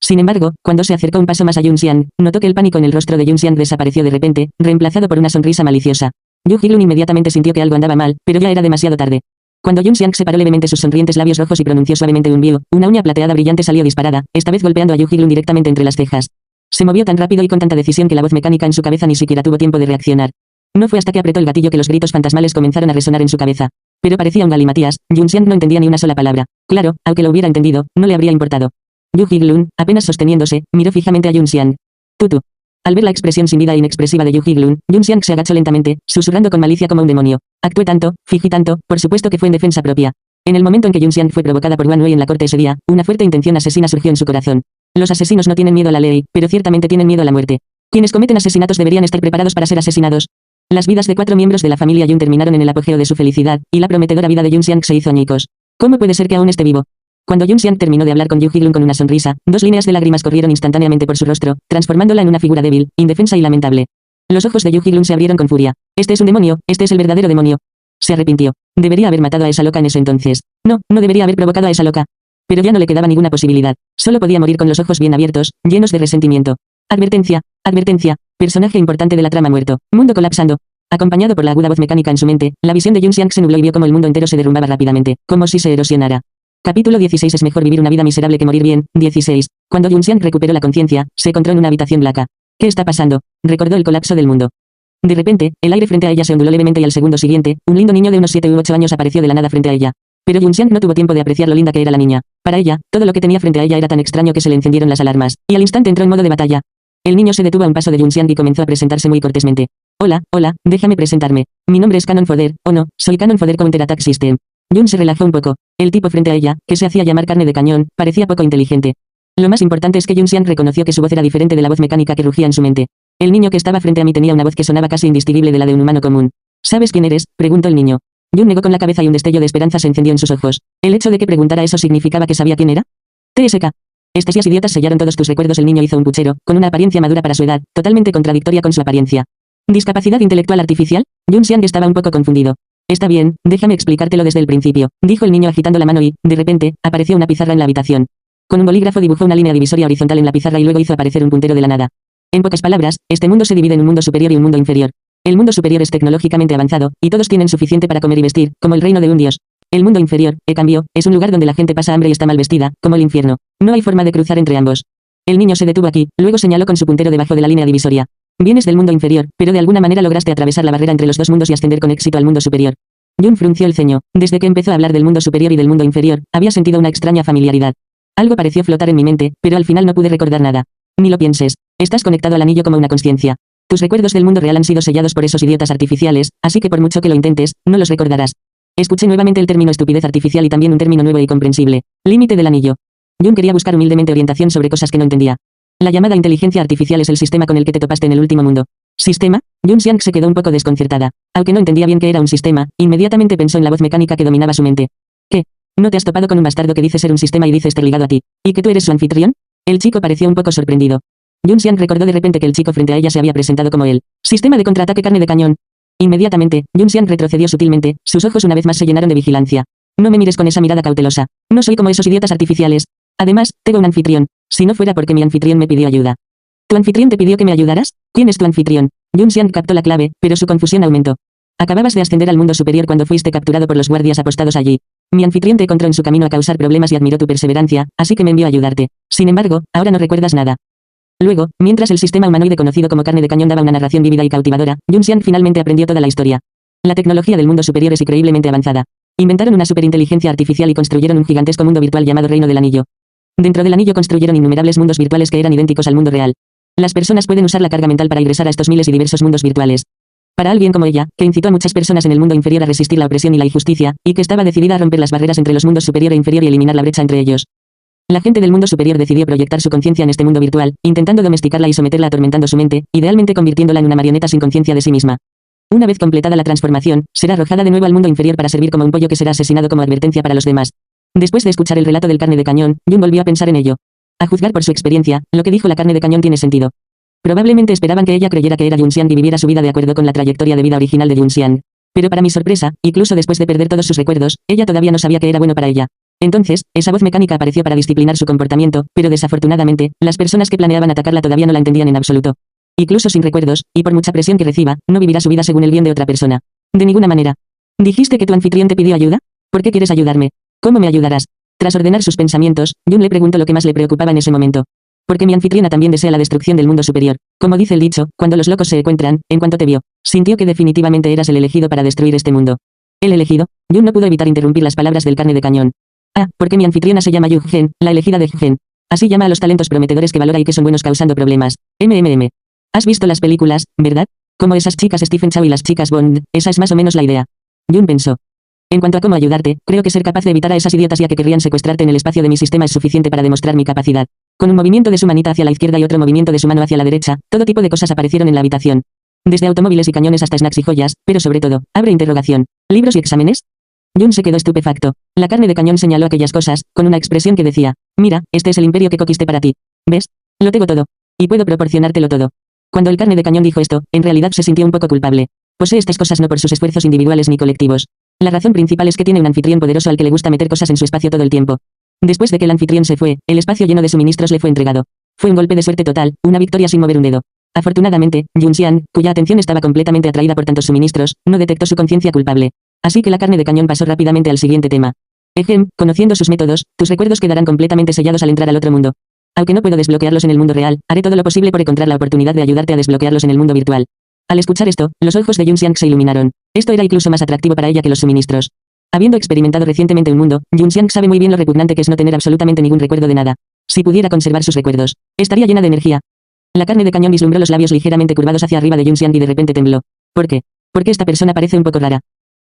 Sin embargo, cuando se acercó un paso más a Yun Xiang, notó que el pánico en el rostro de Yun Xiang desapareció de repente, reemplazado por una sonrisa maliciosa. Yu Hilun inmediatamente sintió que algo andaba mal, pero ya era demasiado tarde. Cuando Yun Xiang separó levemente sus sonrientes labios rojos y pronunció suavemente un biu, una uña plateada brillante salió disparada, esta vez golpeando a Yu Hilun directamente entre las cejas. Se movió tan rápido y con tanta decisión que la voz mecánica en su cabeza ni siquiera tuvo tiempo de reaccionar. No fue hasta que apretó el gatillo que los gritos fantasmales comenzaron a resonar en su cabeza. Pero parecía un galimatías, Yun Xiang no entendía ni una sola palabra. Claro, aunque lo hubiera entendido, no le habría importado. Yu Hilun, apenas sosteniéndose, miró fijamente a Yun Xiang. Tutu. Al ver la expresión sin vida e inexpresiva de Yu Hilun, Yun Xiang se agachó lentamente, susurrando con malicia como un demonio. Actué tanto, fingí tanto, por supuesto que fue en defensa propia. En el momento en que Yun Xiang fue provocada por Wan Wei en la corte ese día, una fuerte intención asesina surgió en su corazón. Los asesinos no tienen miedo a la ley, pero ciertamente tienen miedo a la muerte. Quienes cometen asesinatos deberían estar preparados para ser asesinados. Las vidas de 4 miembros de la familia Yun terminaron en el apogeo de su felicidad, y la prometedora vida de Yun Xiang se hizo añicos. ¿Cómo puede ser que aún esté vivo? Cuando Yun Xiang terminó de hablar con Yu Hilun con una sonrisa, 2 líneas de lágrimas corrieron instantáneamente por su rostro, transformándola en una figura débil, indefensa y lamentable. Los ojos de Yu Hilun se abrieron con furia. Este es un demonio, este es el verdadero demonio. Se arrepintió. Debería haber matado a esa loca en ese entonces. No, no debería haber provocado a esa loca. Pero ya no le quedaba ninguna posibilidad. Solo podía morir con los ojos bien abiertos, llenos de resentimiento. Advertencia, advertencia. Personaje importante de la trama muerto. Mundo colapsando. Acompañado por la aguda voz mecánica en su mente, la visión de Yun Xiang se nubló y vio como el mundo entero se derrumbaba rápidamente, como si se erosionara. Capítulo 16. Es mejor vivir una vida miserable que morir bien. 16. Cuando Yun Xiang recuperó la conciencia, se encontró en una habitación blanca. ¿Qué está pasando? Recordó el colapso del mundo. De repente, el aire frente a ella se onduló levemente y al segundo siguiente, un lindo niño de unos 7 u 8 años apareció de la nada frente a ella. Pero Yun Xiang no tuvo tiempo de apreciar lo linda que era la niña. Para ella, todo lo que tenía frente a ella era tan extraño que se le encendieron las alarmas, y al instante entró en modo de batalla. El niño se detuvo a un paso de Yun Xiang y comenzó a presentarse muy cortésmente. Hola, hola, déjame presentarme. Mi nombre es Cannon Fodder, o no, soy Cannon Fodder Counter Attack System. Yun se relajó un poco. El tipo frente a ella, que se hacía llamar carne de cañón, parecía poco inteligente. Lo más importante es que Yun Xiang reconoció que su voz era diferente de la voz mecánica que rugía en su mente. El niño que estaba frente a mí tenía una voz que sonaba casi indistinguible de la de un humano común. ¿Sabes quién eres?, preguntó el niño. Yun negó con la cabeza y un destello de esperanza se encendió en sus ojos. El hecho de que preguntara eso significaba que sabía quién era. TSK. Estasias idiotas sellaron todos tus recuerdos. El niño hizo un puchero, con una apariencia madura para su edad, totalmente contradictoria con su apariencia. ¿Discapacidad intelectual artificial? Yun Xiang estaba un poco confundido. Está bien, déjame explicártelo desde el principio, dijo el niño agitando la mano y, de repente, apareció una pizarra en la habitación. Con un bolígrafo dibujó una línea divisoria horizontal en la pizarra y luego hizo aparecer un puntero de la nada. En pocas palabras, este mundo se divide en un mundo superior y un mundo inferior. El mundo superior es tecnológicamente avanzado, y todos tienen suficiente para comer y vestir, como el reino de un dios. El mundo inferior, en cambio, es un lugar donde la gente pasa hambre y está mal vestida, como el infierno. No hay forma de cruzar entre ambos. El niño se detuvo aquí, luego señaló con su puntero debajo de la línea divisoria. Vienes del mundo inferior, pero de alguna manera lograste atravesar la barrera entre los dos mundos y ascender con éxito al mundo superior. Yun frunció el ceño. Desde que empezó a hablar del mundo superior y del mundo inferior, había sentido una extraña familiaridad. Algo pareció flotar en mi mente, pero al final no pude recordar nada. Ni lo pienses. Estás conectado al anillo como una consciencia. Tus recuerdos del mundo real han sido sellados por esos idiotas artificiales, así que por mucho que lo intentes, no los recordarás. Escuché nuevamente el término estupidez artificial y también un término nuevo y comprensible. Límite del anillo. Yun quería buscar humildemente orientación sobre cosas que no entendía. La llamada inteligencia artificial es el sistema con el que te topaste en el último mundo. ¿Sistema? Yun Xiang se quedó un poco desconcertada. Aunque no entendía bien qué era un sistema, inmediatamente pensó en la voz mecánica que dominaba su mente. ¿Qué? ¿No te has topado con un bastardo que dice ser un sistema y dice estar ligado a ti? ¿Y que tú eres su anfitrión? El chico pareció un poco sorprendido. Yun Xiang recordó de repente que el chico frente a ella se había presentado como el sistema de contraataque carne de cañón. Inmediatamente, Yun Xiang retrocedió sutilmente, sus ojos una vez más se llenaron de vigilancia. No me mires con esa mirada cautelosa. No soy como esos idiotas artificiales. Además, tengo un anfitrión. Si no fuera porque mi anfitrión me pidió ayuda. ¿Tu anfitrión te pidió que me ayudaras? ¿Quién es tu anfitrión? Yun Xiang captó la clave, pero su confusión aumentó. Acababas de ascender al mundo superior cuando fuiste capturado por los guardias apostados allí. Mi anfitrión te encontró en su camino a causar problemas y admiró tu perseverancia, así que me envió a ayudarte. Sin embargo, ahora no recuerdas nada. Luego, mientras el sistema humanoide conocido como carne de cañón daba una narración vívida y cautivadora, Yun Xiang finalmente aprendió toda la historia. La tecnología del mundo superior es increíblemente avanzada. Inventaron una superinteligencia artificial y construyeron un gigantesco mundo virtual llamado Reino del Anillo. Dentro del anillo construyeron innumerables mundos virtuales que eran idénticos al mundo real. Las personas pueden usar la carga mental para ingresar a estos miles y diversos mundos virtuales. Para alguien como ella, que incitó a muchas personas en el mundo inferior a resistir la opresión y la injusticia, y que estaba decidida a romper las barreras entre los mundos superior e inferior y eliminar la brecha entre ellos. La gente del mundo superior decidió proyectar su conciencia en este mundo virtual, intentando domesticarla y someterla atormentando su mente, idealmente convirtiéndola en una marioneta sin conciencia de sí misma. Una vez completada la transformación, será arrojada de nuevo al mundo inferior para servir como un pollo que será asesinado como advertencia para los demás. Después de escuchar el relato del carne de cañón, Yun volvió a pensar en ello. A juzgar por su experiencia, lo que dijo la carne de cañón tiene sentido. Probablemente esperaban que ella creyera que era Yun Xiang y viviera su vida de acuerdo con la trayectoria de vida original de Yun Xiang. Pero para mi sorpresa, incluso después de perder todos sus recuerdos, ella todavía no sabía que era bueno para ella. Entonces, esa voz mecánica apareció para disciplinar su comportamiento, pero desafortunadamente, las personas que planeaban atacarla todavía no la entendían en absoluto. Incluso sin recuerdos, y por mucha presión que reciba, no vivirá su vida según el bien de otra persona. De ninguna manera. ¿Dijiste que tu anfitrión te pidió ayuda? ¿Por qué quieres ayudarme? ¿Cómo me ayudarás? Tras ordenar sus pensamientos, Jun le preguntó lo que más le preocupaba en ese momento. Porque mi anfitriona también desea la destrucción del mundo superior. Como dice el dicho, cuando los locos se encuentran, en cuanto te vio, sintió que definitivamente eras el elegido para destruir este mundo. ¿El elegido? Jun no pudo evitar interrumpir las palabras del carne de cañón. Ah, porque mi anfitriona se llama Yu Gen, la elegida de Gen. Así llama a los talentos prometedores que valora y que son buenos causando problemas. ¿Has visto las películas, verdad? Como esas chicas Stephen Chow y las chicas Bond, esa es más o menos la idea. Jun pensó. En cuanto a cómo ayudarte, creo que ser capaz de evitar a esas idiotas ya que querrían secuestrarte en el espacio de mi sistema es suficiente para demostrar mi capacidad. Con un movimiento de su manita hacia la izquierda y otro movimiento de su mano hacia la derecha, todo tipo de cosas aparecieron en la habitación. Desde automóviles y cañones hasta snacks y joyas, pero sobre todo, abre interrogación. ¿Libros y exámenes? Jun se quedó estupefacto. La carne de cañón señaló aquellas cosas, con una expresión que decía, mira, este es el imperio que conquisté para ti. ¿Ves? Lo tengo todo. Y puedo proporcionártelo todo. Cuando el carne de cañón dijo esto, en realidad se sintió un poco culpable. Posee estas cosas no por sus esfuerzos individuales ni colectivos. La razón principal es que tiene un anfitrión poderoso al que le gusta meter cosas en su espacio todo el tiempo. Después de que el anfitrión se fue, el espacio lleno de suministros le fue entregado. Fue un golpe de suerte total, una victoria sin mover un dedo. Afortunadamente, Jun Xian, cuya atención estaba completamente atraída por tantos suministros, no detectó su conciencia culpable. Así que la carne de cañón pasó rápidamente al siguiente tema. Conociendo sus métodos, tus recuerdos quedarán completamente sellados al entrar al otro mundo. Aunque no puedo desbloquearlos en el mundo real, haré todo lo posible por encontrar la oportunidad de ayudarte a desbloquearlos en el mundo virtual. Al escuchar esto, los ojos de Jun Xian se iluminaron. Esto era incluso más atractivo para ella que los suministros. Habiendo experimentado recientemente un mundo, Jun Xian sabe muy bien lo repugnante que es no tener absolutamente ningún recuerdo de nada. Si pudiera conservar sus recuerdos, estaría llena de energía. La carne de cañón vislumbró los labios ligeramente curvados hacia arriba de Jun Xian y de repente tembló. ¿Por qué? Porque esta persona parece un poco rara.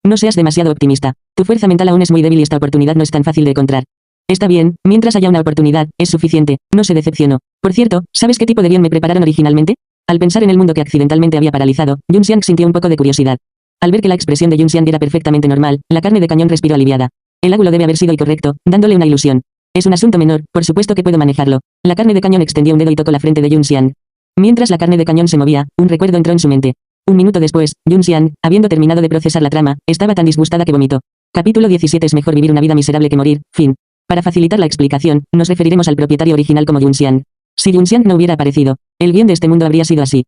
No seas demasiado optimista. Tu fuerza mental aún es muy débil y esta oportunidad no es tan fácil de encontrar. Está bien, mientras haya una oportunidad, es suficiente, no se decepcionó. Por cierto, ¿sabes qué tipo de guión me prepararon originalmente? Al pensar en el mundo que accidentalmente había paralizado, Jun Xian sintió un poco de curiosidad. Al ver que la expresión de Jun Xian era perfectamente normal, la carne de cañón respiró aliviada. El ángulo debe haber sido incorrecto, dándole una ilusión. Es un asunto menor, por supuesto que puedo manejarlo. La carne de cañón extendió un dedo y tocó la frente de Jun Xian. Mientras la carne de cañón se movía, un recuerdo entró en su mente. Un minuto después, Jun Xian, habiendo terminado de procesar la trama, estaba tan disgustada que vomitó. Capítulo 17. Es mejor vivir una vida miserable que morir. Fin. Para facilitar la explicación, nos referiremos al propietario original como Jun Xian. Si Jun Xian no hubiera aparecido, el bien de este mundo habría sido así.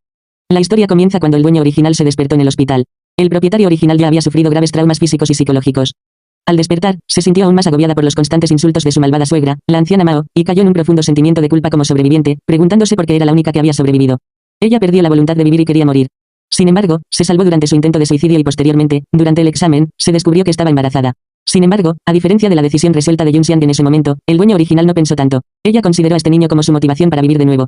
La historia comienza cuando el dueño original se despertó en el hospital. El propietario original ya había sufrido graves traumas físicos y psicológicos. Al despertar, se sintió aún más agobiada por los constantes insultos de su malvada suegra, la anciana Mao, y cayó en un profundo sentimiento de culpa como sobreviviente, preguntándose por qué era la única que había sobrevivido. Ella perdió la voluntad de vivir y quería morir. Sin embargo, se salvó durante su intento de suicidio y posteriormente, durante el examen, se descubrió que estaba embarazada. Sin embargo, a diferencia de la decisión resuelta de Jun Xian en ese momento, el dueño original no pensó tanto. Ella consideró a este niño como su motivación para vivir de nuevo.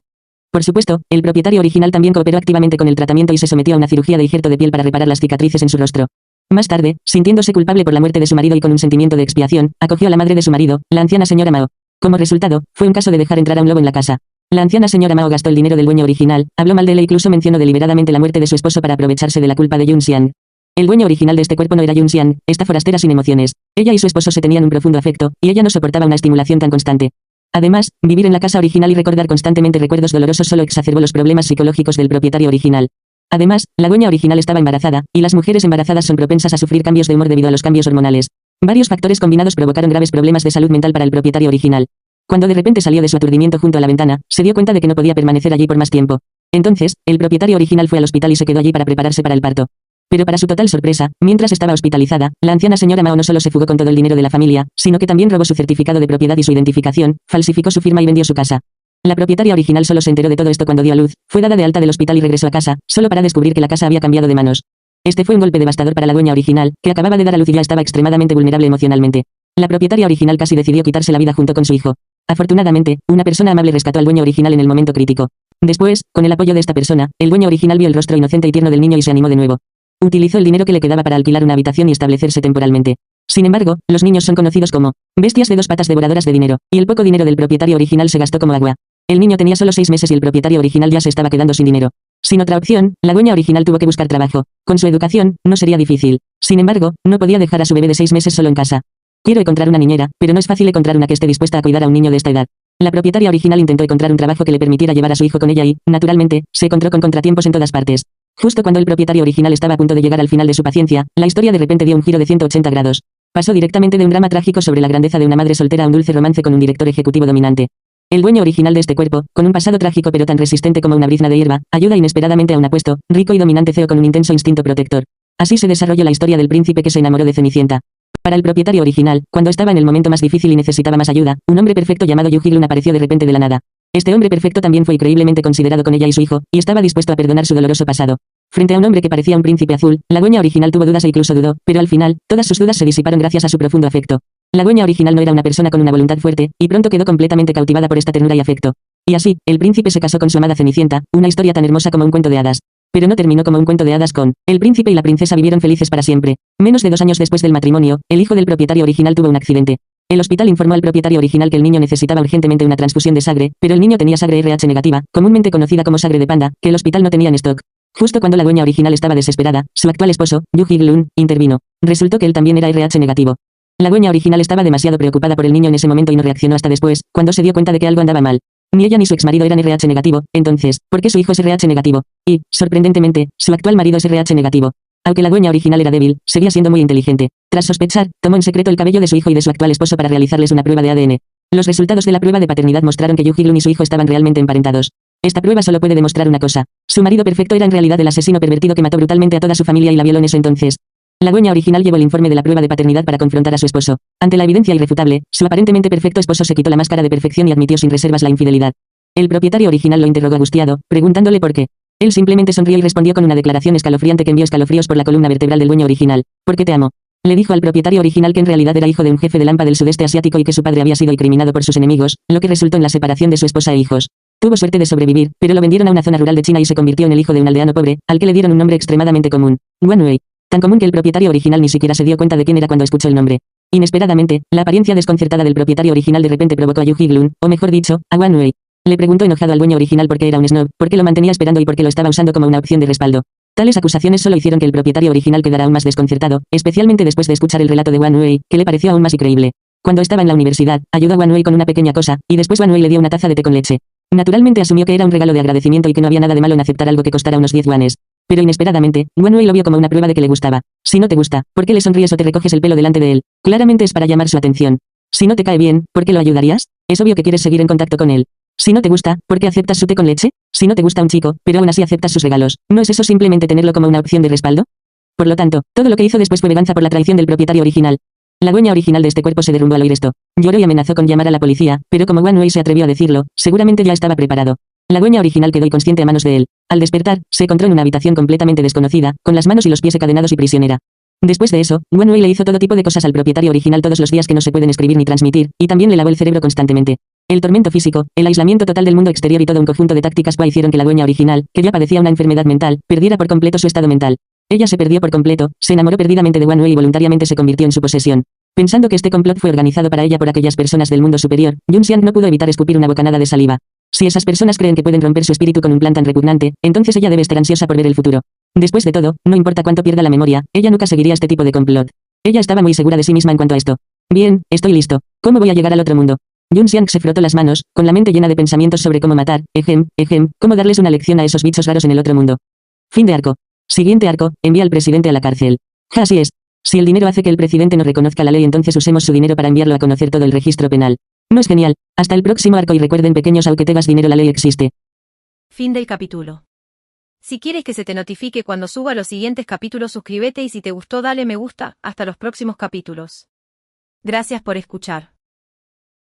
Por supuesto, el propietario original también cooperó activamente con el tratamiento y se sometió a una cirugía de injerto de piel para reparar las cicatrices en su rostro. Más tarde, sintiéndose culpable por la muerte de su marido y con un sentimiento de expiación, acogió a la madre de su marido, la anciana señora Mao. Como resultado, fue un caso de dejar entrar a un lobo en la casa. La anciana señora Mao gastó el dinero del dueño original, habló mal de él e incluso mencionó deliberadamente la muerte de su esposo para aprovecharse de la culpa de Jun Xian. El dueño original de este cuerpo no era Jun Xian, esta forastera sin emociones. Ella y su esposo se tenían un profundo afecto, y ella no soportaba una estimulación tan constante. Además, vivir en la casa original y recordar constantemente recuerdos dolorosos solo exacerbó los problemas psicológicos del propietario original. Además, la dueña original estaba embarazada, y las mujeres embarazadas son propensas a sufrir cambios de humor debido a los cambios hormonales. Varios factores combinados provocaron graves problemas de salud mental para el propietario original. Cuando de repente salió de su aturdimiento junto a la ventana, se dio cuenta de que no podía permanecer allí por más tiempo. Entonces, el propietario original fue al hospital y se quedó allí para prepararse para el parto. Pero para su total sorpresa, mientras estaba hospitalizada, la anciana señora Mao no solo se fugó con todo el dinero de la familia, sino que también robó su certificado de propiedad y su identificación, falsificó su firma y vendió su casa. La propietaria original solo se enteró de todo esto cuando dio a luz, fue dada de alta del hospital y regresó a casa, solo para descubrir que la casa había cambiado de manos. Este fue un golpe devastador para la dueña original, que acababa de dar a luz y ya estaba extremadamente vulnerable emocionalmente. La propietaria original casi decidió quitarse la vida junto con su hijo. Afortunadamente, una persona amable rescató al dueño original en el momento crítico. Después, con el apoyo de esta persona, el dueño original vio el rostro inocente y tierno del niño y se animó de nuevo. Utilizó el dinero que le quedaba para alquilar una habitación y establecerse temporalmente. Sin embargo, los niños son conocidos como bestias de dos patas devoradoras de dinero, y el poco dinero del propietario original se gastó como agua. El niño tenía solo 6 meses y el propietario original ya se estaba quedando sin dinero. Sin otra opción, la dueña original tuvo que buscar trabajo. Con su educación, no sería difícil. Sin embargo, no podía dejar a su bebé de 6 meses solo en casa. Quiero encontrar una niñera, pero no es fácil encontrar una que esté dispuesta a cuidar a un niño de esta edad. La propietaria original intentó encontrar un trabajo que le permitiera llevar a su hijo con ella y, naturalmente, se encontró con contratiempos en todas partes. Justo cuando el propietario original estaba a punto de llegar al final de su paciencia, la historia de repente dio un giro de 180 grados. Pasó directamente de un drama trágico sobre la grandeza de una madre soltera a un dulce romance con un director ejecutivo dominante. El dueño original de este cuerpo, con un pasado trágico pero tan resistente como una brizna de hierba, ayuda inesperadamente a un apuesto, rico y dominante CEO con un intenso instinto protector. Así se desarrolla la historia del príncipe que se enamoró de Cenicienta. Para el propietario original, cuando estaba en el momento más difícil y necesitaba más ayuda, un hombre perfecto llamado Yu Ji-Lun apareció de repente de la nada. Este hombre perfecto también fue increíblemente considerado con ella y su hijo, y estaba dispuesto a perdonar su doloroso pasado. Frente a un hombre que parecía un príncipe azul, la dueña original tuvo dudas e incluso dudó, pero al final, todas sus dudas se disiparon gracias a su profundo afecto. La dueña original no era una persona con una voluntad fuerte, y pronto quedó completamente cautivada por esta ternura y afecto. Y así, el príncipe se casó con su amada Cenicienta, una historia tan hermosa como un cuento de hadas. Pero no terminó como un cuento de hadas con el príncipe y la princesa vivieron felices para siempre. Menos de 2 años después del matrimonio, el hijo del propietario original tuvo un accidente. El hospital informó al propietario original que el niño necesitaba urgentemente una transfusión de sangre, pero el niño tenía sangre RH negativa, comúnmente conocida como sangre de panda, que el hospital no tenía en stock. Justo cuando la dueña original estaba desesperada, su actual esposo, Yu Ji-Lun, intervino. Resultó que él también era RH negativo. La dueña original estaba demasiado preocupada por el niño en ese momento y no reaccionó hasta después, cuando se dio cuenta de que algo andaba mal. Ni ella ni su exmarido eran RH negativo, entonces, ¿por qué su hijo es RH negativo? Y, sorprendentemente, su actual marido es RH negativo. Aunque la dueña original era débil, seguía siendo muy inteligente. Tras sospechar, tomó en secreto el cabello de su hijo y de su actual esposo para realizarles una prueba de ADN. Los resultados de la prueba de paternidad mostraron que Yu Ji-Lun y su hijo estaban realmente emparentados. Esta prueba solo puede demostrar una cosa. Su marido perfecto era en realidad el asesino pervertido que mató brutalmente a toda su familia y la violó en ese entonces. La dueña original llevó el informe de la prueba de paternidad para confrontar a su esposo. Ante la evidencia irrefutable, su aparentemente perfecto esposo se quitó la máscara de perfección y admitió sin reservas la infidelidad. El propietario original lo interrogó angustiado, preguntándole por qué. Él simplemente sonrió y respondió con una declaración escalofriante que envió escalofríos por la columna vertebral del dueño original. «Porque te amo». Le dijo al propietario original que en realidad era hijo de un jefe de Lampa del sudeste asiático y que su padre había sido incriminado por sus enemigos, lo que resultó en la separación de su esposa e hijos. Tuvo suerte de sobrevivir, pero lo vendieron a una zona rural de China y se convirtió en el hijo de un aldeano pobre, al que le dieron un nombre extremadamente común. Wan Wei. Tan común que el propietario original ni siquiera se dio cuenta de quién era cuando escuchó el nombre. Inesperadamente, la apariencia desconcertada del propietario original de repente provocó a Yu Ji-Lun, o mejor dicho, a Wan Wei. Le preguntó enojado al dueño original por qué era un snob, por qué lo mantenía esperando y por qué lo estaba usando como una opción de respaldo. Tales acusaciones solo hicieron que el propietario original quedara aún más desconcertado, especialmente después de escuchar el relato de Wan Wei, que le pareció aún más increíble. Cuando estaba en la universidad, ayudó a Wan Wei con una pequeña cosa, y después Wan Wei le dio una taza de té con leche. Naturalmente asumió que era un regalo de agradecimiento y que no había nada de malo en aceptar algo que costara unos 10 yuanes. Pero inesperadamente, Wan Wei lo vio como una prueba de que le gustaba. Si no te gusta, ¿por qué le sonríes o te recoges el pelo delante de él? Claramente es para llamar su atención. Si no te cae bien, ¿por qué lo ayudarías? Es obvio que quieres seguir en contacto con él. Si no te gusta, ¿por qué aceptas su té con leche? Si no te gusta un chico, pero aún así aceptas sus regalos, ¿no es eso simplemente tenerlo como una opción de respaldo? Por lo tanto, todo lo que hizo después fue venganza por la traición del propietario original. La dueña original de este cuerpo se derrumbó al oír esto. Lloró y amenazó con llamar a la policía, pero como Wan Wei se atrevió a decirlo, seguramente ya estaba preparado. La dueña original quedó inconsciente a manos de él. Al despertar, se encontró en una habitación completamente desconocida, con las manos y los pies encadenados y prisionera. Después de eso, Wan Wei le hizo todo tipo de cosas al propietario original todos los días que no se pueden escribir ni transmitir, y también le lavó el cerebro constantemente. El tormento físico, el aislamiento total del mundo exterior y todo un conjunto de tácticas hicieron que la dueña original, que ya padecía una enfermedad mental, perdiera por completo su estado mental. Ella se perdió por completo, se enamoró perdidamente de Wan Wei y voluntariamente se convirtió en su posesión. Pensando que este complot fue organizado para ella por aquellas personas del mundo superior, Yun Xiang no pudo evitar escupir una bocanada de saliva. Si esas personas creen que pueden romper su espíritu con un plan tan repugnante, entonces ella debe estar ansiosa por ver el futuro. Después de todo, no importa cuánto pierda la memoria, ella nunca seguiría este tipo de complot. Ella estaba muy segura de sí misma en cuanto a esto. Bien, estoy listo. ¿Cómo voy a llegar al otro mundo? Yun Xiang se frotó las manos, con la mente llena de pensamientos sobre cómo matar, cómo darles una lección a esos bichos raros en el otro mundo. Fin de arco. Siguiente arco, envía al presidente a la cárcel. Así es. Si el dinero hace que el presidente no reconozca la ley, entonces usemos su dinero para enviarlo a conocer todo el registro penal. ¿No es genial? Hasta el próximo arco y recuerden pequeños, aunque tengas dinero, la ley existe. Fin del capítulo. Si quieres que se te notifique cuando suba los siguientes capítulos, suscríbete y si te gustó dale me gusta. Hasta los próximos capítulos. Gracias por escuchar.